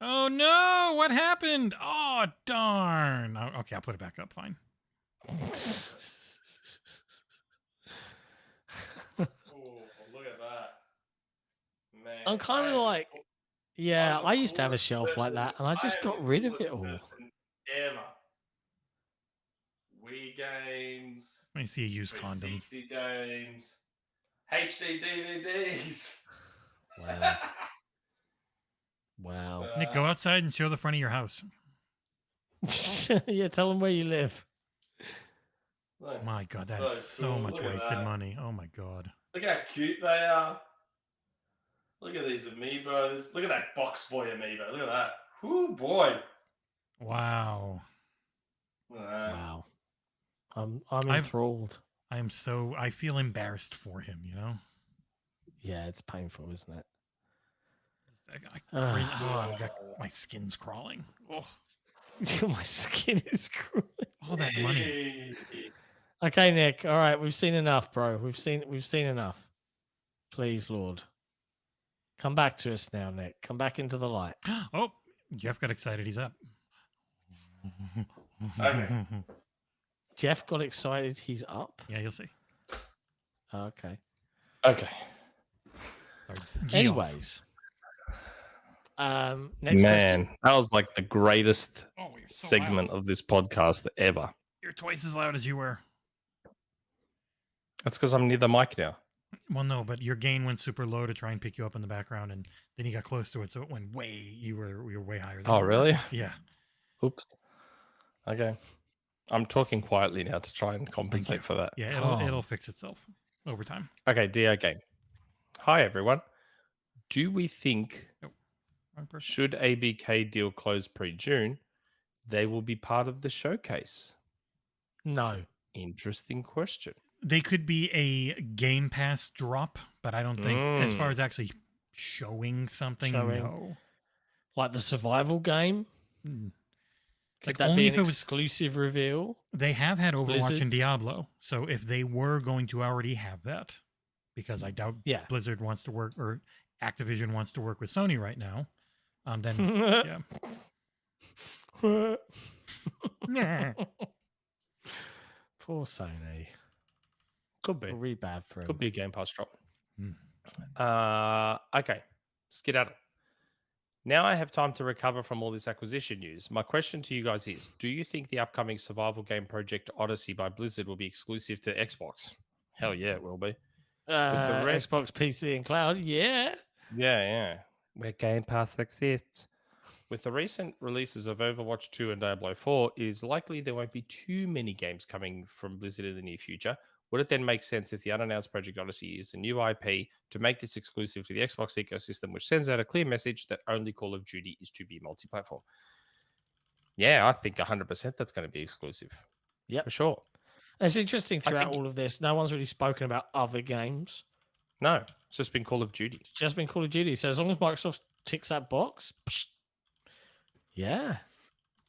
Oh no! What happened? Oh darn! Oh, okay, I'll put it back up. Fine. Oh, look at that. Man. I'm kind of like, yeah, I used to have a shelf like that, and I just got rid of it all. Ever. Wii games. Let me see a used condom. 360 games. HD DVDs. Wow. Wow. Nick, go outside and show the front of your house. Yeah, tell them where you live. My God, that is so much wasted money. Oh my God. Look how cute they are. Look at these amiibos. Look at that box boy amiibo. Look at that. Whoo, boy. Wow. Wow. I'm I've- enthralled. I feel embarrassed for him, you know? Yeah, it's painful, isn't it? My skin's crawling. Oh, My skin is crawling. all that money. Okay, Nick. All right, we've seen enough, bro. We've seen enough. Please, Lord. Come back to us now, Nick. Come back into the light. Oh, Jeff got excited. He's up. Okay. Jeff got excited. He's up. Yeah, you'll see. Okay. Okay. Sorry. Geoff. Anyways. Next Man, question. that was like the greatest Oh, you're so segment loud. of this podcast ever. You're twice as loud as you were. That's because I'm near the mic now. Well, no, but your gain went super low to try and pick you up in the background, and then you got close to it, so it went way. You were way higher. Than Oh, you were. really? Yeah. Oops. Okay. I'm talking quietly now to try and compensate for that. Yeah, Calm. it'll fix itself over time. Okay, DO game. Hi, everyone. Do we think Wrong person. should ABK deal close pre-June, they will be part of the showcase? No. Interesting question. They could be a Game Pass drop, but I don't think, as far as actually showing something, no. Like the survival game? Mm. Could Like, that only be if an it was- exclusive reveal? They have had Overwatch and Blizzard's- Diablo, so if they were going to already have that, because I doubt Yeah. Blizzard wants to work or Activision wants to work with Sony right now, then yeah. Poor Sony. Could be. Really bad for him. Could be a Game Pass drop. Hmm. Okay. Skedaddle. Now I have time to recover from all this acquisition news. My question to you guys is, do you think the upcoming survival game Project Odyssey by Blizzard will be exclusive to Xbox? Hell yeah, it will be. rest- Xbox, PC, and cloud. Yeah. Yeah. Where Game Pass exists. With the recent releases of Overwatch 2 and Diablo 4, it is likely there won't be too many games coming from Blizzard in the near future. Would it then make sense if the unannounced Project Odyssey is a new IP to make this exclusive to the Xbox ecosystem, which sends out a clear message that only Call of Duty is to be multi-platform? Yeah, I think 100% that's going to be exclusive. Yep. For sure. It's interesting throughout think- all of this. No one's really spoken about other games. No, it's just been Call of Duty. It's just been Call of Duty. So as long as Microsoft ticks that box, yeah.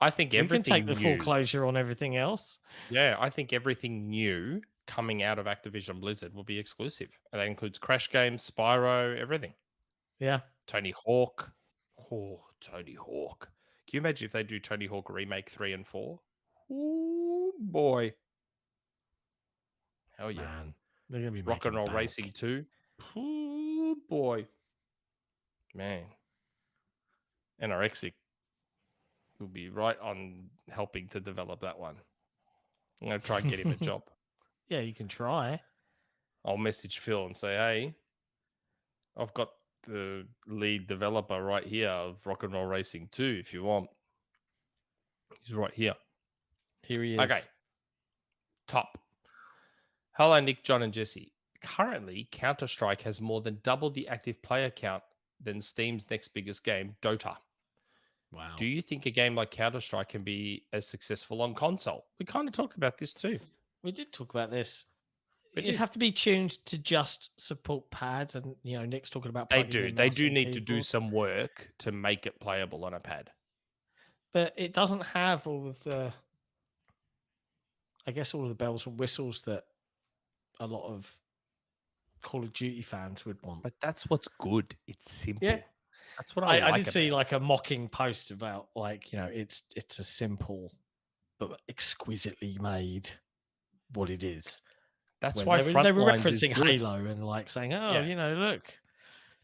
I think We can everything take the full new- closure on everything else. Yeah, I think everything new coming out of Activision Blizzard will be exclusive. And that includes Crash games, Spyro, everything. Yeah. Tony Hawk. Oh, Tony Hawk. Can you imagine if they do Tony Hawk Remake 3 and 4? Oh, boy. Hell yeah. Man. They're going to be Rock and making Roll bank. Racing 2. Oh, boy. Man. Anorexic will be right on helping to develop that one. I'm going to try and get him a job. Yeah, you can try. I'll message Phil and say, hey, I've got the lead developer right here of Rock and Roll Racing 2 if you want. He's right here. Here he is. Okay. Top. Hello, Nick, John, and Jesse. Currently, Counter-Strike has more than double the active player count than Steam's next biggest game, Dota. Wow. Do you think a game like Counter-Strike can be as successful on console? We kind of talked about this too. We did talk about this. We You'd did. have to be tuned to just support pad, and Nick's talking about They plugging do. in They mouse do and need to do keyboard. some work to make it playable on a pad. But it doesn't have all of the, I guess, all of the bells and whistles that a lot of Call of Duty fans would want. But that's what's good. It's simple. Yeah. That's what I I like did see about it. like a mocking post about it's a simple but exquisitely made what it is. That's When why they were Frontlines is referencing good. Halo and like saying, oh, Yeah. look,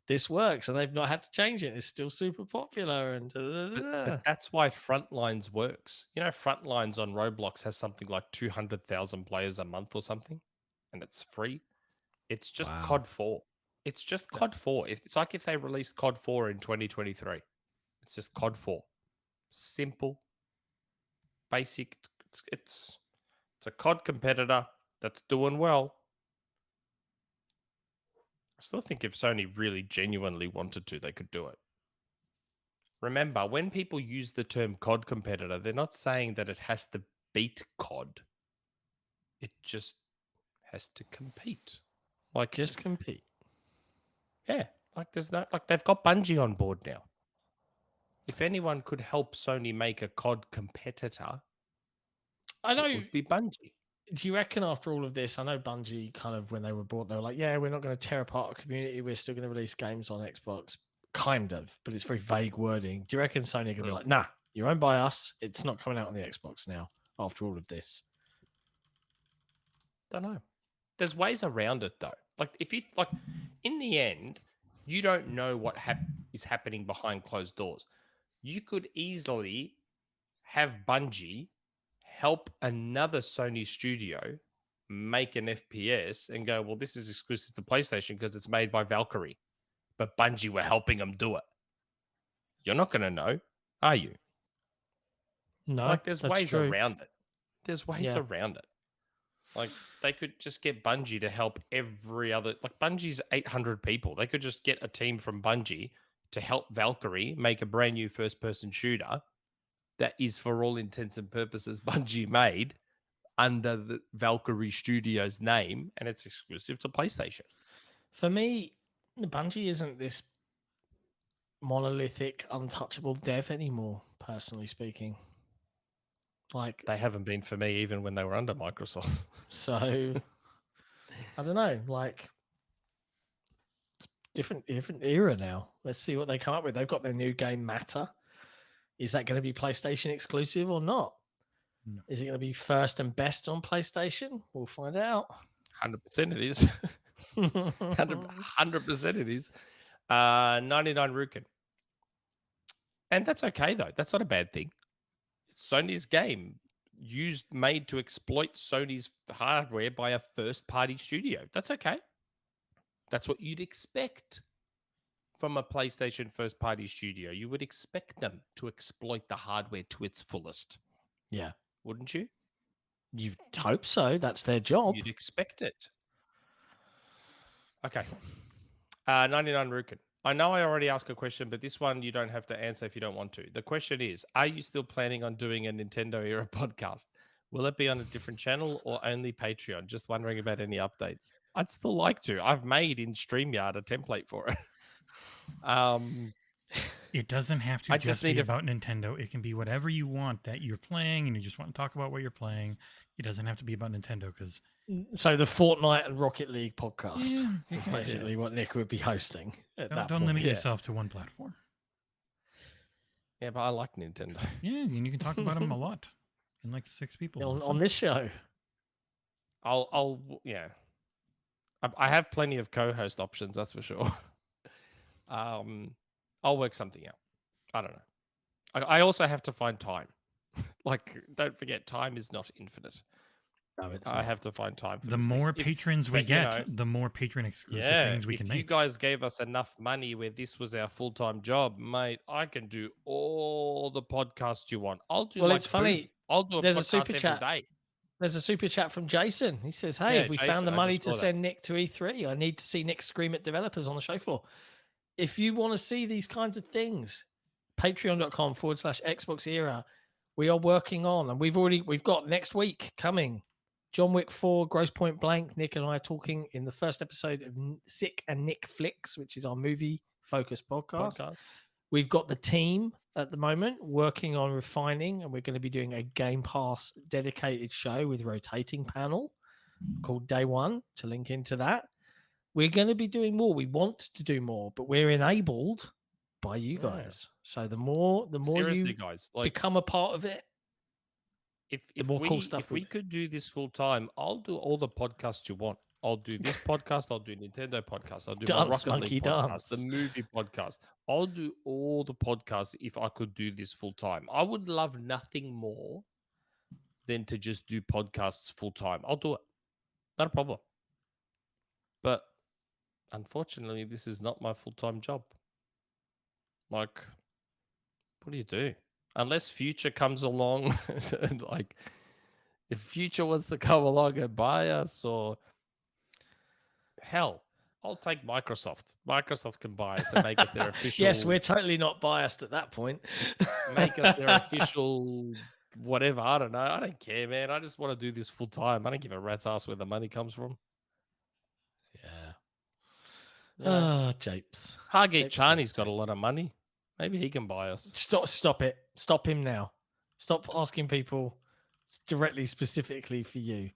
this works, and they've not had to change it. It's still super popular, and But that's why Frontlines works. Frontlines on Roblox has something like 200,000 players a month or something, and it's free. It's just Wow. COD 4. It's just COD 4. It's like if they released COD 4 in 2023. It's just COD 4. Simple, basic. It's a COD competitor that's doing well. I still think if Sony really genuinely wanted to, they could do it. Remember, when people use the term COD competitor, they're not saying that it has to beat COD. It just has to compete. Like, Just compete. yeah, like there's no, like they've got Bungie on board now. If anyone could help Sony make a COD competitor, I know. it would be Bungie. Do you reckon after all of this, I know Bungie kind of when they were bought, they were like, yeah, we're not going to tear apart our community. We're still going to release games on Xbox. Kind of, but it's very vague wording. Do you reckon Sony are going to be like, nah, you're owned by us. It's not coming out on the Xbox now after all of this? Don't know. There's ways around it though. Like if you like, in the end, you don't know what is happening behind closed doors. You could easily have Bungie help another Sony studio make an FPS and go, well, this is exclusive to PlayStation because it's made by Valkyrie, but Bungie were helping them do it. You're not going to know, are you? No, Like there's that's ways true. around it. There's ways around it. Like they could just get Bungie to help every other, like Bungie's 800 people. They could just get a team from Bungie to help Valkyrie make a brand new first-person shooter that is, for all intents and purposes, Bungie made under the Valkyrie Studios name, and it's exclusive to PlayStation. For me, Bungie isn't this monolithic, untouchable dev anymore, personally speaking. Like, They haven't been for me even when they were under Microsoft. so I don't know, like it's different era now. Let's see what they come up with. They've got their new game Matter. Is that going to be PlayStation exclusive or not? No. Is it going to be first and best on PlayStation? We'll find out. 100% it is. 100% it is. 99 Rukin. And that's okay, though. That's not a bad thing. It's Sony's game made to exploit Sony's hardware by a first-party studio. That's okay. That's what you'd expect from a PlayStation first-party studio. You would expect them to exploit the hardware to its fullest. Yeah. Wouldn't you? You'd hope so. That's their job. You'd expect it. Okay. 99 Rukin. I know I already asked a question, but this one you don't have to answer if you don't want to. The question is, are you still planning on doing a Nintendo era podcast? Will it be on a different channel or only Patreon? Just wondering about any updates. I'd still like to. I've made in StreamYard a template for it. It doesn't have to I just just be need to- about Nintendo. It can be whatever you want that you're playing and you just want to talk about what you're playing. It doesn't have to be about Nintendo because So the Fortnite and Rocket League podcast Yeah, is basically what Nick would be hosting at that don't point. limit Yeah. yourself to one platform. Yeah, but I like Nintendo. Yeah, and you can talk about them a lot. And like 6 people. on listen. this show. Yeah. I have plenty of co-host options, that's for sure. I'll work something out. I don't know. I also have to find time. Like, don't forget, time is not infinite. No, it's I not. have to find time for The this thing. more If- patrons we but, you get, know, the more patron exclusive yeah, things we can if you make. guys gave us enough money where this was our full-time job, mate, I can do all the podcasts you want. I'll do. Well, like it's funny, Boom. I'll do a there's a podcast super every chat. day. There's a super chat from Jason. He says, hey, Yeah, if we Jason, found the I money just to saw that. send Nick to E3, I need to see Nick scream at developers on the show floor. If you want to see these kinds of things, patreon.com/XboxEra. We are working on, and we've got next week coming John Wick 4, Gross Point Blank. Nick and I are talking in the first episode of Sik and Nick Flicks, which is our movie focused podcast. We've got the team at the moment working on refining, and we're going to be doing a Game Pass dedicated show with rotating panel called Day One to link into that. We're going to be doing more. We want to do more, but we're enabled by you Yeah. guys. So the more Seriously, you guys, like become a part of it, if more cool stuff if we would- could do this full time, I'll do all the podcasts you want. I'll do this podcast. I'll do Nintendo podcast. I'll do my Dance, Rocket monkey, League podcast, the dance. movie podcast. I'll do all the podcasts if I could do this full time. I would love nothing more than to just do podcasts full time. I'll do it. Not a problem. But unfortunately, this is not my full time job. Like, What do you do? Unless Future comes along, and like if Future wants to come along and buy us, or hell, I'll take Microsoft. Microsoft can buy us and make us their official. Yes, we're totally not biased at that point. Make us their official whatever. I don't know. I don't care, man. I just want to do this full time. I don't give a rat's ass where the money comes from. Yeah. You know? Ah, Japes. Hargate Japes, Charney's Japes, got a lot of money. Maybe he can buy us. Stop it. Stop him now. Stop asking people directly, specifically for you.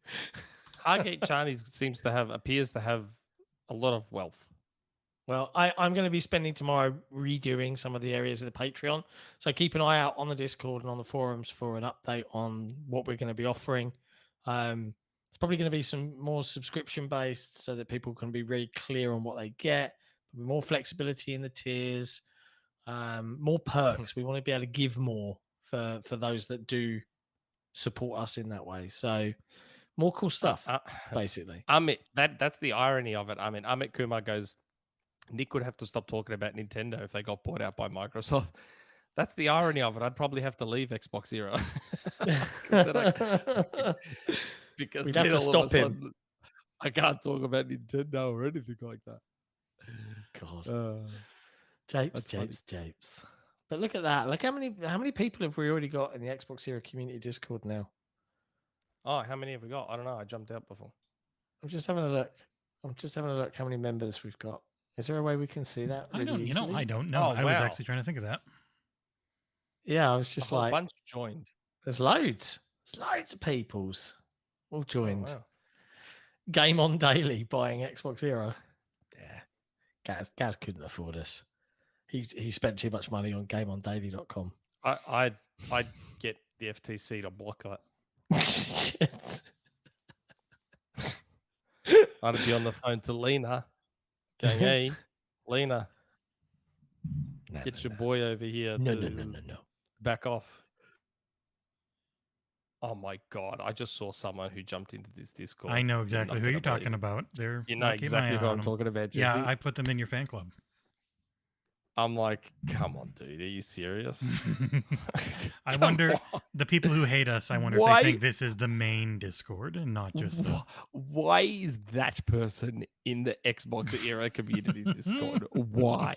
Hargate Charney appears to have a lot of wealth. Well, I'm going to be spending tomorrow redoing some of the areas of the Patreon. So keep an eye out on the Discord and on the forums for an update on what we're going to be offering. It's probably going to be some more subscription based so that people can be really clear on what they get. More flexibility in the tiers, more perks. We want to be able to give more for those that do support us in that way. So more cool stuff, basically. Amit, that's the irony of it. I mean, Amit Kumar goes, Nick would have to stop talking about Nintendo if they got bought out by Microsoft. That's the irony of it. I'd probably have to leave XboxEra. Because we'd have to stop him. I can't talk about Nintendo or anything like that. God. Japes. But look at that. Look how many people have we already got in the XboxEra community Discord now? Oh, how many have we got? I don't know. I jumped out before. I'm just having a look how many members we've got. Is there a way we can see that? I don't know. Oh, I was wow. actually trying to think of that. Yeah, I was just a whole like, bunch joined. there's loads. There's loads of peoples all joined. Oh, wow. Game on daily buying XboxEra. Yeah, Gaz couldn't afford us. He spent too much money on GameOnDaily.com. I'd get the FTC to block that. I'd be on the phone to Lena, going, "Hey, Lena, get your boy over here. No. Back off." Oh my god! I just saw someone who jumped into this Discord. I know exactly who you're talking about. You know exactly who I'm talking about, Jesse. Yeah, I put them in your fan club. I'm like, come on, dude. Are you serious? I wonder, the people who hate us, I wonder if they think this is the main Discord and not just the... Why is that person in the XboxEra community Discord? Why?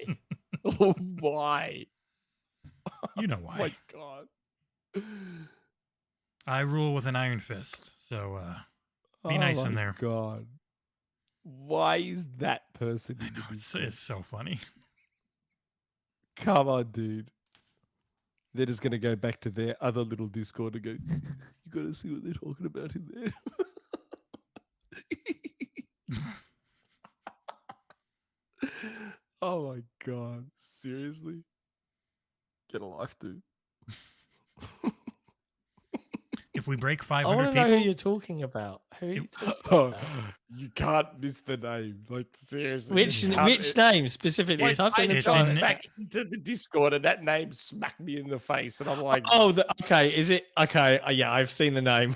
Why? You know why. Oh my god. I rule with an iron fist, so be nice in there. God. Why is that person I in the know, Discord? it's so funny. Come on, dude. They're just going to go back to their other little Discord and go, you got to see what they're talking about in there. Oh my God. Seriously? Get a life, dude. If we break I 500 want to know people... who you're talking about. Who are you talking Oh, about? you can't miss the name. Like, seriously. Which name specifically? It's- Type in the it's chat. in- back into the Discord and that name smacked me in the face, and I'm like, Oh, okay. Is it okay? Yeah, I've seen the name.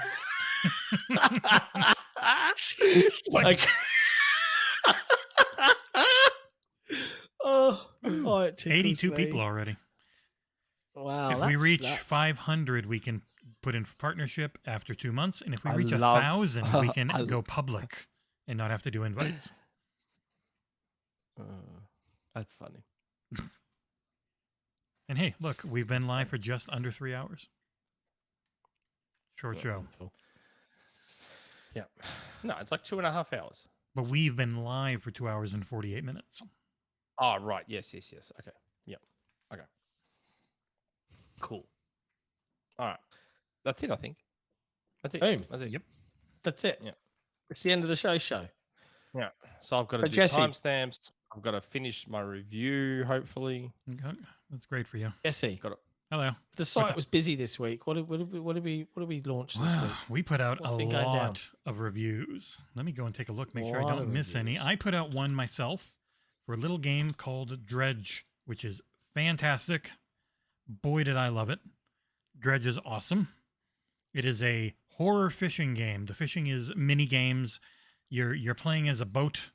Like, oh, it tickles 82 me. people already. Wow. If we reach 500, we can put in partnership after 2 months. And if we I reach love- 1,000, we can go public and not have to do invites. that's funny. And hey, look, we've been live for just under 3 hours. Short show. Yeah. No, it's like 2.5 hours. But we've been live for 2 hours and 48 minutes. Oh, right. Yes. Okay. Yeah. Okay. Cool. All right. That's it, I think. That's it. Boom. That's it. Yep. That's it. Yeah. It's the end of the show. Yeah. So I've got to But do Jesse- timestamps. I've got to finish my review, hopefully. Okay. That's great for you. Jesse, Got it. Hello. the What's site up? was busy this week. What did we launch this Wow, week? we put out What's a been going down? lot of reviews. Let me go and take a look, make sure I Lot don't of miss any. reviews. I put out one myself for a little game called Dredge, which is fantastic. Boy, did I love it. Dredge is awesome. It is a horror fishing game. The fishing is mini games. You're playing as a boat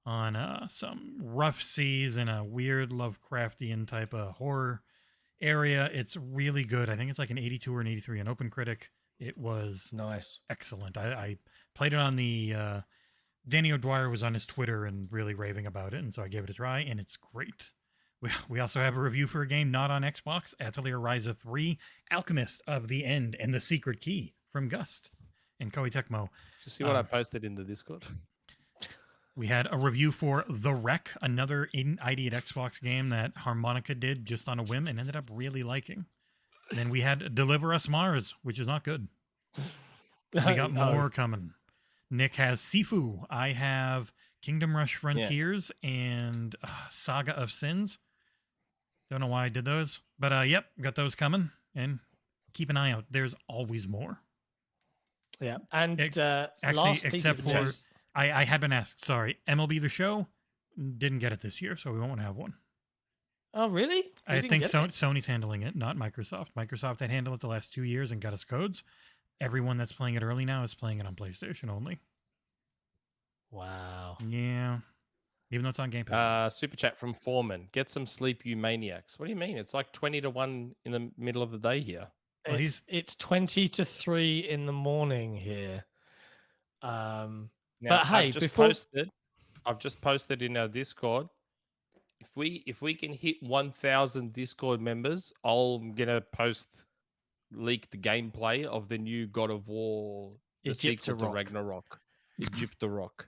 on some rough seas in a weird Lovecraftian type of horror. area. It's really good. I think it's like an 82 or an 83 on OpenCritic. It was Nice. excellent. I played it on the Danny O'Dwyer was on his Twitter and really raving about it, and so I gave it a try, and it's great. We also have a review for a game not on Xbox, Atelier Ryza 3, Alchemist of the End and the Secret Key from Gust and Koei Tecmo. Did you see what I posted in the Discord? We had a review for The Wreck, another ID at Xbox game that Harmonica did just on a whim and ended up really liking. And then we had Deliver Us Mars, which is not good. We got more coming. Nick has Sifu. I have Kingdom Rush Frontiers and Saga of Sins. Don't know why I did those. But yep, got those coming. And keep an eye out. There's always more. Yeah. And actually, last except piece of for news- I had been asked, sorry, MLB The Show didn't get it this year, so we won't have one. Oh, really? You I didn't think get it? Sony's handling it, not Microsoft. Microsoft had handled it the last 2 years and got us codes. Everyone that's playing it early now is playing it on PlayStation only. Wow. Yeah. Even though it's on Game Pass. Super chat from Foreman. Get some sleep, you maniacs. What do you mean? It's like 20 to 1 in the middle of the day here. Well, It's 20 to 3 in the morning here. Now, But hey, I've just posted in our Discord. If we can hit 1,000 Discord members, I'm gonna post leaked gameplay of the new God of War, the sequel to Ragnarok, Egyptarok.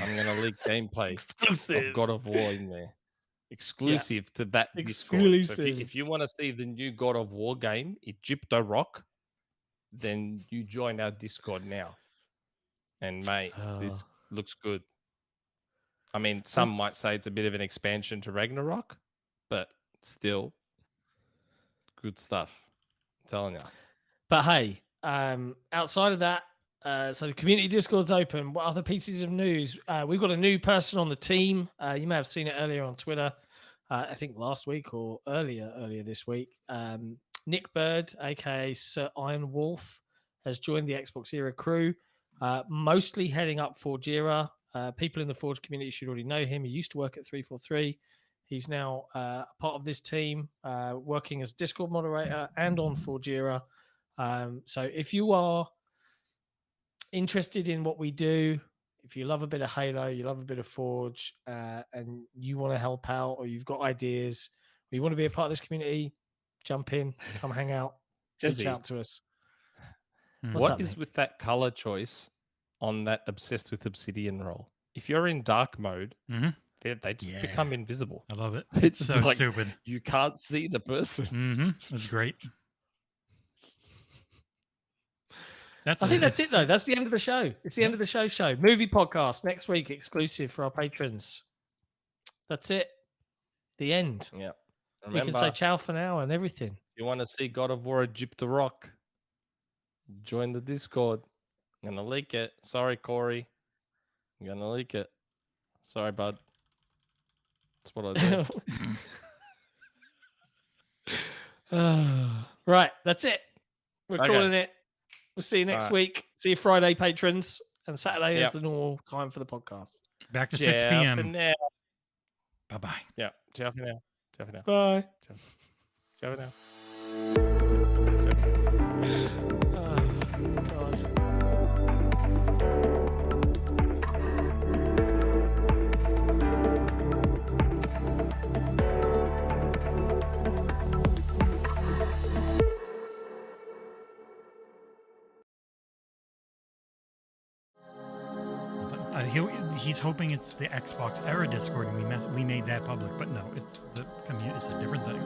I'm gonna leak gameplay of God of War in there, exclusive to that Discord. So Exclusive. if you want to see the new God of War game, Egyptarok, then you join our Discord now. And mate, this looks good. I mean, some might say it's a bit of an expansion to Ragnarok, but still good stuff. I'm telling you. But hey, outside of that, so the community Discord's open. What other pieces of news? We've got a new person on the team. You may have seen it earlier on Twitter. I think last week or earlier this week. Nick Bird, aka Sir Iron Wolf, has joined the XboxEra crew. Mostly heading up Forgeera. People in the Forge community should already know him. He used to work at 343. He's now a part of this team, working as Discord moderator and on Forgeera. So if you are interested in what we do, if you love a bit of Halo, you love a bit of Forge, and you want to help out, or you've got ideas, or you want to be a part of this community, jump in, come hang out, reach out to us. What is with that color choice on that Obsessed with Obsidian role? If you're in dark mode, they just become invisible. I love it. It's so like stupid. You can't see the person. That's great. I think that's it, though. That's the end of the show. It's the end of the show. Movie podcast next week, exclusive for our patrons. That's it. The end. Yeah. We can say ciao for now and everything. You want to see God of War Egyptarok? Join the Discord. I'm gonna leak it. Sorry, Corey. I'm gonna leak it. Sorry, bud. That's what I do. Right, that's it. We're Okay. calling it. We'll see you next week. See you Friday, patrons. And Saturday is the normal time for the podcast. Back to 6 p.m. Bye-bye. Yeah. Ciao for now. Ciao for now. Bye. Ciao for now. He's hoping it's the XboxEra Discord, and we made that public, but no, it's the community. It's a different thing.